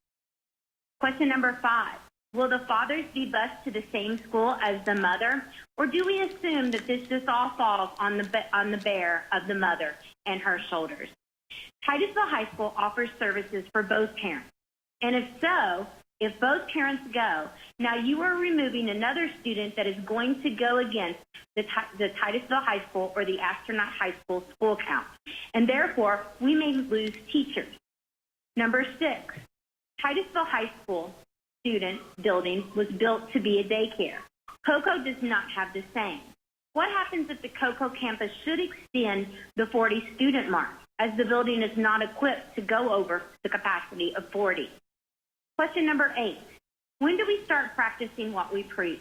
Question number 5, will the fathers be bused to the same school as the mother, or do we assume that this just all falls on the bear of the mother and her shoulders? Titusville High School offers services for both parents, and if so, if both parents go, now you are removing another student that is going to go against the Titusville High School or the Astronaut High School school count, and therefore we may lose teachers. Number 6, Titusville High School student building was built to be a daycare. Cocoa does not have the same. What happens if the Cocoa campus should extend the 40 student mark, as the building is not equipped to go over the capacity of 40? Question number 8, when do we start practicing what we preach?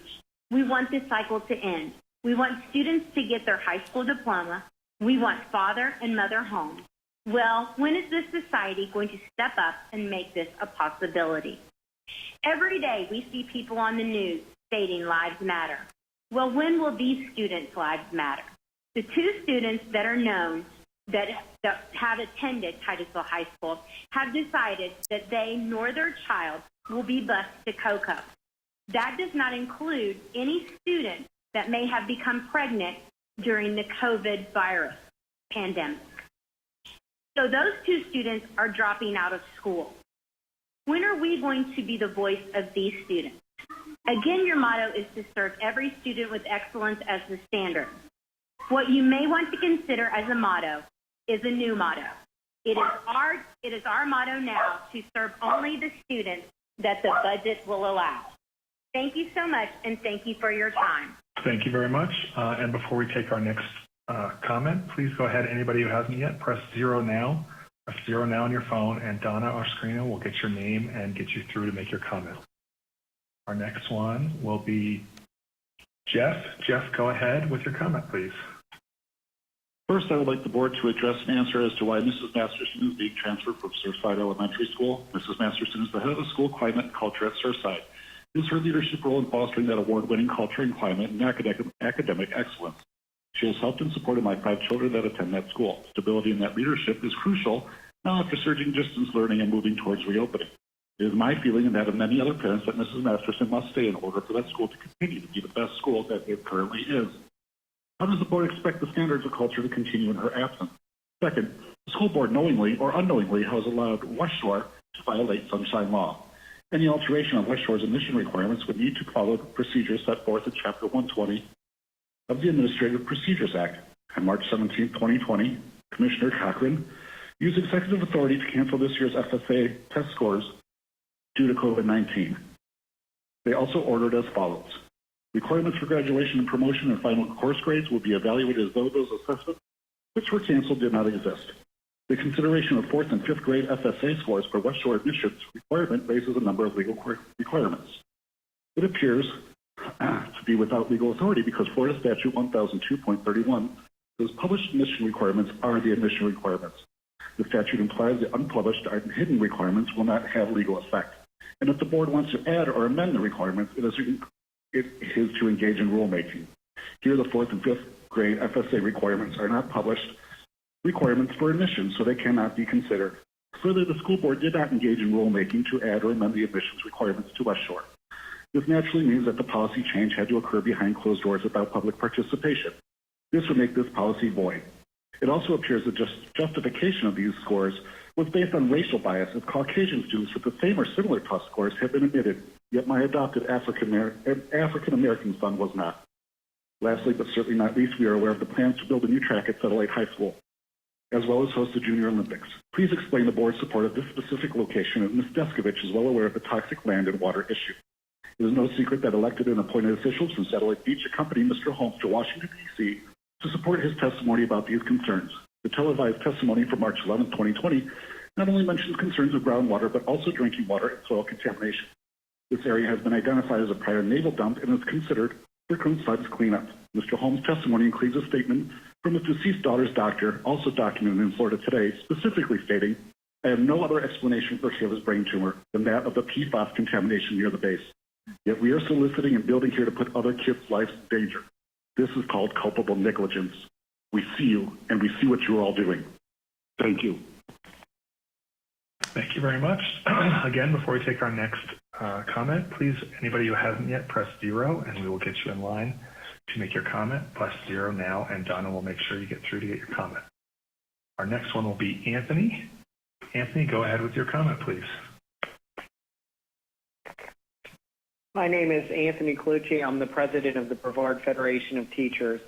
We want this cycle to end. We want students to get their high school diploma. We want father and mother home. Well, when is this society going to step up and make this a possibility? Every day we see people on the news stating lives matter. Well, when will these students' lives matter? The 2 students that are known that have attended Titusville High School have decided that they nor their child will be bused to Cocoa. That does not include any student that may have become pregnant during the COVID virus pandemic. So those 2 students are dropping out of school. When are we going to be the voice of these students? Again, your motto is to serve every student with excellence as the standard. What you may want to consider as a motto is a new motto. It is our motto now to serve only the students that the budget will allow. Thank you so much, and thank you for your time. Thank you very much. And before we take our next comment, please go ahead. Anybody who hasn't yet, press 0 now. Press 0 now on your phone, and Donna, our screener, will get your name and get you through to make your comment. Our next one will be Jeff. Jeff, go ahead with your comment, please. First, I would like the board to address an answer as to why Mrs. Masterson is being transferred from Surfside Elementary School. Mrs. Masterson is the head of the school climate and culture at Surfside. It is her leadership role in fostering that award-winning culture and climate and academic excellence. She has helped and supported my 5 children that attend that school. Stability in that leadership is crucial now after surging distance learning and moving towards reopening. It is my feeling and that of many other parents that Mrs. Masterson must stay in order for that school to continue to be the best school that it currently is. How does the board expect the standards of culture to continue in her absence? Second, the school board knowingly or unknowingly has allowed West Shore to violate Sunshine Law. Any alteration of West Shore's emission requirements would need to follow the procedures set forth in Chapter 120 of the Administrative Procedures Act. On March 17, 2020, Commissioner Cochran used executive authority to cancel this year's FSA test scores due to COVID-19. They also ordered as follows. Requirements for graduation and promotion and final course grades will be evaluated as though those assessments which were canceled did not exist. The consideration of 4th and 5th grade FSA scores for West Shore admissions requirement raises a number of legal requirements. It appears to be without legal authority because Florida Statute 1002.31 says published admission requirements are the admission requirements. The statute implies the unpublished and hidden requirements will not have legal effect. And if the board wants to add or amend the requirements, it is to engage in rulemaking. Here, the 4th and 5th grade FSA requirements are not published requirements for admissions, so they cannot be considered. Further, the school board did not engage in rulemaking to add or amend the admissions requirements to West Shore. This naturally means that the policy change had to occur behind closed doors without public participation. This would make this policy void. It also appears that justification of these scores was based on racial bias, as Caucasian students with the same or similar test scores have been admitted, yet my adopted African-American son was not. Lastly, but certainly not least, we are aware of the plans to build a new track at Satellite High School, as well as host the Junior Olympics. Please explain the board's support of this specific location, and Ms. Deskovich is well aware of the toxic land and water issue. It is no secret that elected and appointed officials from Satellite Beach accompanied Mr. Holmes to Washington, D.C. to support his testimony about these concerns. The televised testimony from March 11, 2020, not only mentions concerns of groundwater, but also drinking water and soil contamination. This area has been identified as a prior naval dump and is considered for Coon's cleanup. Mr. Holmes' testimony includes a statement from his deceased daughter's doctor, also documented in Florida Today, specifically stating, "I have no other explanation for Shayla's brain tumor than that of the PFAS contamination near the base. Yet we are soliciting and building here to put other kids' lives in danger. This is called culpable negligence. We see you, and we see what you're all doing. Thank you." Thank you very much. Again, before we take our next comment, please, anybody who hasn't yet, press 0, and we will get you in line to make your comment. Press 0 now, and Donna will make sure you get through to get your comment. Our next one will be Anthony. Anthony, go ahead with your comment, please. My name is Anthony Colucci. I'm the president of the Brevard Federation of Teachers.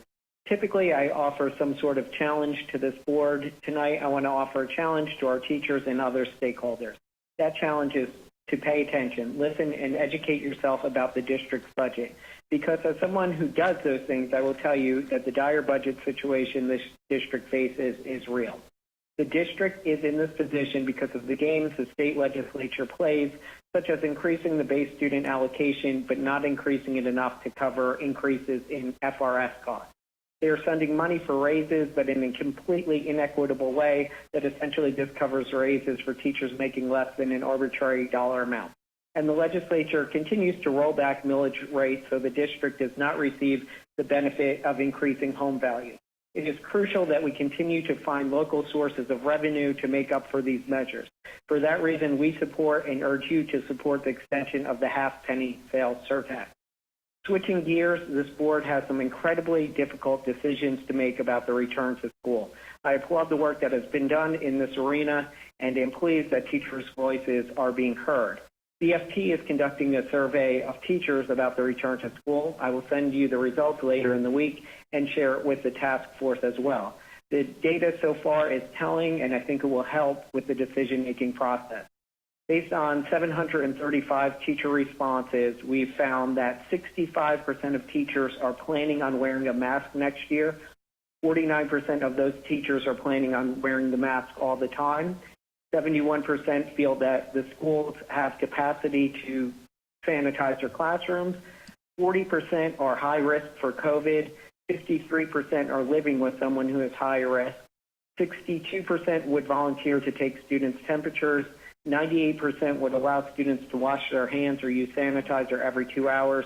Typically, I offer some sort of challenge to this board. Tonight, I want to offer a challenge to our teachers and other stakeholders. That challenge is to pay attention, listen, and educate yourself about the district's budget. Because as someone who does those things, I will tell you that the dire budget situation this district faces is real. The district is in this position because of the games the state legislature plays, such as increasing the base student allocation, but not increasing it enough to cover increases in FRS costs. They are sending money for raises, but in a completely inequitable way that essentially just covers raises for teachers making less than an arbitrary dollar amount. And the legislature continues to roll back millage rates so the district does not receive the benefit of increasing home value. It is crucial that we continue to find local sources of revenue to make up for these measures. For that reason, we support and urge you to support the extension of the half-penny sales surtax. Switching gears, this board has some incredibly difficult decisions to make about the return to school. I applaud the work that has been done in this arena and am pleased that teachers' voices are being heard. BFT is conducting a survey of teachers about the return to school. I will send you the results later in the week and share it with the task force as well. The data so far is telling, and I think it will help with the decision-making process. Based on 735 teacher responses, we've found that 65% of teachers are planning on wearing a mask next year. 49% of those teachers are planning on wearing the mask all the time. 71% feel that the schools have capacity to sanitize their classrooms. 40% are high risk for COVID. 53% are living with someone who is high risk. 62% would volunteer to take students' temperatures. 98% would allow students to wash their hands or use sanitizer every 2 hours.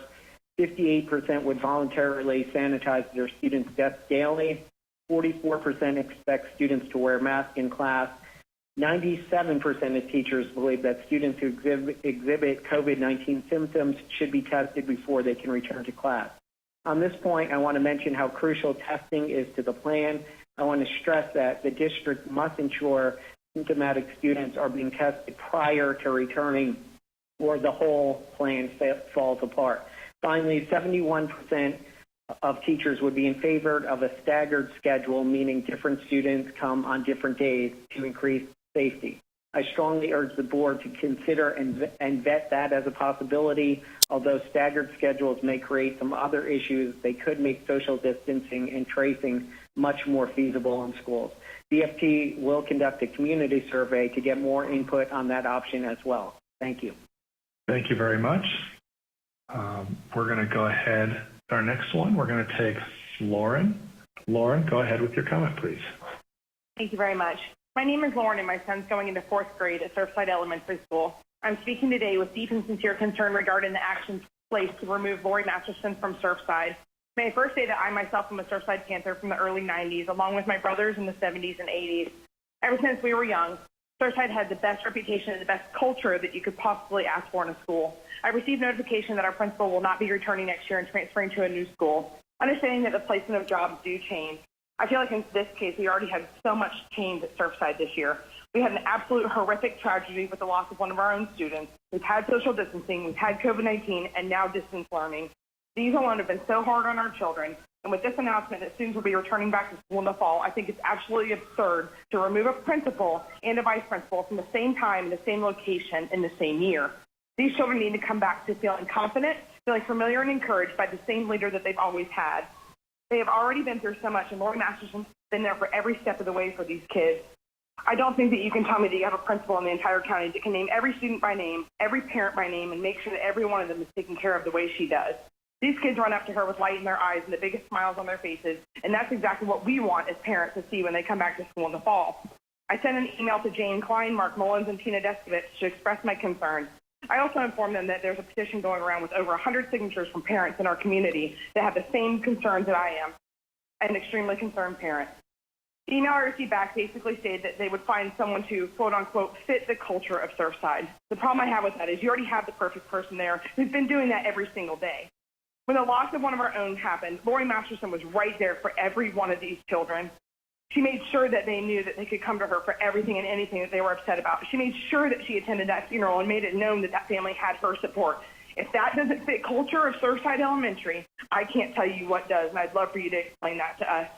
58% would voluntarily sanitize their students' desks daily. 44% expect students to wear masks in class. 97% of teachers believe that students who exhibit COVID-19 symptoms should be tested before they can return to class. On this point, I want to mention how crucial testing is to the plan. I want to stress that the district must ensure symptomatic students are being tested prior to returning, or the whole plan falls apart. Finally, 71% of teachers would be in favor of a staggered schedule, meaning different students come on different days to increase safety. I strongly urge the board to consider and vet that as a possibility. Although staggered schedules may create some other issues, they could make social distancing and tracing much more feasible in schools. BFT will conduct a community survey to get more input on that option as well. Thank you. Thank you very much. We're going to go ahead. Our next one, we're going to take Lauren. Lauren, go ahead with your comment, please. Thank you very much. My name is Lauren, and my son's going into 4th grade at Surfside Elementary School. I'm speaking today with deep and sincere concern regarding the actions placed to remove Lori Masterson from Surfside. May I first say that I myself am a Surfside Panther from the early 90s, along with my brothers in the 70s and 80s. Ever since we were young, Surfside had the best reputation and the best culture that you could possibly ask for in a school. I received notification that our principal will not be returning next year and transferring to a new school. Understanding that the placement of jobs do change, I feel like in this case, we already had so much change at Surfside this year. We had an absolute horrific tragedy with the loss of one of our own students. We've had social distancing, we've had COVID-19, and now distance learning. These alone have been so hard on our children. And with this announcement that students will be returning back to school in the fall, I think it's absolutely absurd to remove a principal and a vice principal from the same time in the same location in the same year. These children need to come back to feeling confident, feeling familiar and encouraged by the same leader that they've always had. They have already been through so much, and Lori Masterson's been there for every step of the way for these kids. I don't think that you can tell me that you have a principal in the entire county that can name every student by name, every parent by name, and make sure that every one of them is taken care of the way she does. These kids run up to her with light in their eyes and the biggest smiles on their faces, and that's exactly what we want as parents to see when they come back to school in the fall. I sent an email to Jane Klein, Mark Mullins, and Tina Deskovich to express my concerns. I also informed them that there's a petition going around with over 100 signatures from parents in our community that have the same concerns that I am, an extremely concerned parent. The email I received back basically stated that they would find someone to, quote unquote, fit the culture of Surfside. The problem I have with that is you already have the perfect person there who's been doing that every single day. When the loss of one of our own happened, Lori Masterson was right there for every one of these children. She made sure that they knew that they could come to her for everything and anything that they were upset about. She made sure that she attended that funeral and made it known that that family had her support. If that doesn't fit culture of Surfside Elementary, I can't tell you what does, and I'd love for you to explain that to us.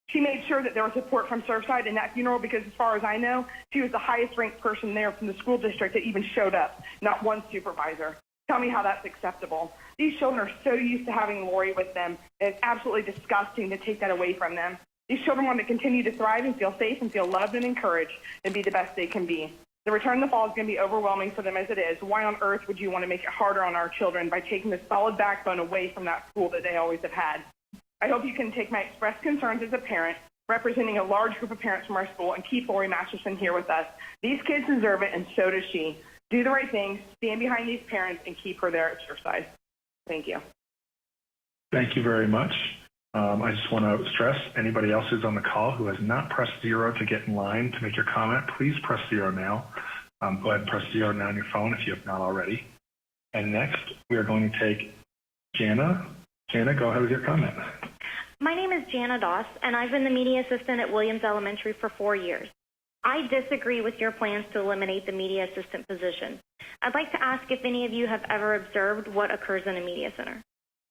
She made sure that there was support from Surfside in that funeral because, as far as I know, she was the highest-ranked person there from the school district that even showed up, not one supervisor. Tell me how that's acceptable. These children are so used to having Lori with them, and it's absolutely disgusting to take that away from them. These children want to continue to thrive and feel safe and feel loved and encouraged and be the best they can be. The return in the fall is going to be overwhelming for them as it is. Why on earth would you want to make it harder on our children by taking the solid backbone away from that school that they always have had? I hope you can take my expressed concerns as a parent, representing a large group of parents from our school, and keep Lori Masterson here with us. These kids deserve it, and so does she. Do the right thing, stand behind these parents, and keep her there at Surfside. Thank you. Thank you very much. I just want to stress anybody else who's on the call who has not pressed 0 to get in line to make your comment, please press 0 now. Go ahead and press 0 now on your phone if you have not already. And next, we are going to take Jana. Jana, go ahead with your comment. My name is Jana Doss, and I've been the media assistant at Williams Elementary for 4 years. I disagree with your plans to eliminate the media assistant position. I'd like to ask if any of you have ever observed what occurs in a media center.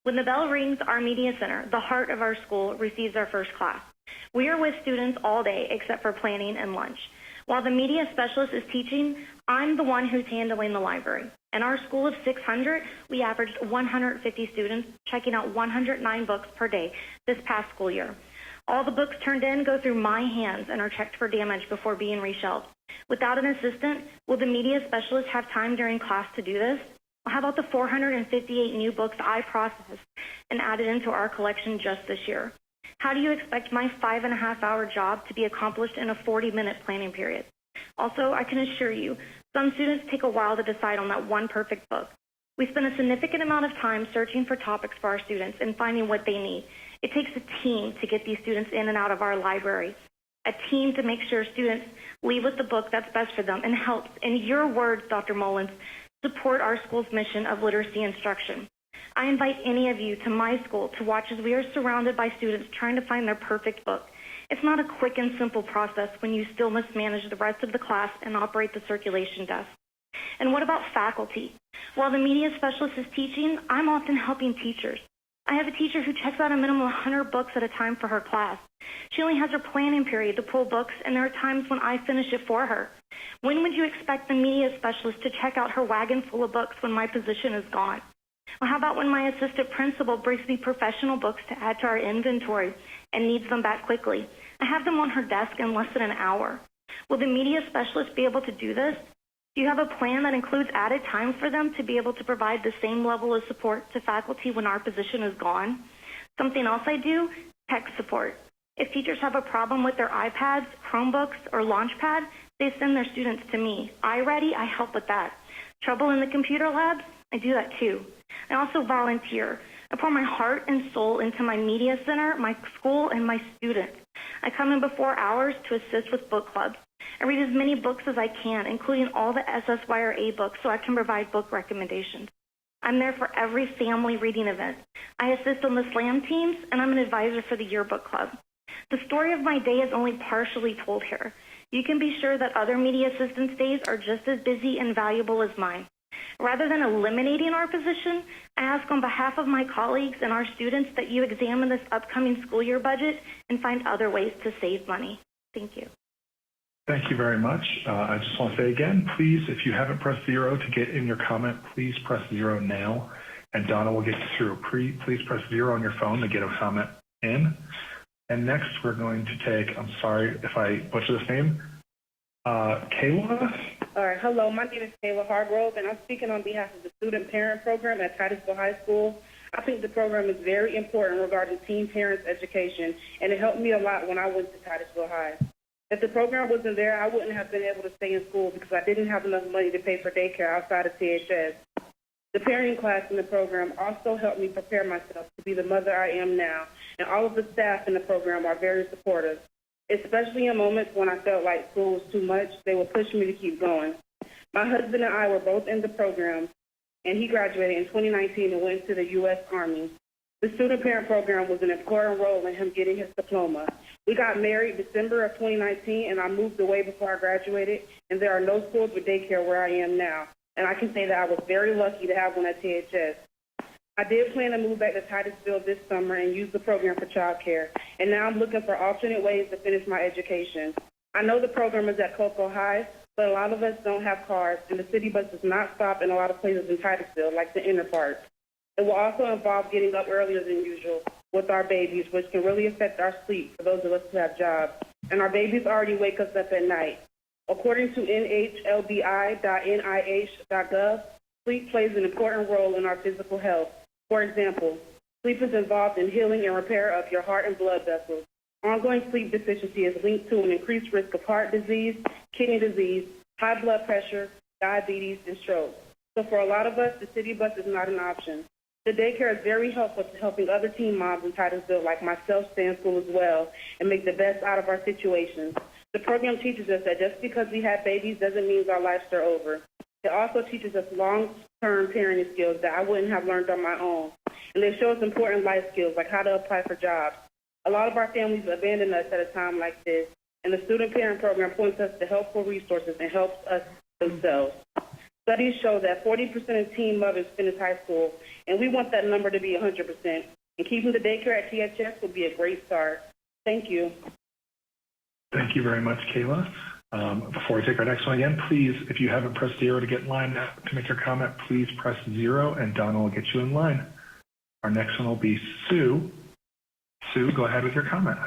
When the bell rings, our media center, the heart of our school, receives our first class. We are with students all day except for planning and lunch. While the media specialist is teaching, I'm the one who's handling the library. In our school of 600, we averaged 150 students checking out 109 books per day this past school year. All the books turned in go through my hands and are checked for damage before being reshelved. Without an assistant, will the media specialist have time during class to do this? Well, how about the 458 new books I processed and added into our collection just this year? How do you expect my 5.5-hour job to be accomplished in a 40-minute planning period? Also, I can assure you, some students take a while to decide on that one perfect book. We spend a significant amount of time searching for topics for our students and finding what they need. It takes a team to get these students in and out of our library, a team to make sure students leave with the book that's best for them and helps, in your words, Dr. Mullins, support our school's mission of literacy instruction. I invite any of you to my school to watch as we are surrounded by students trying to find their perfect book. It's not a quick and simple process when you still must manage the rest of the class and operate the circulation desk. And what about faculty? While the media specialist is teaching, I'm often helping teachers. I have a teacher who checks out a minimum of 100 books at a time for her class. She only has her planning period to pull books, and there are times when I finish it for her. When would you expect the media specialist to check out her wagon full of books when my position is gone? Well, how about when my assistant principal brings me professional books to add to our inventory and needs them back quickly? I have them on her desk in less than an hour. Will the media specialist be able to do this? Do you have a plan that includes added time for them to be able to provide the same level of support to faculty when our position is gone? Something else I do, tech support. If teachers have a problem with their iPads, Chromebooks, or Launchpad, they send their students to me. iReady, I help with that. Trouble in the computer labs, I do that too. I also volunteer. I pour my heart and soul into my media center, my school, and my students. I come in before hours to assist with book clubs. I read as many books as I can, including all the SSYRA books, so I can provide book recommendations. I'm there for every family reading event. I assist on the SLAM teams, and I'm an advisor for the yearbook club. The story of my day is only partially told here. You can be sure that other media assistants' days are just as busy and valuable as mine. Rather than eliminating our position, I ask on behalf of my colleagues and our students that you examine this upcoming school year budget and find other ways to save money. Thank you. Thank you very much. I just want to say again, please, if you haven't pressed 0 to get in your comment, please press 0 now, and Donna will get you through. Please press 0 on your phone to get a comment in. And next, we're going to take, I'm sorry if I butcher this name, Kayla? All right. Hello. My name is Kayla Hargrove, and I'm speaking on behalf of the Student Parent Program at Titusville High School. I think the program is very important regarding teen parents' education, and it helped me a lot when I went to Titusville High. If the program wasn't there, I wouldn't have been able to stay in school because I didn't have enough money to pay for daycare outside of THS. The parenting class in the program also helped me prepare myself to be the mother I am now, and all of the staff in the program are very supportive. Especially in moments when I felt like school was too much, they would push me to keep going. My husband and I were both in the program, and he graduated in 2019 and went to the U.S. Army. The Student Parent Program was an important role in him getting his diploma. We got married December of 2019, and I moved away before I graduated, and there are no schools with daycare where I am now. And I can say that I was very lucky to have one at THS. I did plan to move back to Titusville this summer and use the program for child care, and now I'm looking for alternate ways to finish my education. I know the program is at Cocoa High, but a lot of us don't have cars, and the city bus does not stop in a lot of places in Titusville, like the inner part. It will also involve getting up earlier than usual with our babies, which can really affect our sleep for those of us who have jobs. And our babies already wake us up at night. According to nhlbi.nih.gov, sleep plays an important role in our physical health. For example, sleep is involved in healing and repair of your heart and blood vessels. Ongoing sleep deficiency is linked to an increased risk of heart disease, kidney disease, high blood pressure, diabetes, and stroke. So for a lot of us, the city bus is not an option. The daycare is very helpful to helping other teen moms in Titusville like myself stay in school as well and make the best out of our situations. The program teaches us that just because we have babies doesn't mean our lives are over. It also teaches us long-term parenting skills that I wouldn't have learned on my own. And they show us important life skills like how to apply for jobs. A lot of our families abandon us at a time like this, and the Student Parent Program points us to helpful resources and helps us themselves. Studies show that 40% of teen mothers finish high school, and we want that number to be 100%. And keeping the daycare at THS would be a great start. Thank you. Thank you very much, Kayla. Before we take our next one again, please, if you haven't pressed 0 to get in line to make your comment, please press 0, and Donna will get you in line. Our next one will be Sue. Sue, go ahead with your comment.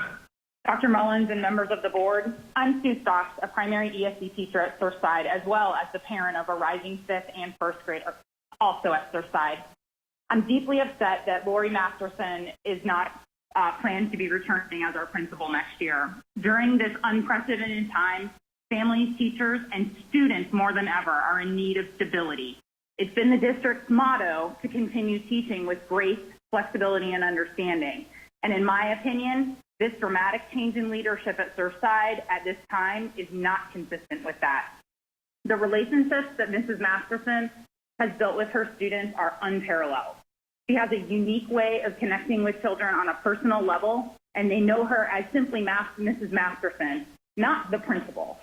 Dr. Mullins and members of the board, I'm Sue Stocks, a primary ESD teacher at Surfside, as well as the parent of a rising 5th and 1st grader, also at Surfside. I'm deeply upset that Lori Masterson is not planned to be returning as our principal next year. During this unprecedented time, families, teachers, and students more than ever are in need of stability. It's been the district's motto to continue teaching with grace, flexibility, and understanding. And in my opinion, this dramatic change in leadership at Surfside at this time is not consistent with that. The relationships that Mrs. Masterson has built with her students are unparalleled. She has a unique way of connecting with children on a personal level, and they know her as simply Mrs. Masterson, not the principal.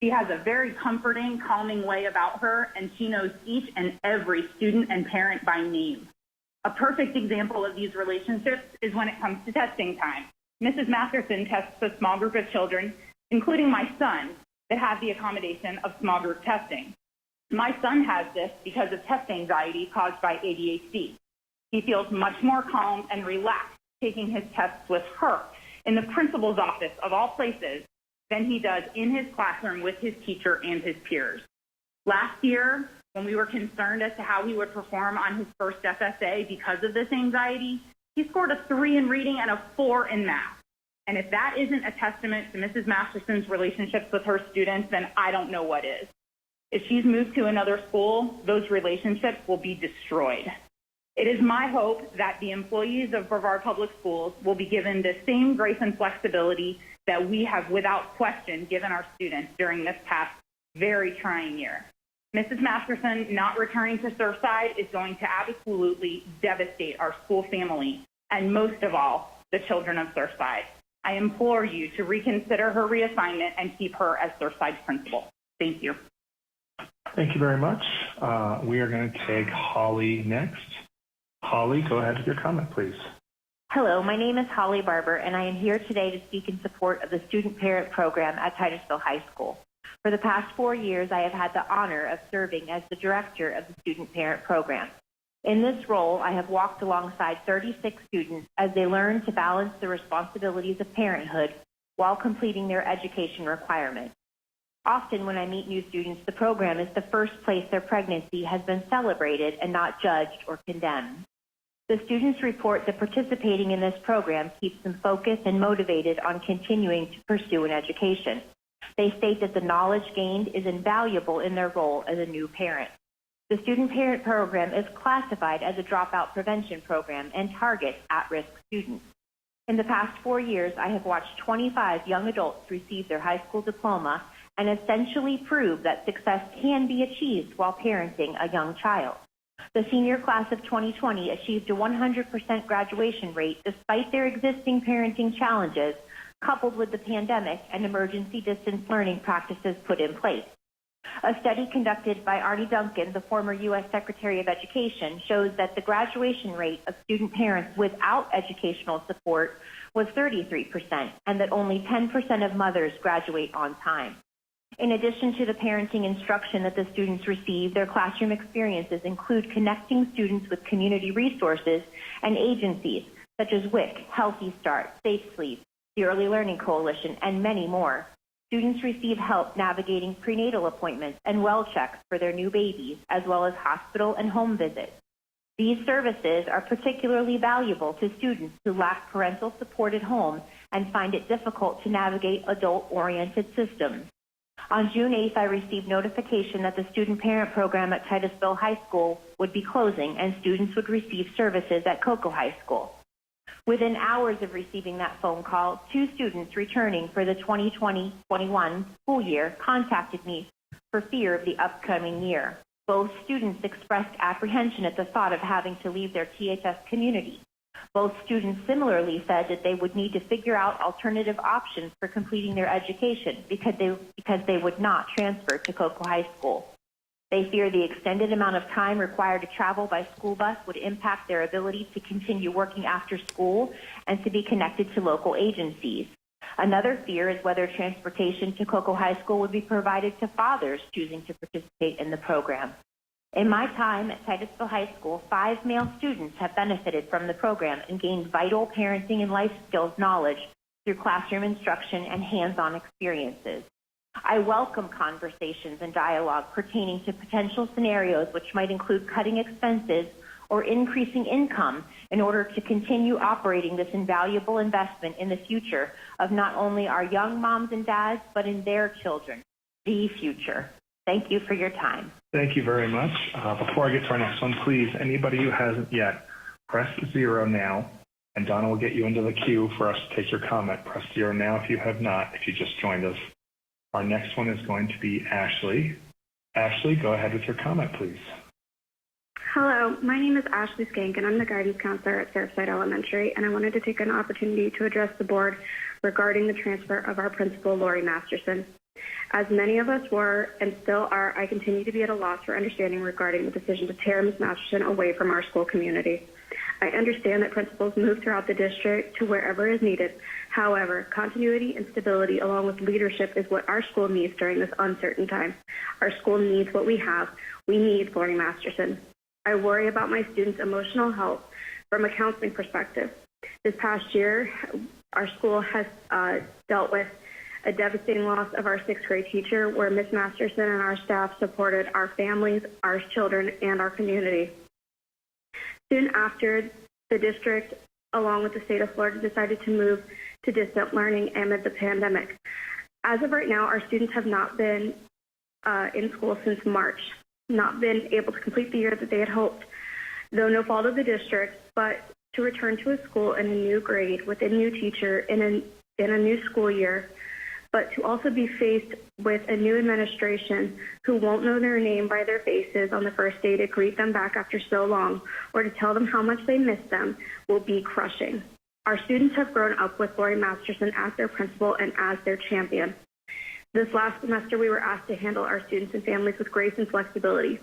She has a very comforting, calming way about her, and she knows each and every student and parent by name. A perfect example of these relationships is when it comes to testing time. Mrs. Masterson tests a small group of children, including my son, that have the accommodation of small group testing. My son has this because of test anxiety caused by ADHD. He feels much more calm and relaxed taking his tests with her in the principal's office of all places than he does in his classroom with his teacher and his peers. Last year, when we were concerned as to how he would perform on his first FSA because of this anxiety, he scored a 3 in reading and a 4 in math. And if that isn't a testament to Mrs. Masterson's relationships with her students, then I don't know what is. If she's moved to another school, those relationships will be destroyed. It is my hope that the employees of Brevard Public Schools will be given the same grace and flexibility that we have without question given our students during this past very trying year. Mrs. Masterson not returning to Surfside is going to absolutely devastate our school family and most of all, the children of Surfside. I implore you to reconsider her reassignment and keep her as Surfside's principal. Thank you. Thank you very much. We are going to take Holly next. Holly, go ahead with your comment, please. Hello, my name is Holly Barber, and I am here today to speak in support of the Student Parent Program at Titusville High School. For the past 4 years, I have had the honor of serving as the director of the Student Parent Program. In this role, I have walked alongside 36 students as they learn to balance the responsibilities of parenthood while completing their education requirements. Often when I meet new students, the program is the first place their pregnancy has been celebrated and not judged or condemned. The students report that participating in this program keeps them focused and motivated on continuing to pursue an education. They state that the knowledge gained is invaluable in their role as a new parent. The Student Parent Program is classified as a dropout prevention program and targets at-risk students. In the past 4 years, I have watched 25 young adults receive their high school diploma and essentially prove that success can be achieved while parenting a young child. The senior class of 2020 achieved a 100% graduation rate despite their existing parenting challenges, coupled with the pandemic and emergency distance learning practices put in place. A study conducted by Arnie Duncan, the former U.S. Secretary of Education, shows that the graduation rate of student parents without educational support was 33%, and that only 10% of mothers graduate on time. In addition to the parenting instruction that the students receive, their classroom experiences include connecting students with community resources and agencies such as WIC, Healthy Start, Safe Sleep, the Early Learning Coalition, and many more. Students receive help navigating prenatal appointments and well checks for their new babies, as well as hospital and home visits. These services are particularly valuable to students who lack parental support at home and find it difficult to navigate adult-oriented systems. On June 8th, I received notification that the Student Parent Program at Titusville High School would be closing and students would receive services at Cocoa High School. Within hours of receiving that phone call, 2 students returning for the 2020-21 school year contacted me for fear of the upcoming year. Both students expressed apprehension at the thought of having to leave their THS community. Both students similarly said that they would need to figure out alternative options for completing their education because they would not transfer to Cocoa High School. They fear the extended amount of time required to travel by school bus would impact their ability to continue working after school and to be connected to local agencies. Another fear is whether transportation to Cocoa High School would be provided to fathers choosing to participate in the program. In my time at Titusville High School, 5 male students have benefited from the program and gained vital parenting and life skills knowledge through classroom instruction and hands-on experiences. I welcome conversations and dialogue pertaining to potential scenarios which might include cutting expenses or increasing income in order to continue operating this invaluable investment in the future of not only our young moms and dads, but in their children, the future. Thank you for your time. Thank you very much. Before I get to our next one, please, anybody who hasn't yet, press 0 now, and Donna will get you into the queue for us to take your comment. Press 0 now if you have not, if you just joined us. Our next one is going to be Ashley. Ashley, go ahead with your comment, please. Hello, my name is Ashley Skank, and I'm the guidance counselor at Surfside Elementary, and I wanted to take an opportunity to address the board regarding the transfer of our principal, Lori Masterson. As many of us were and still are, I continue to be at a loss for understanding regarding the decision to tear Ms. Masterson away from our school community. I understand that principals move throughout the district to wherever is needed. However, continuity and stability along with leadership is what our school needs during this uncertain time. Our school needs what we have. We need Lori Masterson. I worry about my students' emotional health from a counseling perspective. This past year, our school has dealt with a devastating loss of our 6th grade teacher where Ms. Masterson and our staff supported our families, our children, and our community. Soon after, the district, along with the state of Florida, decided to move to distant learning amid the pandemic. As of right now, our students have not been in school since March, not been able to complete the year that they had hoped, though no fault of the district, but to return to a school in a new grade with a new teacher in a new school year, but to also be faced with a new administration who won't know their name by their faces on the first day to greet them back after so long or to tell them how much they miss them will be crushing. Our students have grown up with Lori Masterson as their principal and as their champion. This last semester, we were asked to handle our students and families with grace and flexibility.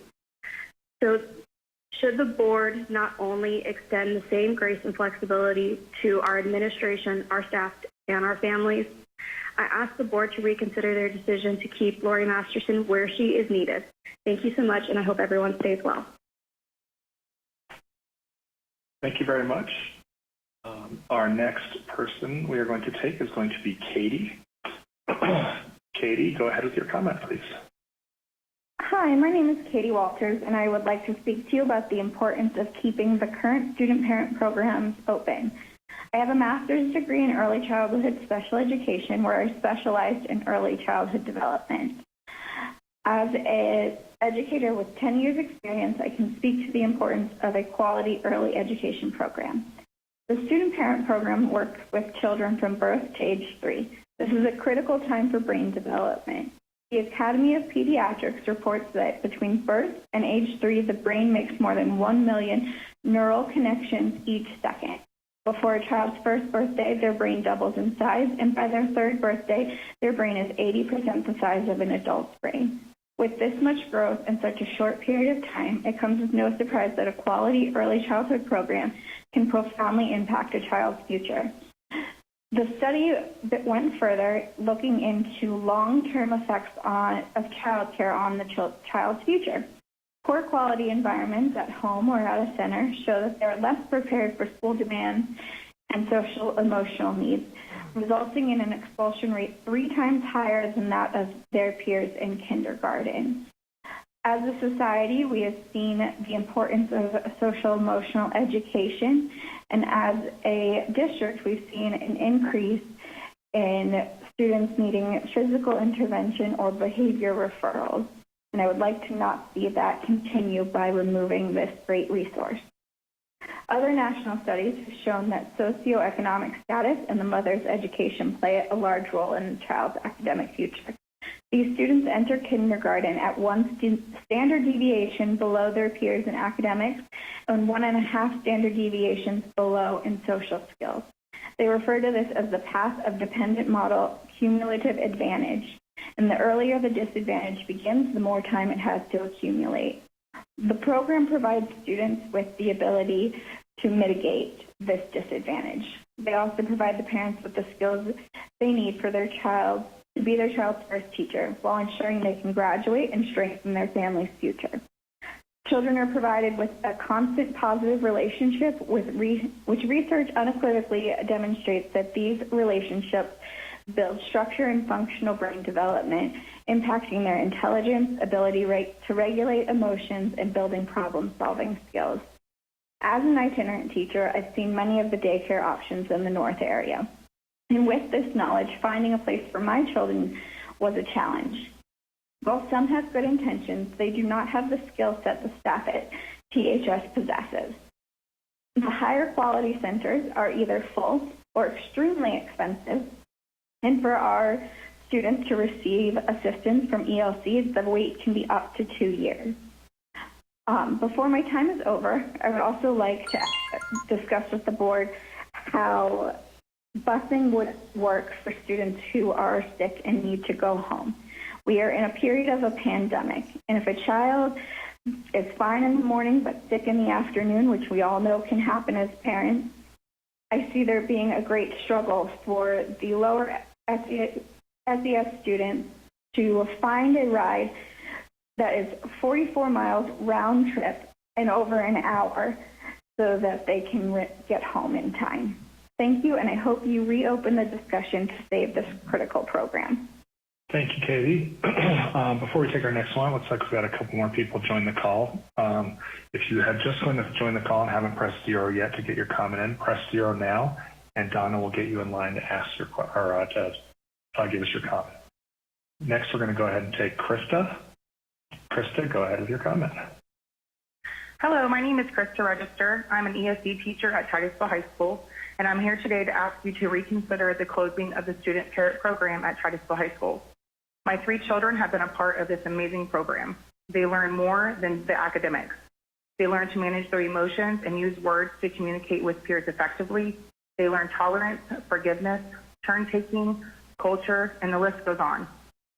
So should the board not only extend the same grace and flexibility to our administration, our staff, and our families, I ask the board to reconsider their decision to keep Lori Masterson where she is needed. Thank you so much, and I hope everyone stays well. Thank you very much. Our next person we are going to take is going to be Katie. Katie, go ahead with your comment, please. Hi, my name is Katie Walters, and I would like to speak to you about the importance of keeping the current student-parent programs open. I have a master's degree in early childhood special education where I specialized in early childhood development. As an educator with 10 years experience, I can speak to the importance of a quality early education program. The student-parent program works with children from birth to age 3. This is a critical time for brain development. The Academy of Pediatrics reports that between birth and age 3, the brain makes more than 1 million neural connections each second. Before a child's first birthday, their brain doubles in size, and by their third birthday, their brain is 80% the size of an adult's brain. With this much growth in such a short period of time, it comes as no surprise that a quality early childhood program can profoundly impact a child's future. The study that went further, looking into long-term effects of childcare on the child's future. Poor quality environments at home or at a center show that they're less prepared for school demands and social emotional needs, resulting in an expulsion rate 3 times higher than that of their peers in kindergarten. As a society, we have seen the importance of social emotional education, and as a district, we've seen an increase in students needing physical intervention or behavior referrals. And I would like to not see that continue by removing this great resource. Other national studies have shown that socioeconomic status and the mother's education play a large role in the child's academic future. These students enter kindergarten at 1 standard deviation below their peers in academics and 1.5 standard deviations below in social skills. They refer to this as the path of dependent model cumulative advantage. And the earlier the disadvantage begins, the more time it has to accumulate. The program provides students with the ability to mitigate this disadvantage. They also provide the parents with the skills they need for their child to be their child's first teacher while ensuring they can graduate and strengthen their family's future. Children are provided with a constant positive relationship which research unequivocally demonstrates that these relationships build structure and functional brain development, impacting their intelligence, ability to regulate emotions, and building problem-solving skills. As an itinerant teacher, I've seen many of the daycare options in the North area. And with this knowledge, finding a place for my children was a challenge. While some have good intentions, they do not have the skill set the staff at THS possesses. The higher quality centers are either full or extremely expensive, and for our students to receive assistance from ELCs, the wait can be up to 2 years. Before my time is over, I would also like to discuss with the board how busing would work for students who are sick and need to go home. We are in a period of a pandemic, and if a child is fine in the morning but sick in the afternoon, which we all know can happen as parents, I see there being a great struggle for the lower SES students to find a ride that is 44 miles round trip in over an hour so that they can get home in time. Thank you, and I hope you reopen the discussion to save this critical program. Thank you, Katie. Before we take our next one, looks like we've got a couple more people join the call. If you have just joined the call and haven't pressed 0 yet to get your comment in, press 0 now, and Donna will get you in line to ask your to give us your comment. Next, we're going to go ahead and take Krista. Krista, go ahead with your comment. Hello, my name is Krista Register. I'm an ESD teacher at Titusville High School, and I'm here today to ask you to reconsider the closing of the student parent program at Titusville High School. My 3 children have been a part of this amazing program. They learn more than the academics. They learn to manage their emotions and use words to communicate with peers effectively. They learn tolerance, forgiveness, turn-taking, culture, and the list goes on.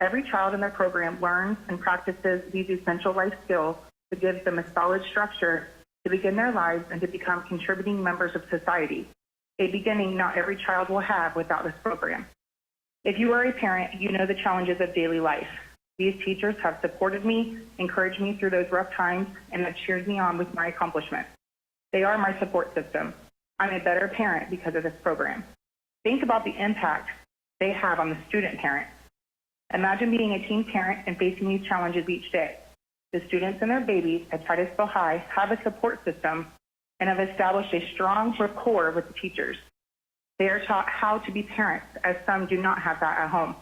Every child in the program learns and practices these essential life skills to give them a solid structure to begin their lives and to become contributing members of society, a beginning not every child will have without this program. If you are a parent, you know the challenges of daily life. These teachers have supported me, encouraged me through those rough times, and have cheered me on with my accomplishments. They are my support system. I'm a better parent because of this program. Think about the impact they have on the student parent. Imagine being a teen parent and facing these challenges each day. The students and their babies at Titusville High have a support system and have established a strong rapport with the teachers. They are taught how to be parents, as some do not have that at home.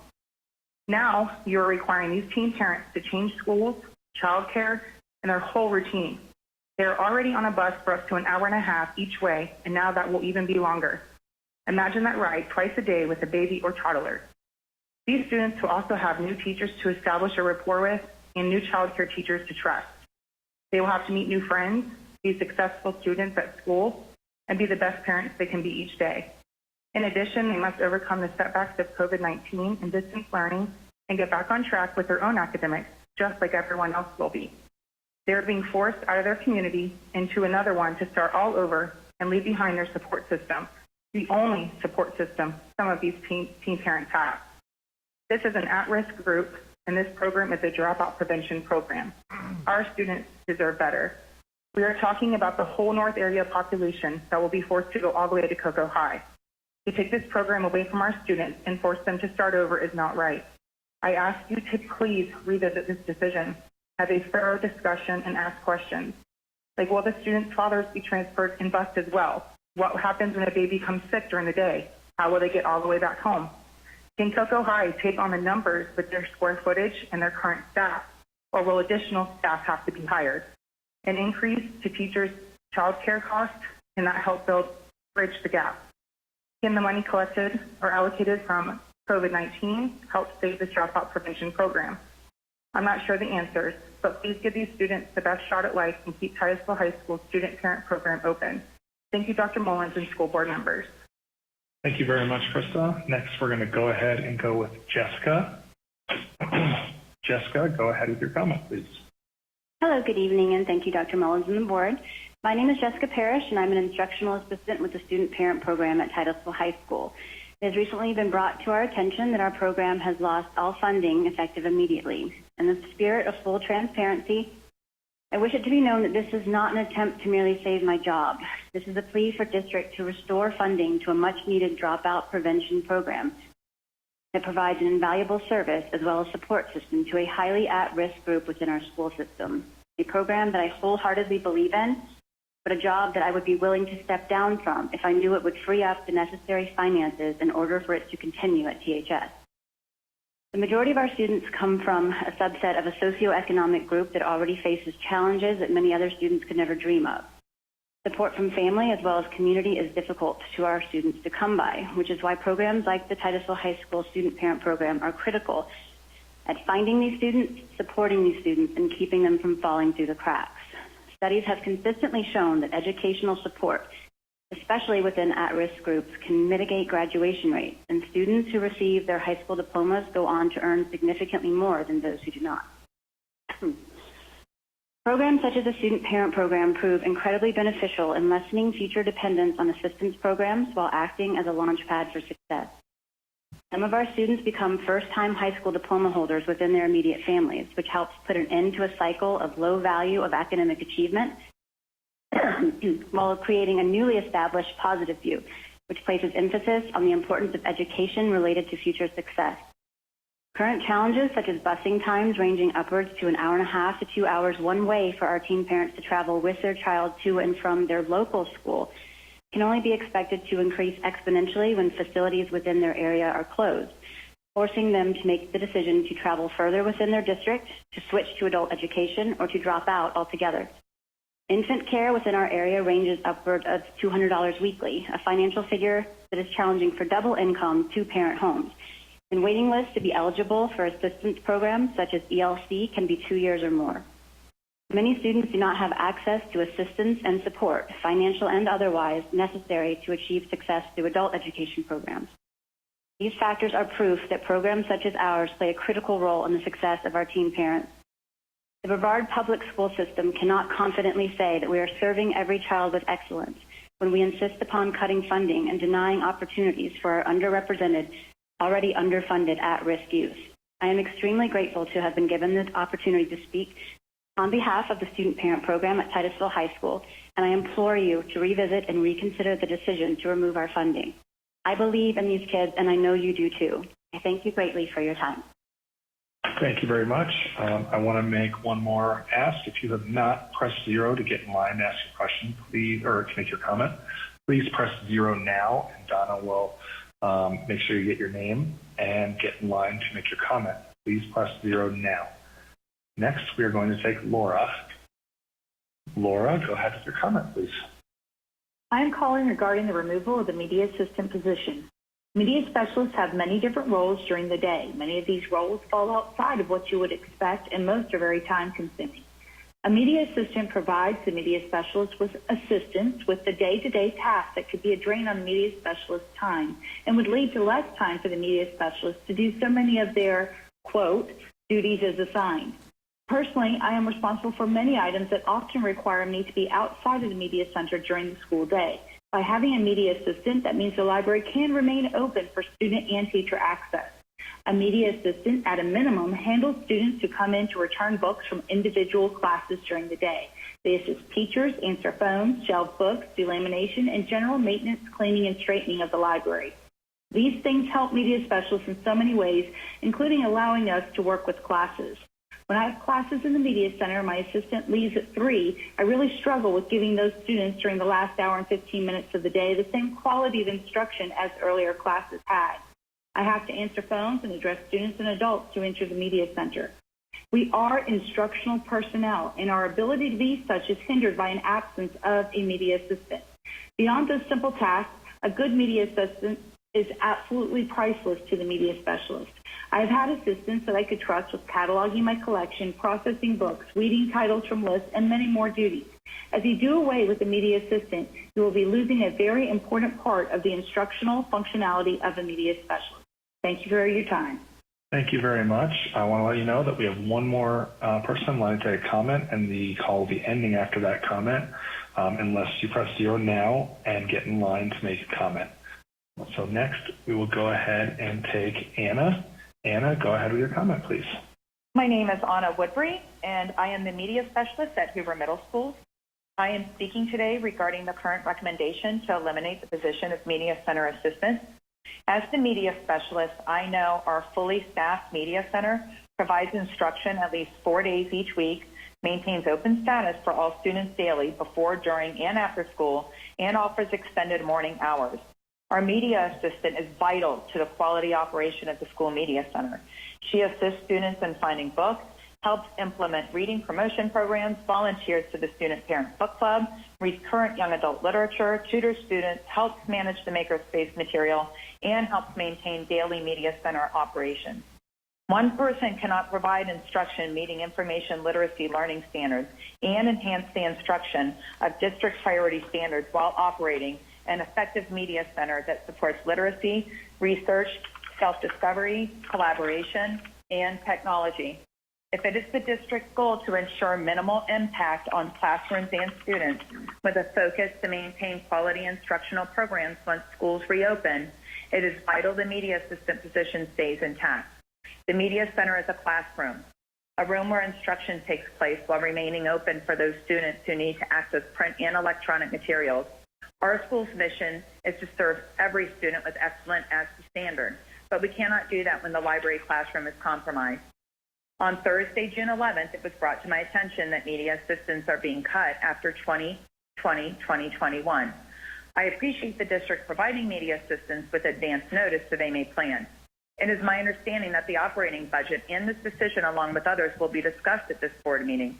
Now, you are requiring these teen parents to change schools, childcare, and their whole routine. They are already on a bus for up to an hour and a half each way, and now that will even be longer. Imagine that ride twice a day with a baby or toddler. These students will also have new teachers to establish a rapport with and new childcare teachers to trust. They will have to meet new friends, be successful students at school, and be the best parents they can be each day. In addition, they must overcome the setbacks of COVID-19 and distance learning and get back on track with their own academics, just like everyone else will be. They are being forced out of their community into another one to start all over and leave behind their support system, the only support system some of these teen parents have. This is an at-risk group, and this program is a dropout prevention program. Our students deserve better. We are talking about the whole North area population that will be forced to go all the way to Cocoa High. To take this program away from our students and force them to start over is not right. I ask you to please revisit this decision, have a thorough discussion, and ask questions. Like, will the students' fathers be transferred and bused as well? What happens when a baby comes sick during the day? How will they get all the way back home? Can Cocoa High take on the numbers with their square footage and their current staff, or will additional staff have to be hired? An increase to teachers' child care costs, can that help bridge the gap? Can the money collected or allocated from COVID-19 help save this dropout prevention program? I'm not sure the answers, but please give these students the best shot at life and keep Titusville High School's student-parent program open. Thank you, Dr. Mullins and school board members. Thank you very much, Krista. Next, we're going to go ahead and go with Jessica. Jessica, go ahead with your comment, please. Hello, good evening, and thank you, Dr. Mullins and the board. My name is Jessica Parrish, and I'm an instructional assistant with the Student Parent Program at Titusville High School. It has recently been brought to our attention that our program has lost all funding effective immediately. In the spirit of full transparency, I wish it to be known that this is not an attempt to merely save my job. This is a plea for district to restore funding to a much-needed dropout prevention program that provides an invaluable service as well as support system to a highly at-risk group within our school system. A program that I wholeheartedly believe in, but a job that I would be willing to step down from if I knew it would free up the necessary finances in order for it to continue at THS. The majority of our students come from a subset of a socioeconomic group that already faces challenges that many other students could never dream of. Support from family as well as community is difficult to our students to come by, which is why programs like the Titusville High School Student Parent Program are critical at finding these students, supporting these students, and keeping them from falling through the cracks. Studies have consistently shown that educational support, especially within at-risk groups, can mitigate graduation rates, and students who receive their high school diplomas go on to earn significantly more than those who do not. Programs such as the Student Parent Program prove incredibly beneficial in lessening future dependence on assistance programs while acting as a launchpad for success. Some of our students become first-time high school diploma holders within their immediate families, which helps put an end to a cycle of low value of academic achievement while creating a newly established positive view, which places emphasis on the importance of education related to future success. Current challenges such as busing times ranging upwards to an hour and a half to 2 hours one way for our teen parents to travel with their child to and from their local school can only be expected to increase exponentially when facilities within their area are closed, forcing them to make the decision to travel further within their district, to switch to adult education, or to drop out altogether. Infant care within our area ranges upward of $200 weekly, a financial figure that is challenging for double-income two-parent homes. And waiting lists to be eligible for assistance programs such as ELC can be 2 years or more. Many students do not have access to assistance and support, financial and otherwise, necessary to achieve success through adult education programs. These factors are proof that programs such as ours play a critical role in the success of our teen parents. The Brevard Public School System cannot confidently say that we are serving every child with excellence when we insist upon cutting funding and denying opportunities for our underrepresented, already underfunded at-risk youth. I am extremely grateful to have been given the opportunity to speak on behalf of the Student Parent Program at Titusville High School, and I implore you to revisit and reconsider the decision to remove our funding. I believe in these kids, and I know you do too. I thank you greatly for your time. Thank you very much. I want to make one more ask. If you have not pressed 0 to get in line to ask your question, please, or to make your comment, please press 0 now, and Donna will make sure you get your name and get in line to make your comment. Please press 0 now. Next, we are going to take Laura. Laura, go ahead with your comment, please. I am calling regarding the removal of the media assistant position. Media specialists have many different roles during the day. Many of these roles fall outside of what you would expect, and most are very time-consuming. A media assistant provides the media specialist with assistance with the day-to-day tasks that could be a drain on the media specialist's time and would lead to less time for the media specialist to do so many of their, quote, duties as assigned. Personally, I am responsible for many items that often require me to be outside of the media center during the school day. By having a media assistant, that means the library can remain open for student and teacher access. A media assistant, at a minimum, handles students who come in to return books from individual classes during the day. They assist teachers, answer phones, shelve books, do lamination, and general maintenance, cleaning, and straightening of the library. These things help media specialists in so many ways, including allowing us to work with classes. When I have classes in the media center and my assistant leaves at 3, I really struggle with giving those students during the last hour and 15 minutes of the day the same quality of instruction as earlier classes had. I have to answer phones and address students and adults who enter the media center. We are instructional personnel, and our ability to be such is hindered by an absence of a media assistant. Beyond those simple tasks, a good media assistant is absolutely priceless to the media specialist. I've had assistants that I could trust with cataloging my collection, processing books, weeding titles from lists, and many more duties. As you do away with the media assistant, you will be losing a very important part of the instructional functionality of a media specialist. Thank you for your time. Thank you very much. I want to let you know that we have one more person in line to take a comment, and the call will be ending after that comment, unless you press 0 now and get in line to make a comment. So next, we will go ahead and take Anna. Anna, go ahead with your comment, please. My name is Anna Woodbury, and I am the media specialist at Hoover Middle School. I am speaking today regarding the current recommendation to eliminate the position of media center assistant. As the media specialist, I know our fully staffed media center provides instruction at least 4 days each week, maintains open status for all students daily before, during, and after school, and offers extended morning hours. Our media assistant is vital to the quality operation of the school media center. She assists students in finding books, helps implement reading promotion programs, volunteers to the Student Parent Book Club, reads current young adult literature, tutors students, helps manage the makerspace material, and helps maintain daily media center operations. One person cannot provide instruction meeting information literacy learning standards and enhance the instruction of district priority standards while operating an effective media center that supports literacy, research, self-discovery, collaboration, and technology. If it is the district's goal to ensure minimal impact on classrooms and students with a focus to maintain quality instructional programs once schools reopen, it is vital the media assistant position stays intact. The media center is a classroom, a room where instruction takes place while remaining open for those students who need to access print and electronic materials. Our school's mission is to serve every student with excellent ASCII standards, but we cannot do that when the library classroom is compromised. On Thursday, June 11th, it was brought to my attention that media assistants are being cut after 2020-2021. I appreciate the district providing media assistants with advance notice so they may plan. It is my understanding that the operating budget and this decision, along with others, will be discussed at this board meeting.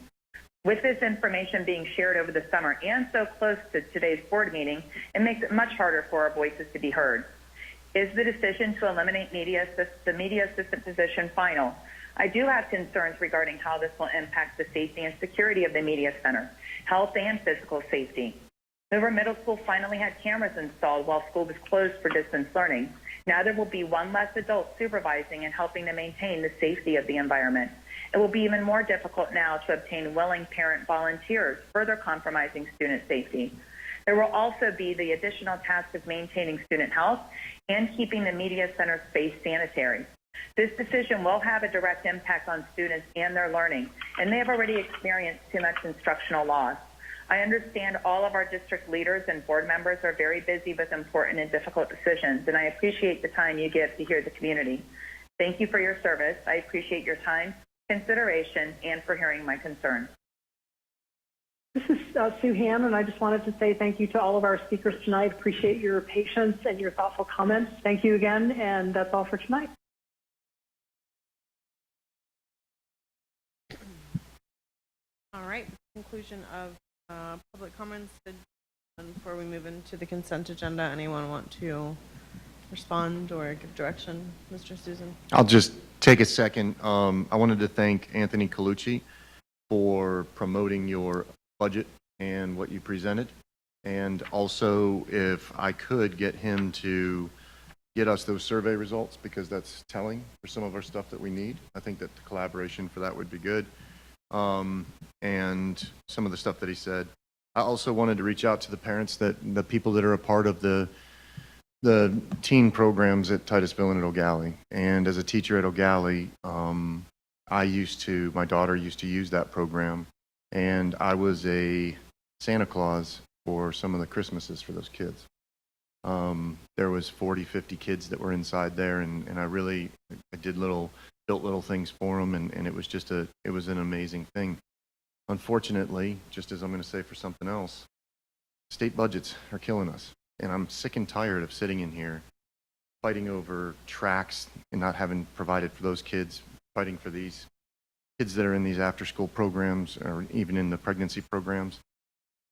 With this information being shared over the summer and so close to today's board meeting, it makes it much harder for our voices to be heard. Is the decision to eliminate the media assistant position final? I do have concerns regarding how this will impact the safety and security of the media center, health and physical safety. Hoover Middle School finally had cameras installed while school was closed for distance learning. Now there will be one less adult supervising and helping to maintain the safety of the environment. It will be even more difficult now to obtain willing parent volunteers, further compromising student safety. There will also be the additional task of maintaining student health and keeping the Media Center space sanitary. This decision will have a direct impact on students and their learning, and they have already experienced too much instructional loss. I understand all of our district leaders and board members are very busy with important and difficult decisions, and I appreciate the time you give to hear the community. Thank you for your service. I appreciate your time, consideration, and for hearing my concerns. This is Sue Ham, and I just wanted to say thank you to all of our speakers tonight. Appreciate your patience and your thoughtful comments. Thank you again, and that's all for tonight. All right, conclusion of public comments. And before we move into the consent agenda, anyone want to respond or give direction? Mr. Susan? I'll just take a second. I wanted to thank Anthony Colucci for promoting your budget and what you presented. And also, if I could get him to get us those survey results, because that's telling for some of our stuff that we need. I think that the collaboration for that would be good. And some of the stuff that he said. I also wanted to reach out to the parents, that the people that are a part of the teen programs at Titusville and at O'Galley. And as a teacher at O'Galley, my daughter used to use that program, and I was a Santa Claus for some of the Christmases for those kids. There was 40, 50 kids that were inside there, and I built little things for them, and it was an amazing thing. Unfortunately, just as I'm going to say for something else, state budgets are killing us, and I'm sick and tired of sitting in here fighting over tracks and not having provided for those kids, fighting for these kids that are in these after-school programs or even in the pregnancy programs,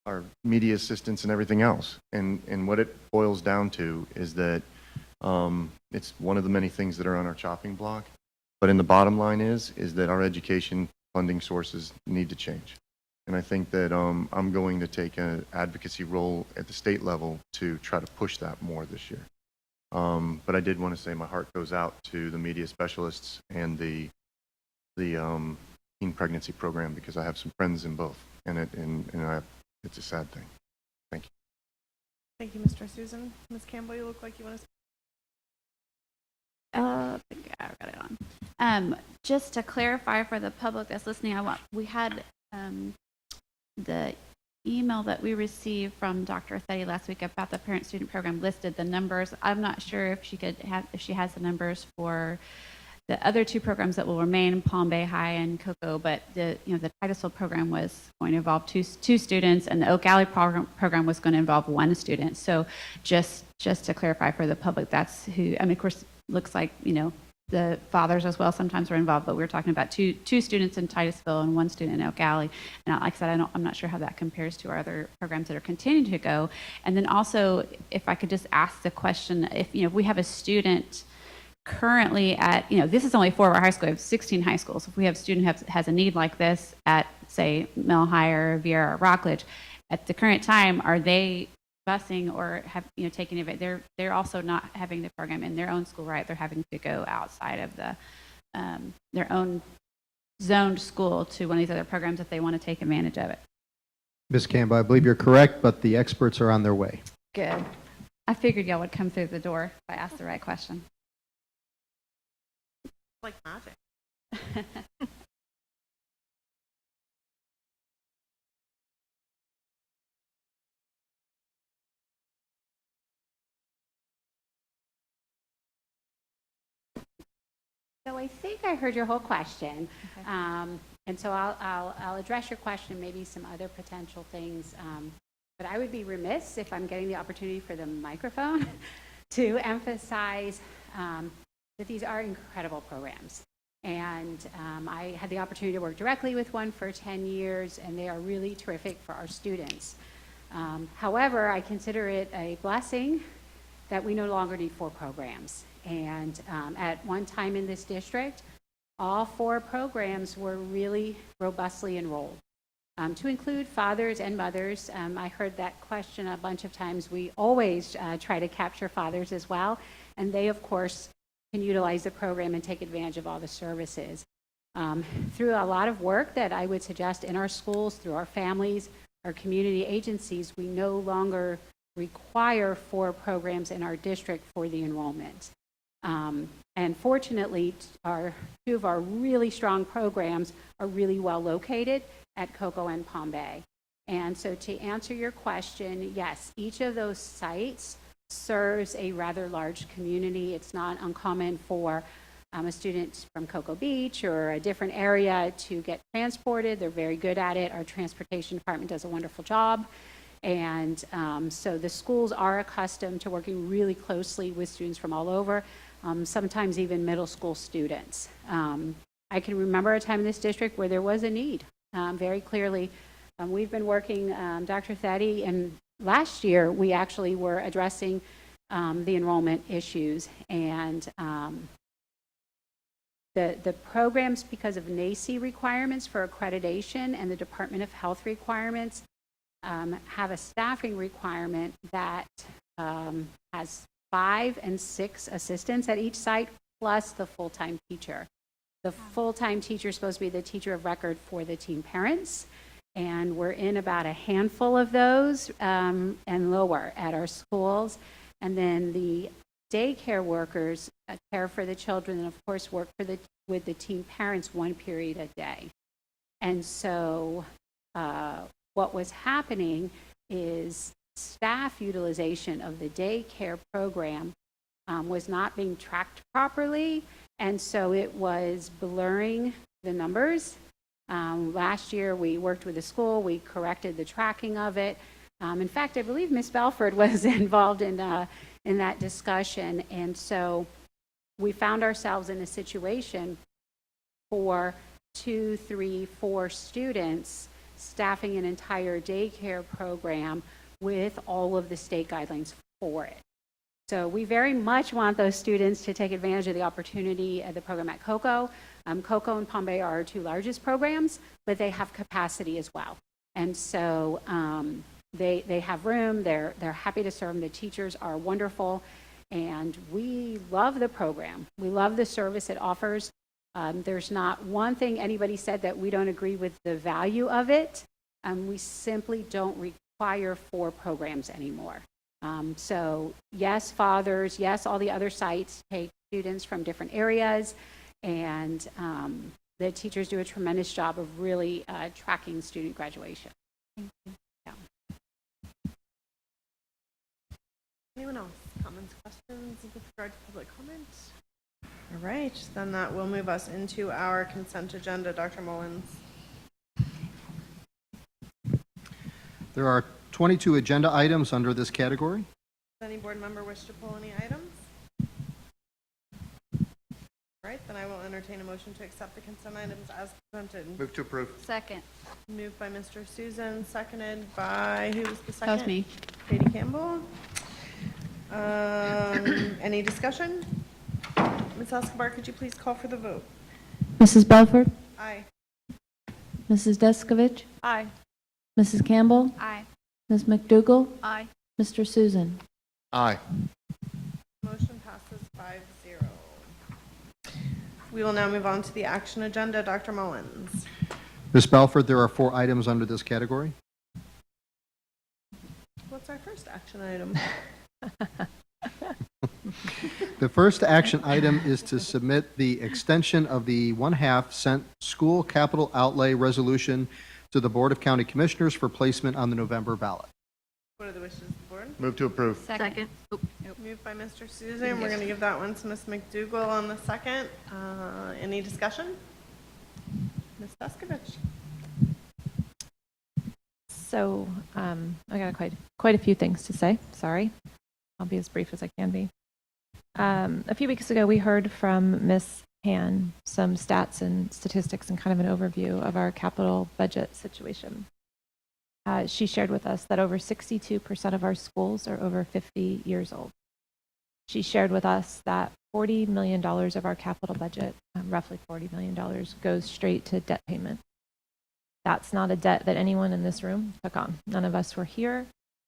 our media assistants and everything else. And what it boils down to is that it's one of the many things that are on our chopping block. But in the bottom line is that our education funding sources need to change. And I think that I'm going to take an advocacy role at the state level to try to push that more this year. But I did want to say my heart goes out to the media specialists and the teen pregnancy program, because I have some friends in both, and it's a sad thing. Thank you. Thank you, Mr. Susan. Ms. Campbell, you look like you want to. I got it on. Just to clarify for the public that's listening, we had the email that we received from Dr. Thetti last week about the parent-student program listed the numbers. I'm not sure if she has the numbers for the other two programs that will remain, Palm Bay High and Cocoa, but the Titusville program was going to involve two students, and the Oak Alley program was going to involve one student. So just to clarify for the public, that's who. I mean, of course, looks like the fathers as well sometimes were involved, but we were talking about two students in Titusville and one student in Oak Alley. And like I said, I'm not sure how that compares to our other programs that are continuing to go. And then also, if I could just ask the question, if we have a student currently at, this is only 4 of our high schools, we have 16 high schools. If we have a student who has a need like this at, say, Mill High or Viera or Rockledge, at the current time, are they busing or have taking it? They're also not having the program in their own school, right? They're having to go outside of the their own zoned school to one of these other programs if they want to take advantage of it. Ms. Campbell, I believe you're correct, but the experts are on their way. Good. I figured y'all would come through the door if I asked the right question. Like magic. So I think I heard your whole question, okay. And so I'll address your question, maybe some other potential things. But I would be remiss if I'm getting the opportunity for the microphone to emphasize that these are incredible programs. And I had the opportunity to work directly with one for 10 years, and they are really terrific for our students. However, I consider it a blessing that we no longer need 4 programs. And at one time in this district, all 4 programs were really robustly enrolled. To include fathers and mothers, I heard that question a bunch of times. We always try to capture fathers as well, and they, of course, can utilize the program and take advantage of all the services. Through a lot of work that I would suggest in our schools, through our families, our community agencies, we no longer require 4 programs in our district for the enrollment. And fortunately, 2 of our really strong programs are really well located at Cocoa and Palm Bay. And so to answer your question, yes, each of those sites serves a rather large community. It's not uncommon for a student from Cocoa Beach or a different area to get transported. They're very good at it. Our transportation department does a wonderful job. And so the schools are accustomed to working really closely with students from all over, sometimes even middle school students. I can remember a time in this district where there was a need, very clearly. We've been working, Dr. Thady, and last year we actually were addressing the enrollment issues, and the programs, because of NACE requirements for accreditation and the Department of Health requirements, have a staffing requirement that has 5 and 6 assistants at each site, plus the full-time teacher. The full-time teacher is supposed to be the teacher of record for the teen parents, and we're in about a handful of those and lower at our schools. And then the daycare workers care for the children and, of course, work with the teen parents 1 period a day. And so what was happening is staff utilization of the daycare program was not being tracked properly, and so it was blurring the numbers. Last year, we worked with the school. We corrected the tracking of it. In fact, I believe Ms. Belford was involved in that discussion, and so we found ourselves in a situation for 2, 3, 4 students staffing an entire daycare program with all of the state guidelines for it. So we very much want those students to take advantage of the opportunity of the program at Cocoa. Cocoa and Palm Bay are our 2 largest programs, but they have capacity as well. And so they have room. They're happy to serve them. The teachers are wonderful, and we love the program. We love the service it offers. There's not one thing anybody said that we don't agree with the value of it. We simply don't require 4 programs anymore. So yes, fathers, yes, all the other sites take students from different areas, and the teachers do a tremendous job of really tracking student graduation. Thank you. Yeah. Anyone else? Comments, questions with regard to public comment? All right, then that will move us into our consent agenda. Dr. Mullins. There are 22 agenda items under this category. Does any board member wish to pull any items? All right, then I will entertain a motion to accept the consent items as presented. Move to approve. Second. Moved by Mr. Susan, seconded by, who was the second? That was me. Katie Campbell. Any discussion? Ms. Escobar, could you please call for the vote? Mrs. Belford? Aye. Mrs. Deskovich? Aye. Mrs. Campbell? Aye. Ms. McDougall? Aye. Mr. Susan? Aye. Motion passes 5-0. We will now move on to the action agenda. Dr. Mullins. Ms. Belford, there are 4 items under this category. What's our first action item? The first action item is to submit the extension of the 1/2 cent school capital outlay resolution to the Board of County Commissioners for placement on the November ballot. What are the wishes of the board? Move to approve. Second. Moved by Mr. Susan. We're going to give that one to Ms. McDougall on the second. Any discussion? Ms. Deskovich. So I got quite a few things to say. Sorry. I'll be as brief as I can be. A few weeks ago, we heard from Ms. Han some stats and statistics and kind of an overview of our capital budget situation. She shared with us that over 62% of our schools are over 50 years old. She shared with us that $40 million of our capital budget, roughly $40 million, goes straight to debt payment. That's not a debt that anyone in this room took on. None of us were here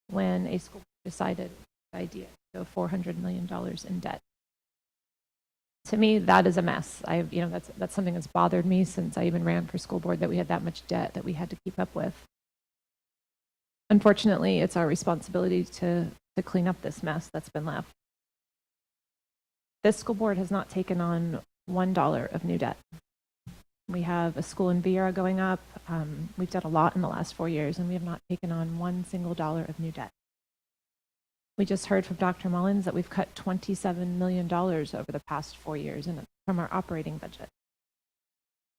when a school decided the idea to go $400 million in debt. To me, that is a mess. That's something that's bothered me since I even ran for school board, that we had that much debt that we had to keep up with. unfortunately, it's our responsibility to clean up this mess that's been left. This school board has not taken on $1 of new debt. We have a school in Viera going up. We've done a lot in the last 4 years, and we have not taken on one single dollar of new debt. We just heard from Dr. Mullins that we've cut $27 million over the past 4 years from our operating budget.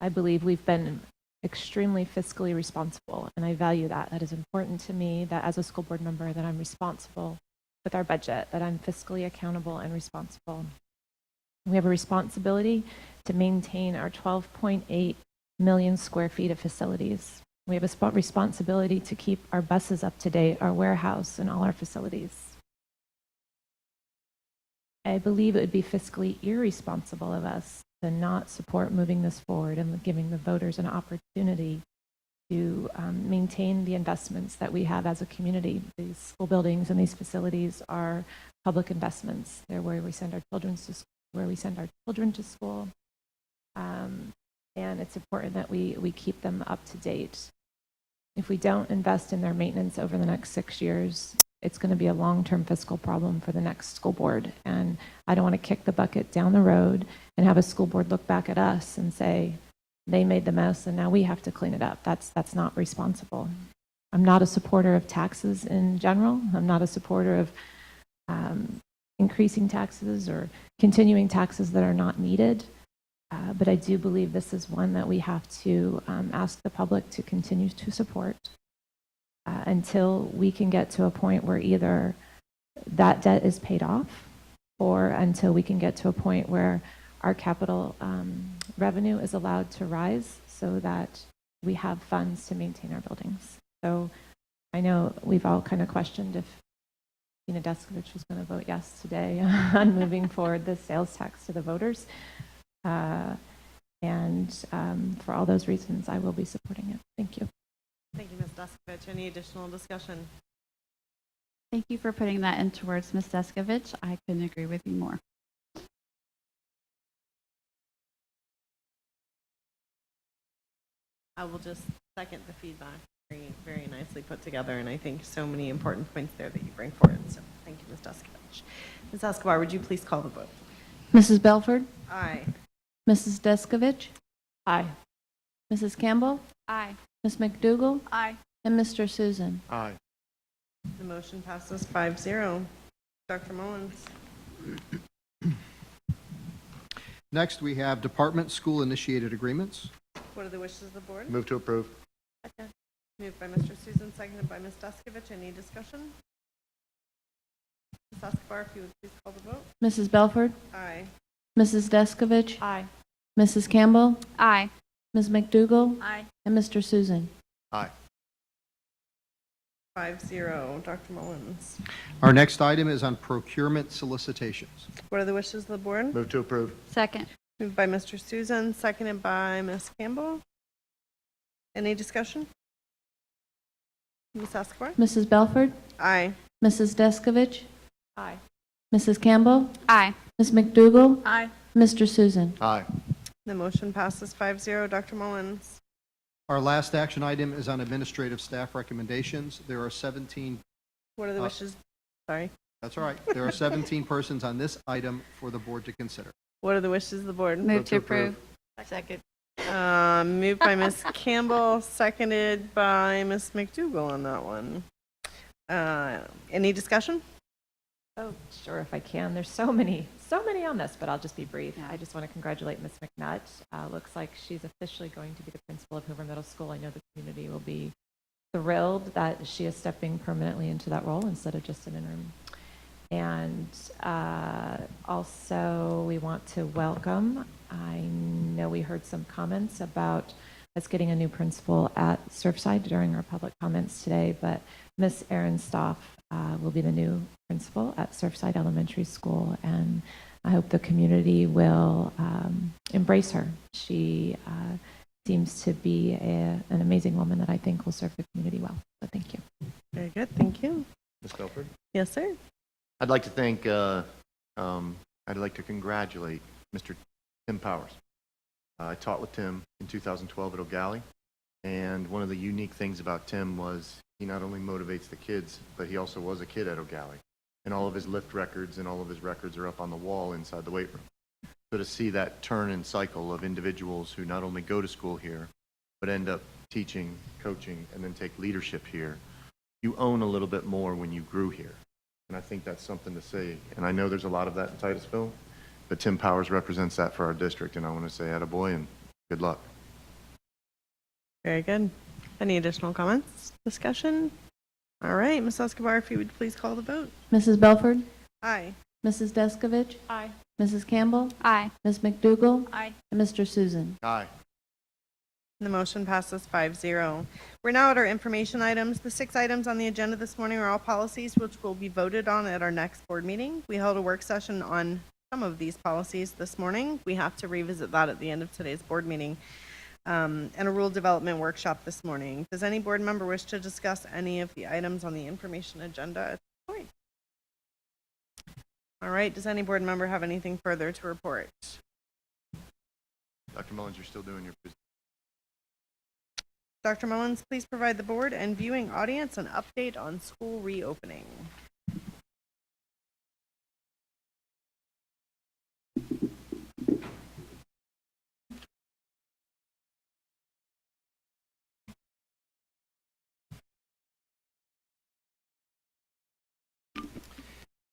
I believe we've been extremely fiscally responsible, and I value that. That is important to me, that as a school board member, that I'm responsible with our budget, that I'm fiscally accountable and responsible. We have a responsibility to maintain our 12.8 million square feet of facilities. We have a responsibility to keep our buses up to date, our warehouse, and all our facilities. I believe it would be fiscally irresponsible of us to not support moving this forward and giving the voters an opportunity to maintain the investments that we have as a community. These school buildings and these facilities are public investments. They're where we send our children to school, and it's important that we keep them up to date. If we don't invest in their maintenance over the next 6 years, it's going to be a long-term fiscal problem for the next school board. And I don't want to kick the bucket down the road and have a school board look back at us and say, they made the mess and now we have to clean it up. That's not responsible. I'm not a supporter of taxes in general. I'm not a supporter of increasing taxes or continuing taxes that are not needed. But I do believe this is one that we have to ask the public to continue to support until we can get to a point where either that debt is paid off or until we can get to a point where our capital revenue is allowed to rise so that we have funds to maintain our buildings. So I know we've all kind of questioned if Tina Deskovich was going to vote yes today on moving forward the sales tax to the voters. And for all those reasons, I will be supporting it. Thank you. Thank you, Ms. Deskovich. Any additional discussion? Thank you for putting that into words, Ms. Deskovich. I couldn't agree with you more. I will just second the feedback. Very, very nicely put together, and I think so many important points there that you bring forward. So thank you, Ms. Deskovich. Ms. Escobar, would you please call the vote? Mrs. Belford? Aye. Mrs. Deskovich? Aye. Mrs. Campbell? Aye. Ms. McDougall? Aye. And Mr. Susan? Aye. The motion passes 5-0. Dr. Mullins. Next, we have department school-initiated agreements. What are the wishes of the board? Move to approve. Second. Moved by Mr. Susan, seconded by Ms. Deskovich. Any discussion? Ms. Escobar, if you would please call the vote. Mrs. Belford? Aye. Mrs. Deskovich? Aye. Mrs. Campbell? Aye. Ms. McDougall? Aye. And Mr. Susan? Aye. 5-0. Dr. Mullins. Our next item is on procurement solicitations. What are the wishes of the board? Move to approve. Second. Moved by Mr. Susan, seconded by Ms. Campbell. Any discussion? Ms. Escobar? Mrs. Belford? Aye. Mrs. Deskovich? Aye. Mrs. Campbell? Aye. Ms. McDougall? Aye. Mr. Susan? Aye. The motion passes 5-0. Dr. Mullins. Our last action item is on administrative staff recommendations. There are 17, What are the wishes? Sorry. that's all right. There are 17 persons on this item for the board to consider. What are the wishes of the board? Move to approve. Second. Moved by Ms. Campbell, seconded by Ms. McDougall on that one. Any discussion? Oh, sure, if I can. There's so many on this, but I'll just be brief. I just want to congratulate Ms. McNutt. Looks like she's officially going to be the principal of Hoover Middle School. I know the community will be thrilled that she is stepping permanently into that role instead of just an interim. And also, we want to welcome, I know we heard some comments about us getting a new principal at Surfside during our public comments today, but Miss Erin Stoff will be the new principal at Surfside Elementary School, and I hope the community will embrace her. She seems to be an amazing woman that I think will serve the community well. So thank you. Very good. Thank you. Ms. Belford? Yes, sir. I'd like to thank, I'd like to congratulate Mr. Tim Powers. I taught with Tim in 2012 at O'Galley, and one of the unique things about Tim was He not only motivates the kids, but he also was a kid at O'Galley. And all of his lift records and all of his records are up on the wall inside the weight room. So to see that turn and cycle of individuals who not only go to school here, but end up teaching, coaching, and then take leadership here, you own a little bit more when you grew here. And I think that's something to say. And I know there's a lot of that in Titusville, but Tim Powers represents that for our district. And I want to say attaboy and good luck. Very good. Any additional comments, discussion? All right, Ms. Escobar, if you would please call the vote. Mrs. Belford? Aye. Mrs. Deskovich? Aye. Mrs. Campbell? Aye. Ms. McDougall? Aye. And Mr. Susan? Aye. The motion passes 5-0. We're now at our information items. The 6 items on the agenda this morning are all policies which will be voted on at our next board meeting. We held a work session on some of these policies this morning. We have to revisit that at the end of today's board meeting. And a rule development workshop this morning. Does any board member wish to discuss any of the items on the information agenda at this point? All right, does any board member have anything further to report? Dr. Mullins, you're still doing your presentation. Dr. Mullins, please provide the board and viewing audience an update on school reopening.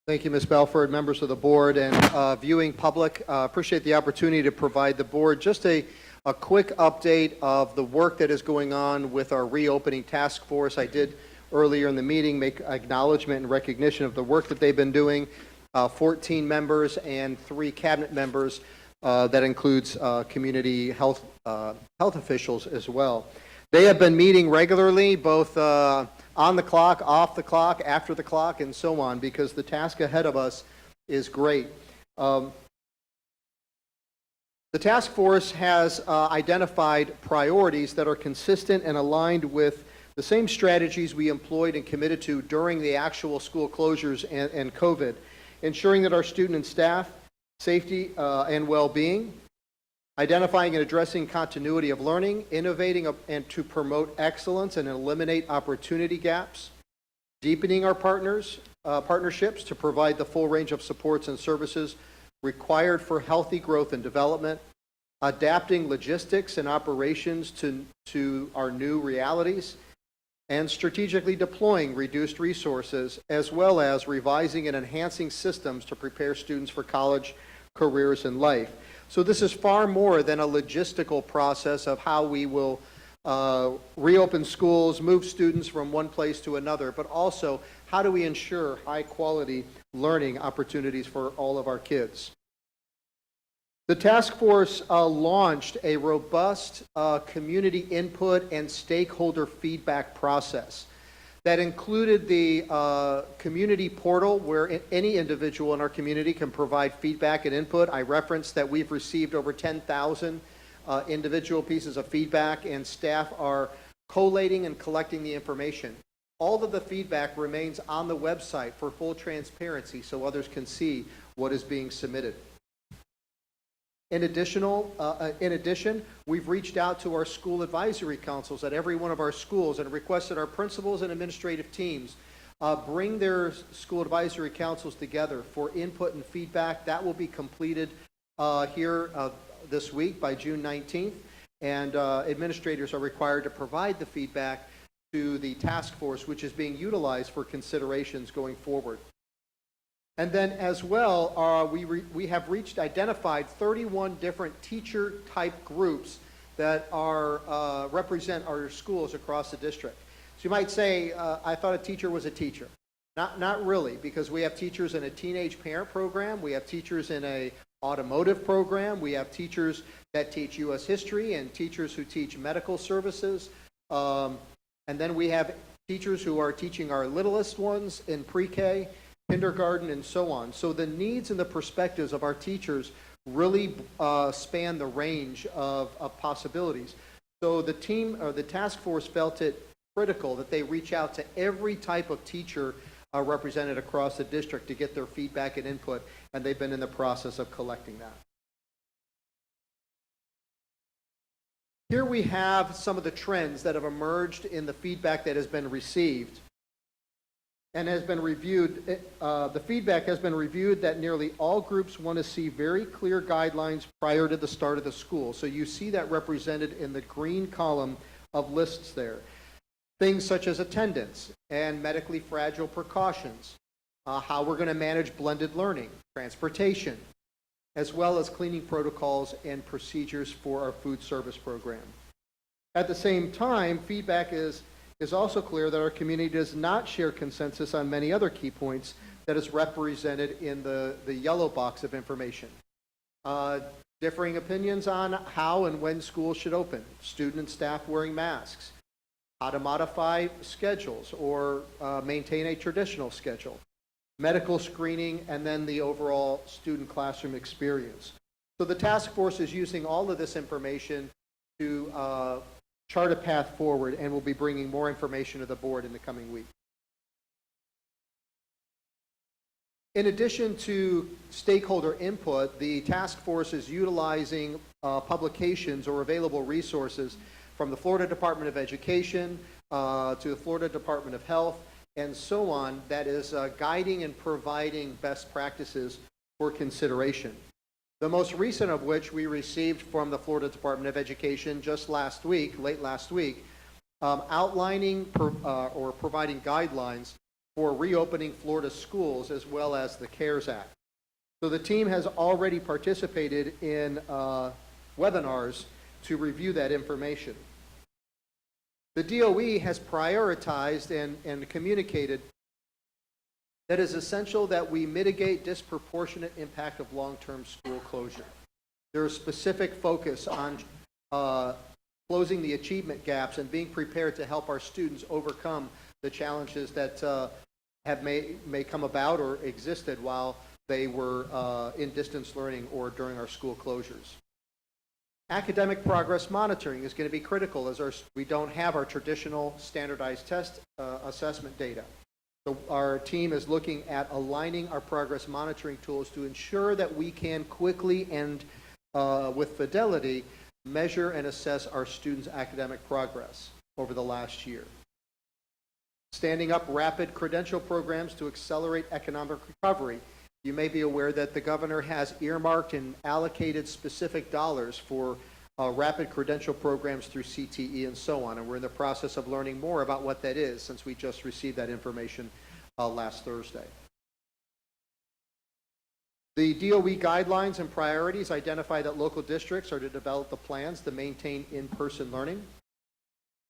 Thank you, Ms. Belford, members of the board, and viewing public. Appreciate the opportunity to provide the board just a quick update of the work that is going on with our reopening task force. I did earlier in the meeting make acknowledgement and recognition of the work that they've been doing. 14 members and 3 cabinet members. That includes community health officials as well. They have been meeting regularly, both on the clock, off the clock, after the clock, and so on, because the task ahead of us is great. The task force has identified priorities that are consistent and aligned with the same strategies we employed and committed to during the actual school closures and COVID, ensuring that our student and staff safety and well-being, identifying and addressing continuity of learning, innovating and to promote excellence and eliminate opportunity gaps, deepening our partnerships to provide the full range of supports and services required for healthy growth and development, adapting logistics and operations to our new realities, and strategically deploying reduced resources, as well as revising and enhancing systems to prepare students for college, careers, and life. So this is far more than a logistical process of how we will reopen schools, move students from one place to another, but also how do we ensure high-quality learning opportunities for all of our kids. The task force launched a robust community input and stakeholder feedback process that included the community portal where any individual in our community can provide feedback and input. I referenced that we've received over 10,000 individual pieces of feedback, and staff are collating and collecting the information. All of the feedback remains on the website for full transparency so others can see what is being submitted. In addition, we've reached out to our school advisory councils at every one of our schools and requested our principals and administrative teams bring their school advisory councils together for input and feedback. That will be completed here this week by June 19th, and administrators are required to provide the feedback to the task force, which is being utilized for considerations going forward. And then as well, we have identified 31 different teacher-type groups that are represent our schools across the district. So you might say, I thought a teacher was a teacher. Not really, because we have teachers in a teenage parent program, we have teachers in a automotive program, we have teachers that teach U.S. history, and teachers who teach medical services, and then we have teachers who are teaching our littlest ones in pre-K, kindergarten, and so on. So the needs and the perspectives of our teachers really span the range of possibilities. So the team, or the task force, felt it critical that they reach out to every type of teacher represented across the district to get their feedback and input, and they've been in the process of collecting that. Here we have some of the trends that have emerged in the feedback that has been received and has been reviewed. The feedback has been reviewed that nearly all groups want to see very clear guidelines prior to the start of the school. So you see that represented in the green column of lists there. Things such as attendance and medically fragile precautions, how we're going to manage blended learning, transportation, as well as cleaning protocols and procedures for our food service program. At the same time, feedback is also clear that our community does not share consensus on many other key points that is represented in the yellow box of information. Differing opinions on how and when schools should open, student and staff wearing masks, how to modify schedules or maintain a traditional schedule, medical screening, and then the overall student classroom experience. So the task force is using all of this information to chart a path forward, and we'll be bringing more information to the board in the coming week. In addition to stakeholder input, the task force is utilizing publications or available resources from the Florida Department of Education to the Florida Department of Health, and so on, that is guiding and providing best practices for consideration. The most recent of which we received from the Florida Department of Education just last week, late last week, outlining or providing guidelines for reopening Florida schools as well as the CARES Act. So the team has already participated in webinars to review that information. The DOE has prioritized and communicated that it is essential that we mitigate disproportionate impact of long-term school closure. There is specific focus on closing the achievement gaps and being prepared to help our students overcome the challenges that may come about or existed while they were in distance learning or during our school closures. Academic progress monitoring is going to be critical as we don't have our traditional standardized test assessment data. So our team is looking at aligning our progress monitoring tools to ensure that we can quickly and with fidelity measure and assess our students' academic progress over the last year. Standing up rapid credential programs to accelerate economic recovery. You may be aware that the governor has earmarked and allocated specific dollars for rapid credential programs through CTE and so on, and we're in the process of learning more about what that is since we just received that information last Thursday. The DOE guidelines and priorities identify that local districts are to develop the plans to maintain in-person learning,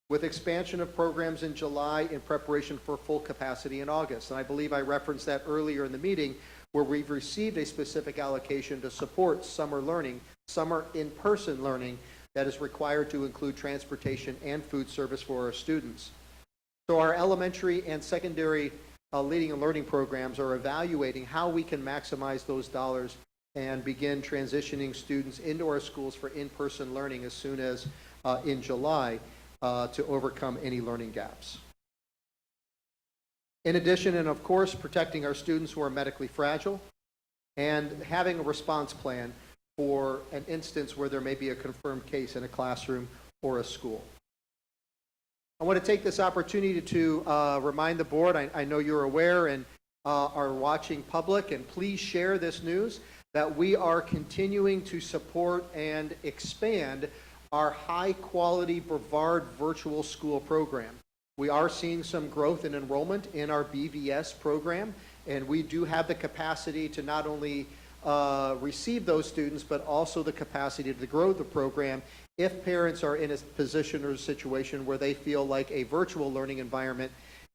with expansion of programs in July in preparation for full capacity in August. And I believe I referenced that earlier in the meeting, where we've received a specific allocation to support summer learning, summer in-person learning that is required to include transportation and food service for our students. So our elementary and secondary leading and learning programs are evaluating how we can maximize those dollars and begin transitioning students into our schools for in-person learning as soon as in July to overcome any learning gaps. In addition, and of course, protecting our students who are medically fragile and having a response plan for an instance where there may be a confirmed case in a classroom or a school. I want to take this opportunity to remind the board, I know you're aware and are watching public, and please share this news, that we are continuing to support and expand our high-quality Brevard virtual school program. We are seeing some growth in enrollment in our BVS program, and we do have the capacity to not only receive those students, but also the capacity to grow the program if parents are in a position or a situation where they feel like a virtual learning environment,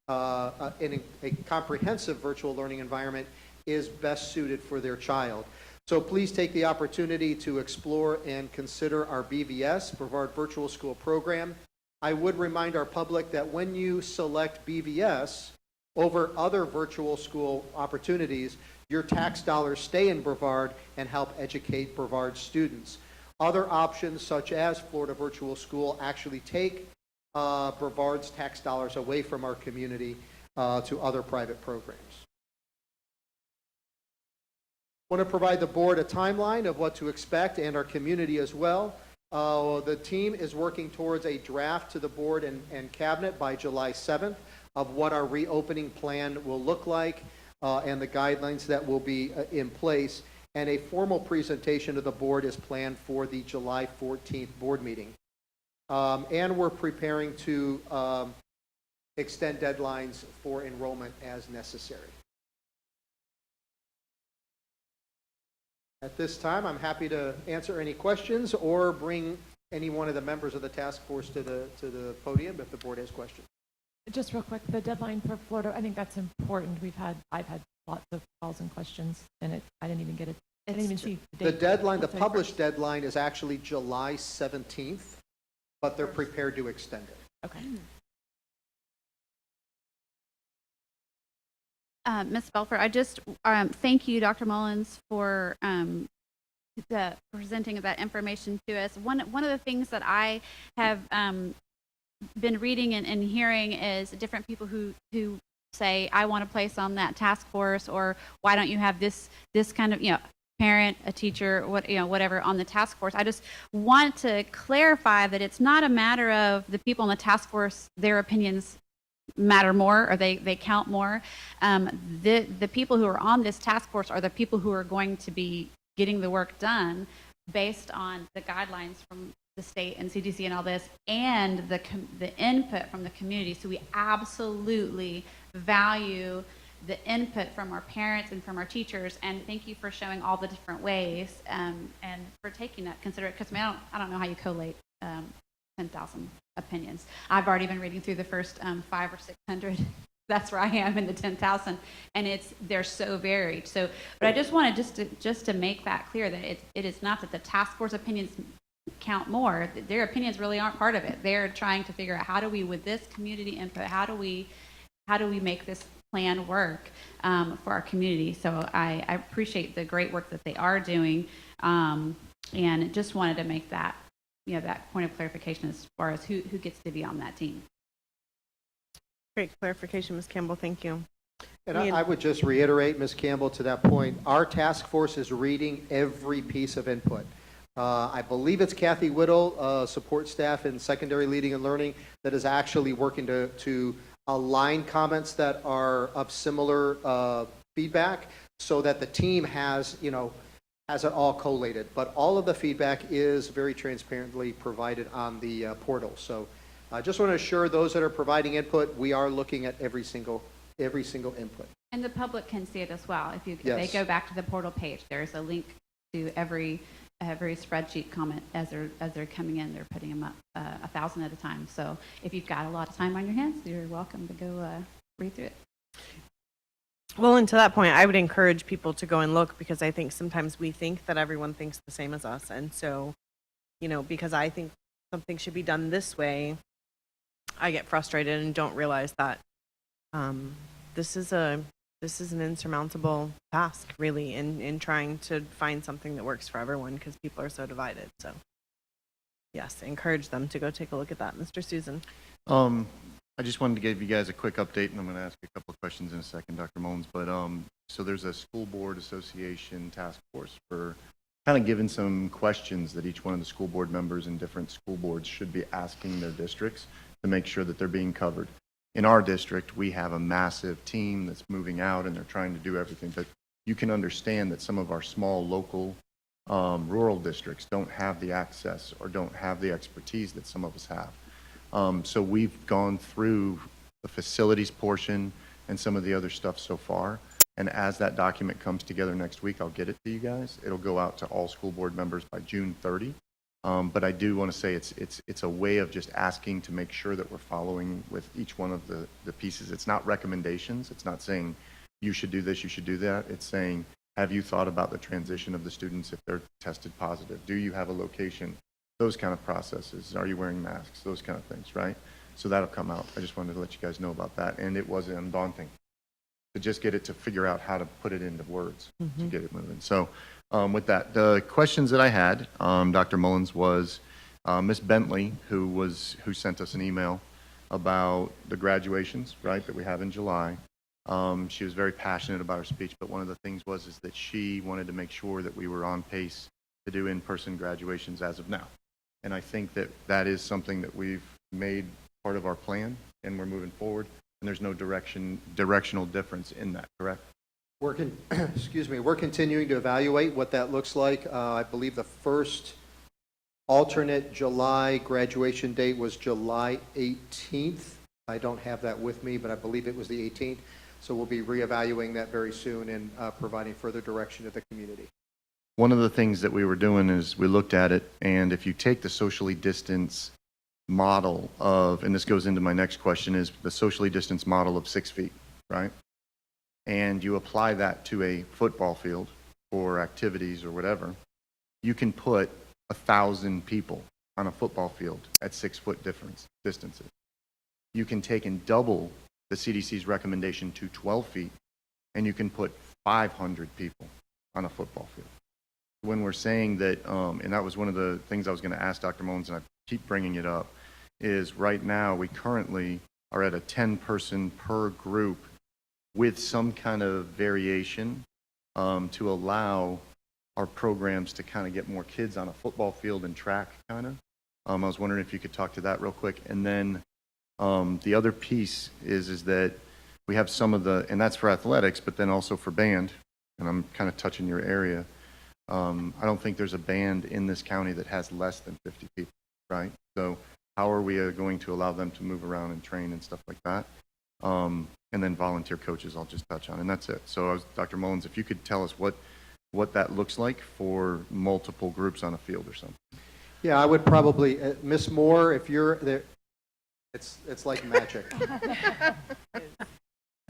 in a comprehensive virtual learning environment, is best suited for their child. So please take the opportunity to explore and consider our BVS, Brevard Virtual School Program. I would remind our public that when you select BVS over other virtual school opportunities, your tax dollars stay in Brevard and help educate Brevard students. Other options, such as Florida Virtual School, actually take Brevard's tax dollars away from our community to other private programs. I want to provide the board a timeline of what to expect and our community as well. The team is working towards a draft to the board and cabinet by July 7th of what our reopening plan will look like and the guidelines that will be in place. And a formal presentation to the board is planned for the July 14th board meeting. And we're preparing to extend deadlines for enrollment as necessary. At this time, I'm happy to answer any questions or bring any one of the members of the task force to the podium if the board has questions. Just real quick, the deadline for Florida, I think that's important. I've had lots of calls and questions, and I didn't even get it. I didn't even see the deadline. The published deadline is actually July 17th, but they're prepared to extend it. Okay. Ms. Belfer, I just thank you, Dr. Mullins, for presenting that information to us. One of the things that I have been reading and hearing is different people who say, I want to place on that task force, or why don't you have this kind of, parent, a teacher, whatever on the task force. I just want to clarify that it's not a matter of the people on the task force, their opinions matter more, or they count more. The people who are on this task force are the people who are going to be getting the work done based on the guidelines from the state and CDC and all this, and the input from the community. So we absolutely value the input from our parents and from our teachers, and thank you for showing all the different ways and for taking that considerate, because I don't know how you collate 10,000 opinions. I've already been reading through the first 500 or 600. That's where I am in the 10,000, and they're so varied. So, but I just wanted just to make that clear that it is not that the task force opinions count more. Their opinions really aren't part of it. They're trying to figure out, how do we, with this community input, how do we make this plan work for our community? So I appreciate the great work that they are doing, and just wanted to make that that point of clarification as far as who gets to be on that team. Great clarification, Ms. Campbell. Thank you. And I would just reiterate, Ms. Campbell, to that point, our task force is reading every piece of input. I believe it's Kathy Whittle, support staff in secondary leading and learning, that is actually working to align comments that are of similar feedback, so that the team has it all collated. But all of the feedback is very transparently provided on the portal. So I just want to assure those that are providing input, we are looking at every single input. And the public can see it as well. If they go back to the portal page, there's a link to every spreadsheet comment as they're coming in. They're putting them up 1,000 at a time. So if you've got a lot of time on your hands, you're welcome to go read through it. Well, and to that point, I would encourage people to go and look, because I think sometimes we think that everyone thinks the same as us. And so, because I think something should be done this way, I get frustrated and don't realize that this is an insurmountable task, really, in trying to find something that works for everyone, because people are so divided. So, yes, encourage them to go take a look at that. Mr. Susan. I just wanted to give you guys a quick update, and I'm going to ask a couple of questions in a second, Dr. Mullins. But so there's a school board association task force for kind of giving some questions that each one of the school board members in different school boards should be asking their districts to make sure that they're being covered. In our district, we have a massive team that's moving out, and they're trying to do everything. But you can understand that some of our small local rural districts don't have the access or don't have the expertise that some of us have. So we've gone through the facilities portion and some of the other stuff so far. And as that document comes together next week, I'll get it to you guys. It'll go out to all school board members by June 30. But I do want to say it's a way of just asking to make sure that we're following with each one of the pieces. It's not recommendations. It's not saying you should do this, you should do that. It's saying, have you thought about the transition of the students if they're tested positive? Do you have a location? Those kind of processes. Are you wearing masks? Those kind of things, right? So that'll come out. I just wanted to let you guys know about that. And it wasn't undaunting to just get it to figure out how to put it into words to get it moving. So with that, the questions that I had, Dr. Mullins, was Miss Bentley, who sent us an email about the graduations, right, that we have in July. She was very passionate about her speech, but one of the things is that she wanted to make sure that we were on pace to do in-person graduations as of now. And I think that that is something that we've made part of our plan, and we're moving forward, and there's no directional difference in that, correct? Excuse me, we're continuing to evaluate what that looks like. I believe the first alternate July graduation date was July 18th. I don't have that with me, but I believe it was the 18th. So we'll be reevaluating that very soon and providing further direction to the community. One of the things that we were doing is we looked at it, and if you take the socially distanced model of, and this goes into my next question, is the socially distanced model of 6 feet, right? And you apply that to a football field or activities or whatever, you can put 1,000 people on a football field at 6 foot distances. You can take and double the CDC's recommendation to 12 feet, and you can put 500 people on a football field. When we're saying that, and that was one of the things I was going to ask Dr. Mullins, and I keep bringing it up, is right now we currently are at a 10-person per group with some kind of variation to allow our programs to kind of get more kids on a football field and track kind of. I was wondering if you could talk to that real quick. And then the other piece is that we have some of the, and that's for athletics, but then also for band, and I'm kind of touching your area. I don't think there's a band in this county that has less than 50 people, right? So how are we going to allow them to move around and train and stuff like that? And then volunteer coaches I'll just touch on, and that's it. So Dr. Mullins, if you could tell us what that looks like for multiple groups on a field or something. Yeah, I would probably, Ms. Moore, if you're there, it's like magic.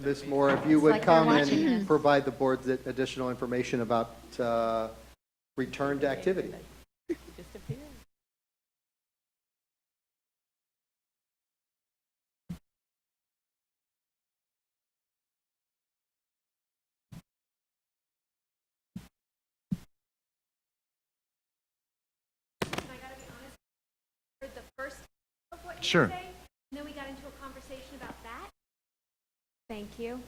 Ms. Moore, if you would like come we're and watching this. provide the board additional information about return to activity. The first of what you Sure. were saying, and then we got into a conversation about that. Thank you.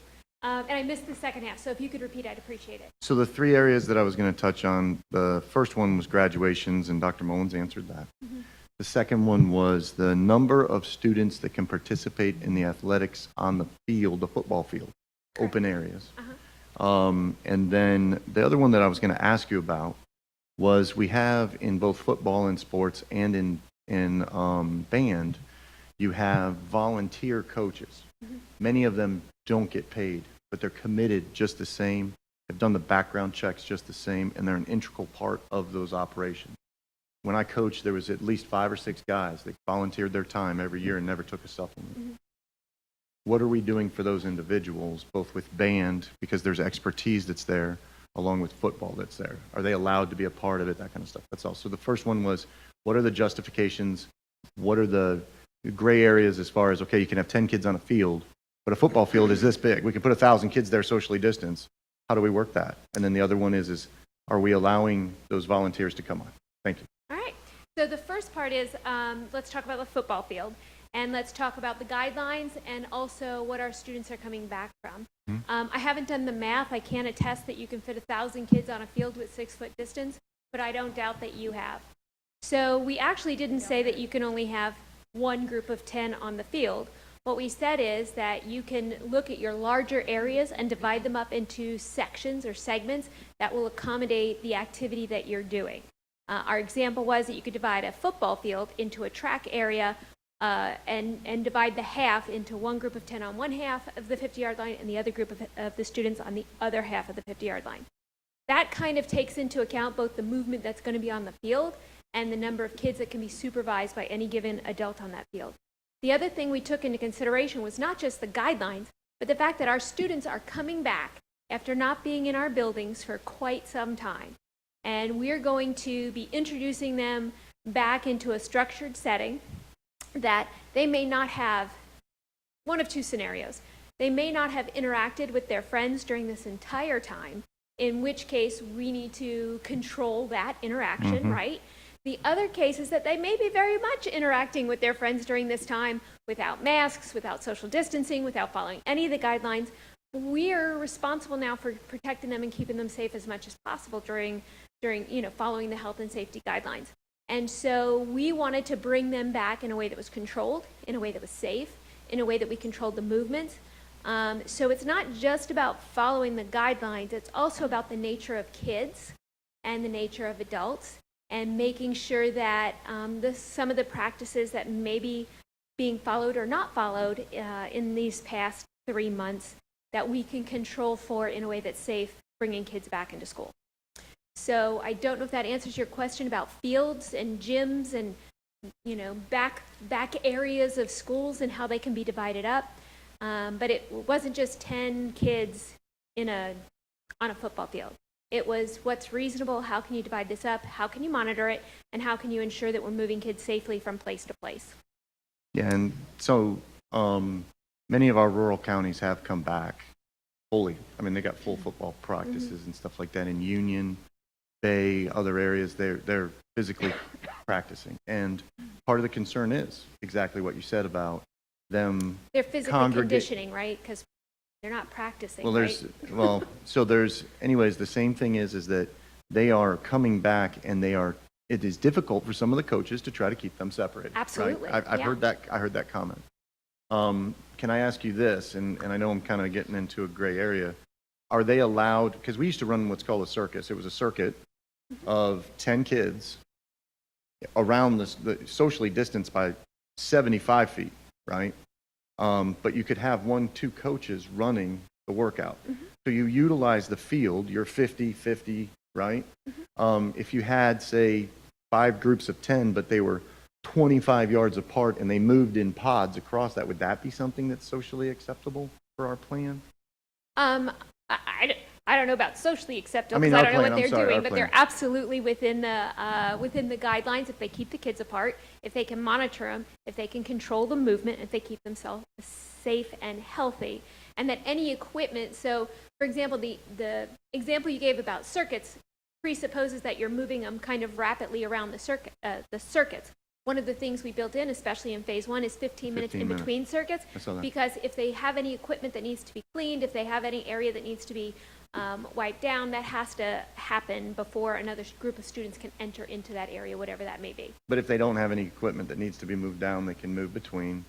And I missed the second half, so if you could repeat, I'd appreciate it. So the 3 areas that I was going to touch on, the first one was graduations, and Dr. Mullins answered that. The second one was the number of students that can participate in the athletics on the field, the football field, open areas. And then the other one that I was going to ask you about was we have in both football and sports and in band, you have volunteer coaches. Many of them don't get paid, but they're committed just the same. They've done the background checks just the same, and they're an integral part of those operations. When I coached, there was at least 5 or 6 guys that volunteered their time every year and never took a supplement. What are we doing for those individuals, both with band, because there's expertise that's there, along with football that's there? Are they allowed to be a part of it, that kind of stuff? That's all. So the first one was, what are the justifications? What are the gray areas as far as, okay, you can have 10 kids on a field, but a football field is this big. We can put 1,000 kids there socially distanced. How do we work that? And then the other one is are we allowing those volunteers to come on? Thank you. All right. So the first part is let's talk about the football field, and let's talk about the guidelines and also what our students are coming back from. I haven't done the math. I can't attest that you can fit 1,000 kids on a field with 6 foot distance, but I don't doubt that you have. So we actually didn't say that you can only have one group of 10 on the field. What we said is that you can look at your larger areas and divide them up into sections or segments that will accommodate the activity that you're doing. Our example was that you could divide a football field into a track area and divide the half into one group of 10 on one half of the 50-yard line and the other group of the students on the other half of the 50-yard line. That kind of takes into account both the movement that's going to be on the field and the number of kids that can be supervised by any given adult on that field. The other thing we took into consideration was not just the guidelines, but the fact that our students are coming back after not being in our buildings for quite some time. And we're going to be introducing them back into a structured setting that they may not have, one of 2 scenarios. They may not have interacted with their friends during this entire time, in which case we need to control that interaction, right? The other case is that they may be very much interacting with their friends during this time without masks, without social distancing, without following any of the guidelines. We're responsible now for protecting them and keeping them safe as much as possible during following the health and safety guidelines. And so we wanted to bring them back in a way that was controlled, in a way that was safe, in a way that we controlled the movements. So it's not just about following the guidelines, it's also about the nature of kids and the nature of adults, and making sure that some of the practices that may be being followed or not followed in these past 3 months, that we can control for in a way that's safe, bringing kids back into school. So I don't know if that answers your question about fields and gyms and, you know, back areas of schools and how they can be divided up. But it wasn't just 10 kids on a football field. It was what's reasonable, how can you divide this up, how can you monitor it, and how can you ensure that we're moving kids safely from place to place. Yeah, and so many of our rural counties have come back fully. I mean, they got full football practices and stuff like that in Union, Bay, other areas. They're physically practicing. And part of the concern is exactly what you said about them. They're physically conditioning, right? Because they're not practicing, well, right? Anyways, the same thing is that they are coming back, and it is difficult for some of the coaches to try to keep them separated. Absolutely. Right? I've heard that. I heard that comment. Can I ask you this? And I know I'm kind of getting into a gray area. Are they allowed? Because we used to run what's called a circus. It was a circuit of 10 kids around the socially distanced by 75 feet, right? But you could have 1-2 coaches running the workout. So you utilize the field, you're 50-50, right? If you had, say, 5 groups of 10, but they were 25 yards apart and they moved in pods across that, would that be something that's socially acceptable for our plan? I don't know about socially acceptable, I mean, because I don't know our what plan, they're I'm sorry, doing, our but plan. they're absolutely within the guidelines if they keep the kids apart, if they can monitor them, if they can control the movement, if they keep themselves safe and healthy, and that any equipment. So, for example, the example you gave about circuits presupposes that you're moving them kind of rapidly around the circuits. One of the things we built in, especially in phase 1, is 15 minutes in between circuits, because if they have any equipment that needs to be cleaned, if they have any area that needs to be wiped down, that has to happen before another group of students can enter into that area, whatever that may be. But if they don't have any equipment that needs to be moved down, they can move between.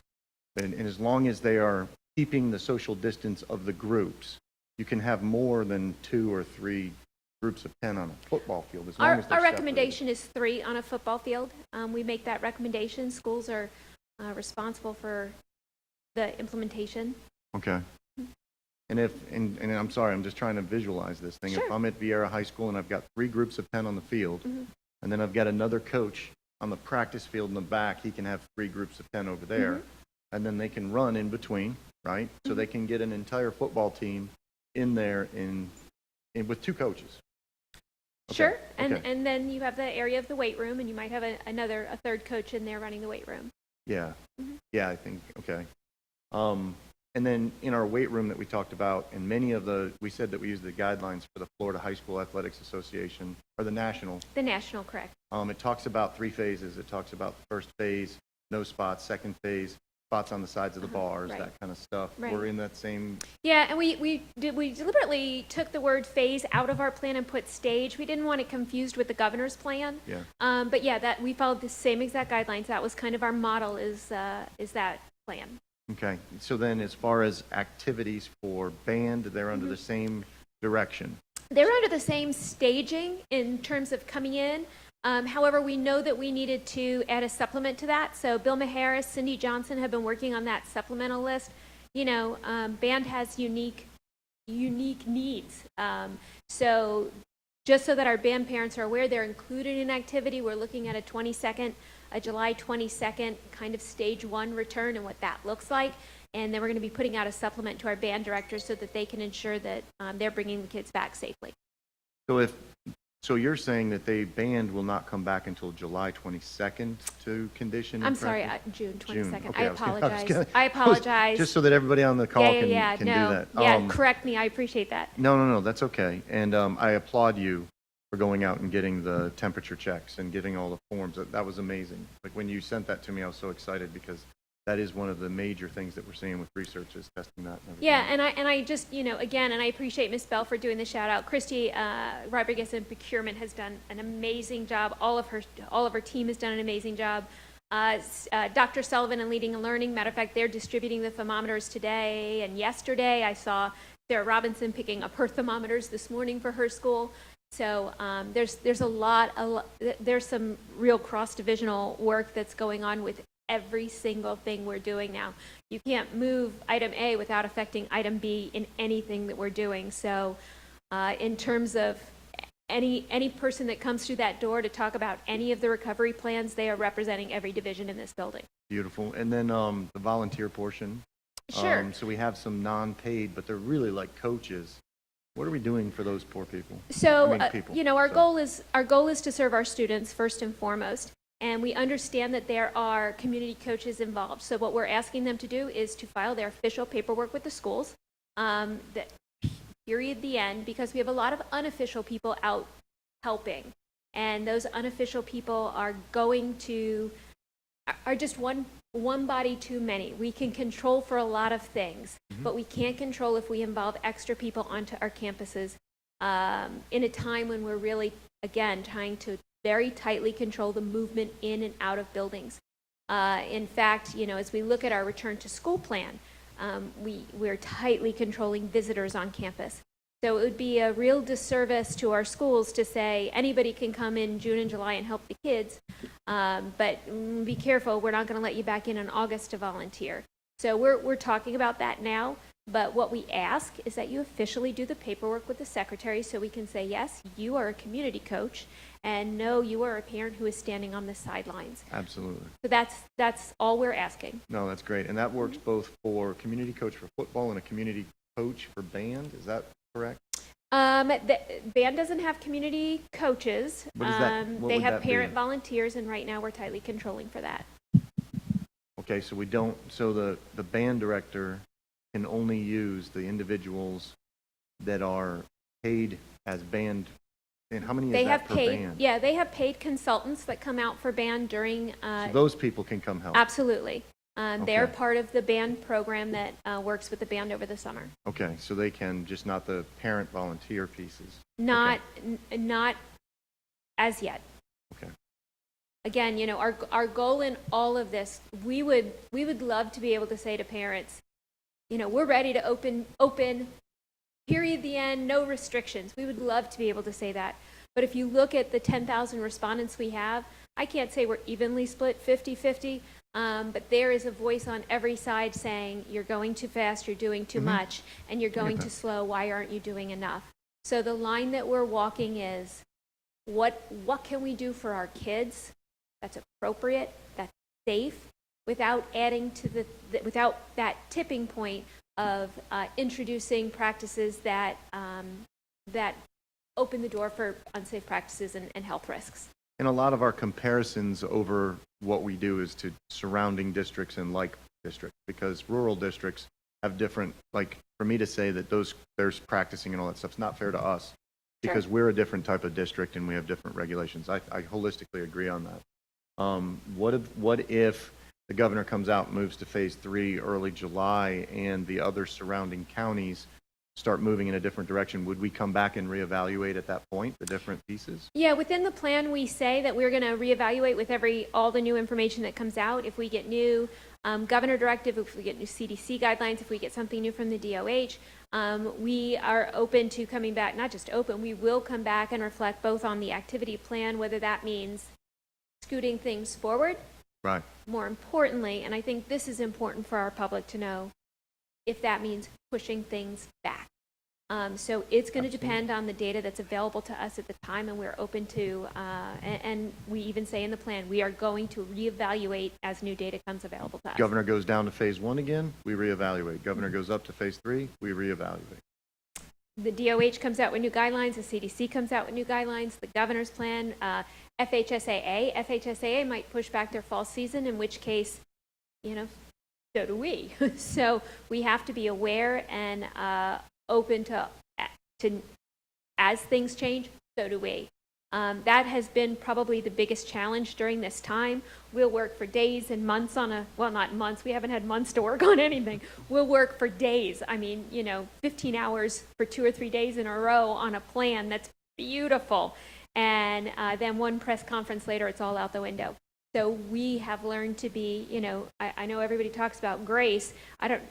And as long as they are keeping the social distance of the groups, you can have more than 2 or 3 groups of 10 on a football field. As long as they're Our separated. recommendation is 3 on a football field. We make that recommendation. Schools are responsible for the implementation. Okay. And I'm sorry, I'm just trying to visualize this thing. Sure. If I'm at Vieira High School and I've got 3 groups of 10 on the field, and then I've got another coach on the practice field in the back, he can have 3 groups of 10 over there, and then they can run in between, right? So they can get an entire football team in there with 2 coaches. Okay. Sure, and Okay. and then you have the area of the weight room, and you might have a third coach in there running the weight room. Yeah. Yeah, I think, okay. And then in our weight room that we talked about, and we said that we use the guidelines for the Florida High School Athletics Association, or the national. The national, correct. It talks about 3 phases. It talks about the first phase, no spots, second phase, spots on the sides of the bars, right. that kind of stuff. Right. We're in that same. Yeah, and we deliberately took the word phase out of our plan and put stage. We didn't want it confused with the governor's plan. Yeah. But yeah, that we followed the same exact guidelines. That was kind of our model, is that plan. Okay. So then as far as activities for band, they're under the same direction. They're under the same staging in terms of coming in. However, we know that we needed to add a supplement to that. So Bill Maharis, Cindy Johnson have been working on that supplemental list. You know, band has unique needs. So just so that our band parents are aware, they're included in activity. We're looking at a July 22nd kind of stage 1 return and what that looks like. And then we're going to be putting out a supplement to our band directors so that they can ensure that they're bringing the kids back safely. So you're saying that band will not come back until July 22nd to condition? I'm sorry, June 22nd. Okay, I apologize. I apologize. Just so that everybody on the call can do that. Yeah, correct me. I appreciate that. No, that's okay. And I applaud you for going out and getting the temperature checks and getting all the forms. That was amazing. Like when you sent that to me, I was so excited because that is one of the major things that we're seeing with research is testing that. And everything. Yeah, and I just, again, and I appreciate Ms. Bell for doing the shout out. Christy Rodriguez in procurement has done an amazing job. All of her team has done an amazing job. Dr. Sullivan and Leading and Learning, matter of fact, they're distributing the thermometers today and yesterday. I saw Sarah Robinson picking up her thermometers this morning for her school. So there's there's some real cross-divisional work that's going on with every single thing we're doing now. You can't move item A without affecting item B in anything that we're doing. So in terms of any person that comes through that door to talk about any of the recovery plans, they are representing every division in this building. Beautiful. And then the volunteer portion. Sure. So we have some non-paid, but they're really like coaches. What are we doing for those poor people? So, People. our goal is to serve our students first and foremost. And we understand that there are community coaches involved. So what we're asking them to do is to file their official paperwork with the schools, that period, the end, because we have a lot of unofficial people out helping. And those unofficial people are just one body too many. We can control for a lot of things, but we can't control if we involve extra people onto our campuses in a time when we're really, again, trying to very tightly control the movement in and out of buildings. In fact, as we look at our return to school plan, we're tightly controlling visitors on campus. So it would be a real disservice to our schools to say anybody can come in June and July and help the kids, but be careful, we're not going to let you back in August to volunteer. So we're talking about that now, but what we ask is that you officially do the paperwork with the secretary so we can say, yes, you are a community coach, and no, you are a parent who is standing on the sidelines. Absolutely. So that's all we're asking. No, that's great. And that works both for community coach for football and a community coach for band. Is that correct? The band doesn't have community coaches. What is that? What They would have that be? parent volunteers, and right now we're tightly controlling for that. Okay, so the band director can only use the individuals that are paid as band. And how many is that per band? Yeah, they have paid consultants that come out for band during. So those people can come help. Absolutely. They're Okay. part of the band program that works with the band over the summer. Okay, so they can, just not the parent volunteer pieces. Not as yet. Okay. Again, our goal in all of this, we would love to be able to say to parents, we're ready to open, period, the end, no restrictions. We would love to be able to say that. But if you look at the 10,000 respondents we have, I can't say we're evenly split 50-50, but there is a voice on every side saying, you're going too fast, you're doing too much, and you're going too slow, why aren't you doing enough? So the line that we're walking is, what can we do for our kids that's appropriate, that's safe, without adding to without that tipping point of introducing practices that open the door for unsafe practices and health risks. And a lot of our comparisons over what we do is to surrounding districts and like districts, because rural districts have different, like for me to say that there's practicing and all that stuff's not fair to us, because we're a different type of district and we have different regulations. I holistically agree on that. What if the governor comes out and moves to phase 3 early July and the other surrounding counties start moving in a different direction? Would we come back and reevaluate at that point the different pieces? Yeah, within the plan we say that we're going to reevaluate with all the new information that comes out. If we get new governor directive, if we get new CDC guidelines, if we get something new from the DOH, we are open to coming back, not just open, we will come back and reflect both on the activity plan, whether that means scooting things forward. Right. More importantly, and I think this is important for our public to know, if that means pushing things back. So it's going to depend on the data that's available to us at the time, and we're open to, and we even say in the plan, we are going to reevaluate as new data comes available to us. Governor goes down to phase 1 again, we reevaluate. Governor goes up to phase 3, we reevaluate. The DOH comes out with new guidelines, the CDC comes out with new guidelines, the governor's plan, FHSAA might push back their fall season, in which case, so do we. So we have to be aware and open to as things change, so do we. That has been probably the biggest challenge during this time. We'll work for days and months well, not months, we haven't had months to work on anything. We'll work for days. I mean, 15 hours for 2 or 3 days in a row on a plan that's beautiful. And then one press conference later, it's all out the window. So we have learned to be, I know everybody talks about grace,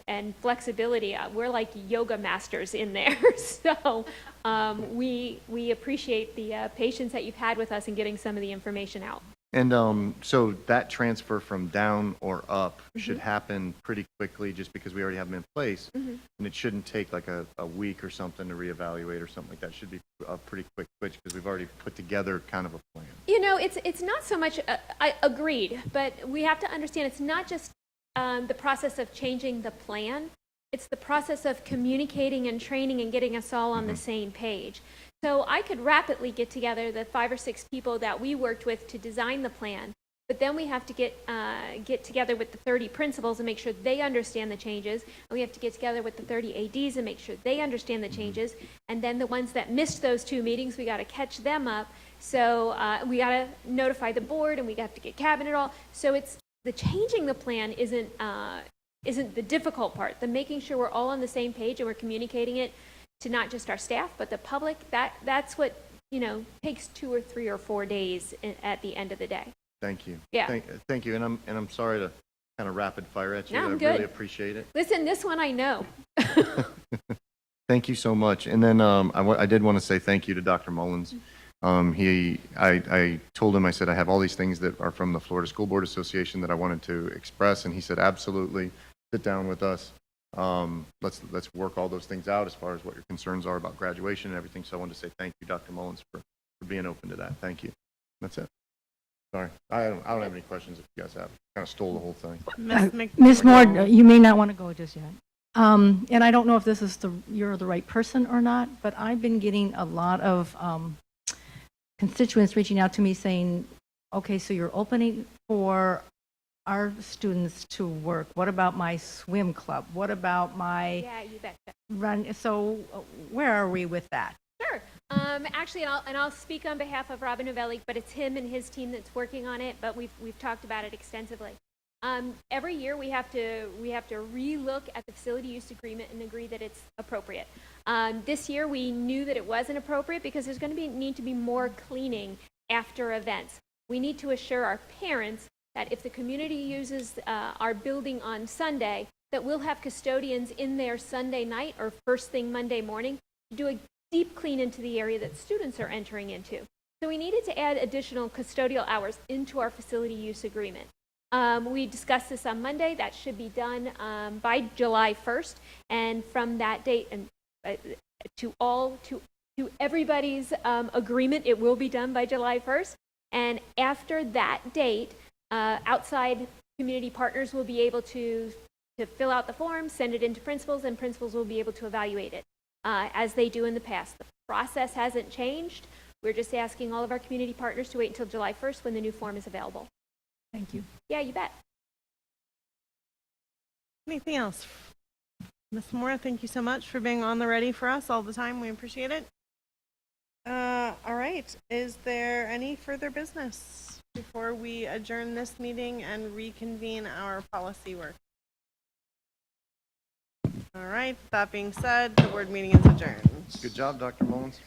and flexibility. We're like yoga masters in there. So we appreciate the patience that you've had with us in getting some of the information out. And so that transfer from down or up should happen pretty quickly just because we already have them in place. And it shouldn't take like a week or something to reevaluate or something like that. It should be a pretty quick switch because we've already put together kind of a plan. It's not so much, I agreed, but we have to understand it's not just the process of changing the plan. It's the process of communicating and training and getting us all on the same page. So I could rapidly get together the 5 or 6 people that we worked with to design the plan, but then we have to get together with the 30 principals and make sure they understand the changes, and we have to get together with the 30 ADs and make sure they understand the changes, and then the ones that missed those 2 meetings, we got to catch them up. So we got to notify the board, and we have to get cabinet all. So it's the changing the plan isn't the difficult part. The making sure we're all on the same page and we're communicating it to not just our staff, but the public, that's what, takes 2 or 3 or 4 days at the end of the day. Thank you. Yeah. Thank you. And I'm sorry to kind of rapid fire at you. No, I'm I good. really appreciate it. Listen, this one I know. Thank you so much. And then I did want to say thank you to Dr. Mullins. I told him, I said, I have all these things that are from the Florida School Board Association that I wanted to express. And he said, absolutely, sit down with us. Let's work all those things out as far as what your concerns are about graduation and everything. So I wanted to say thank you, Dr. Mullins, for being open to that. Thank you. That's it. Sorry, I don't have any questions if you guys have. Kind of stole the whole thing. Ms. Moore, you may not want to go just yet. And I don't know if this is you're the right person or not, but I've been getting a lot of constituents reaching out to me saying, okay, so you're opening for our students to work. What about my swim club? What about my you betcha. run? So where are we with that? Sure. Actually, I'll speak on behalf of Robin Novelli, but it's him and his team that's working on it. But we've talked about it extensively. Every year we have to relook at the facility use agreement and agree that it's appropriate. This year we knew that it wasn't appropriate because there's going to need to be more cleaning after events. We need to assure our parents that if the community uses our building on Sunday, that we'll have custodians in there Sunday night or first thing Monday morning to do a deep clean into the area that students are entering into. So we needed to add additional custodial hours into our facility use agreement. We discussed this on Monday. That should be done by July 1st. And from that date, and to everybody's agreement, it will be done by July 1st. And after that date, outside community partners will be able to fill out the form, send it into principals, and principals will be able to evaluate it as they do in the past. The process hasn't changed. We're just asking all of our community partners to wait until July 1st when the new form is available. Thank you. Yeah, you bet. Anything else? Ms. Moore, thank you so much for being on the ready for us all the time. We appreciate it. All right. Is there any further business before we adjourn this meeting and reconvene our policy work? All right. That being said, the board meeting is adjourned. Good job, Dr. Mullins.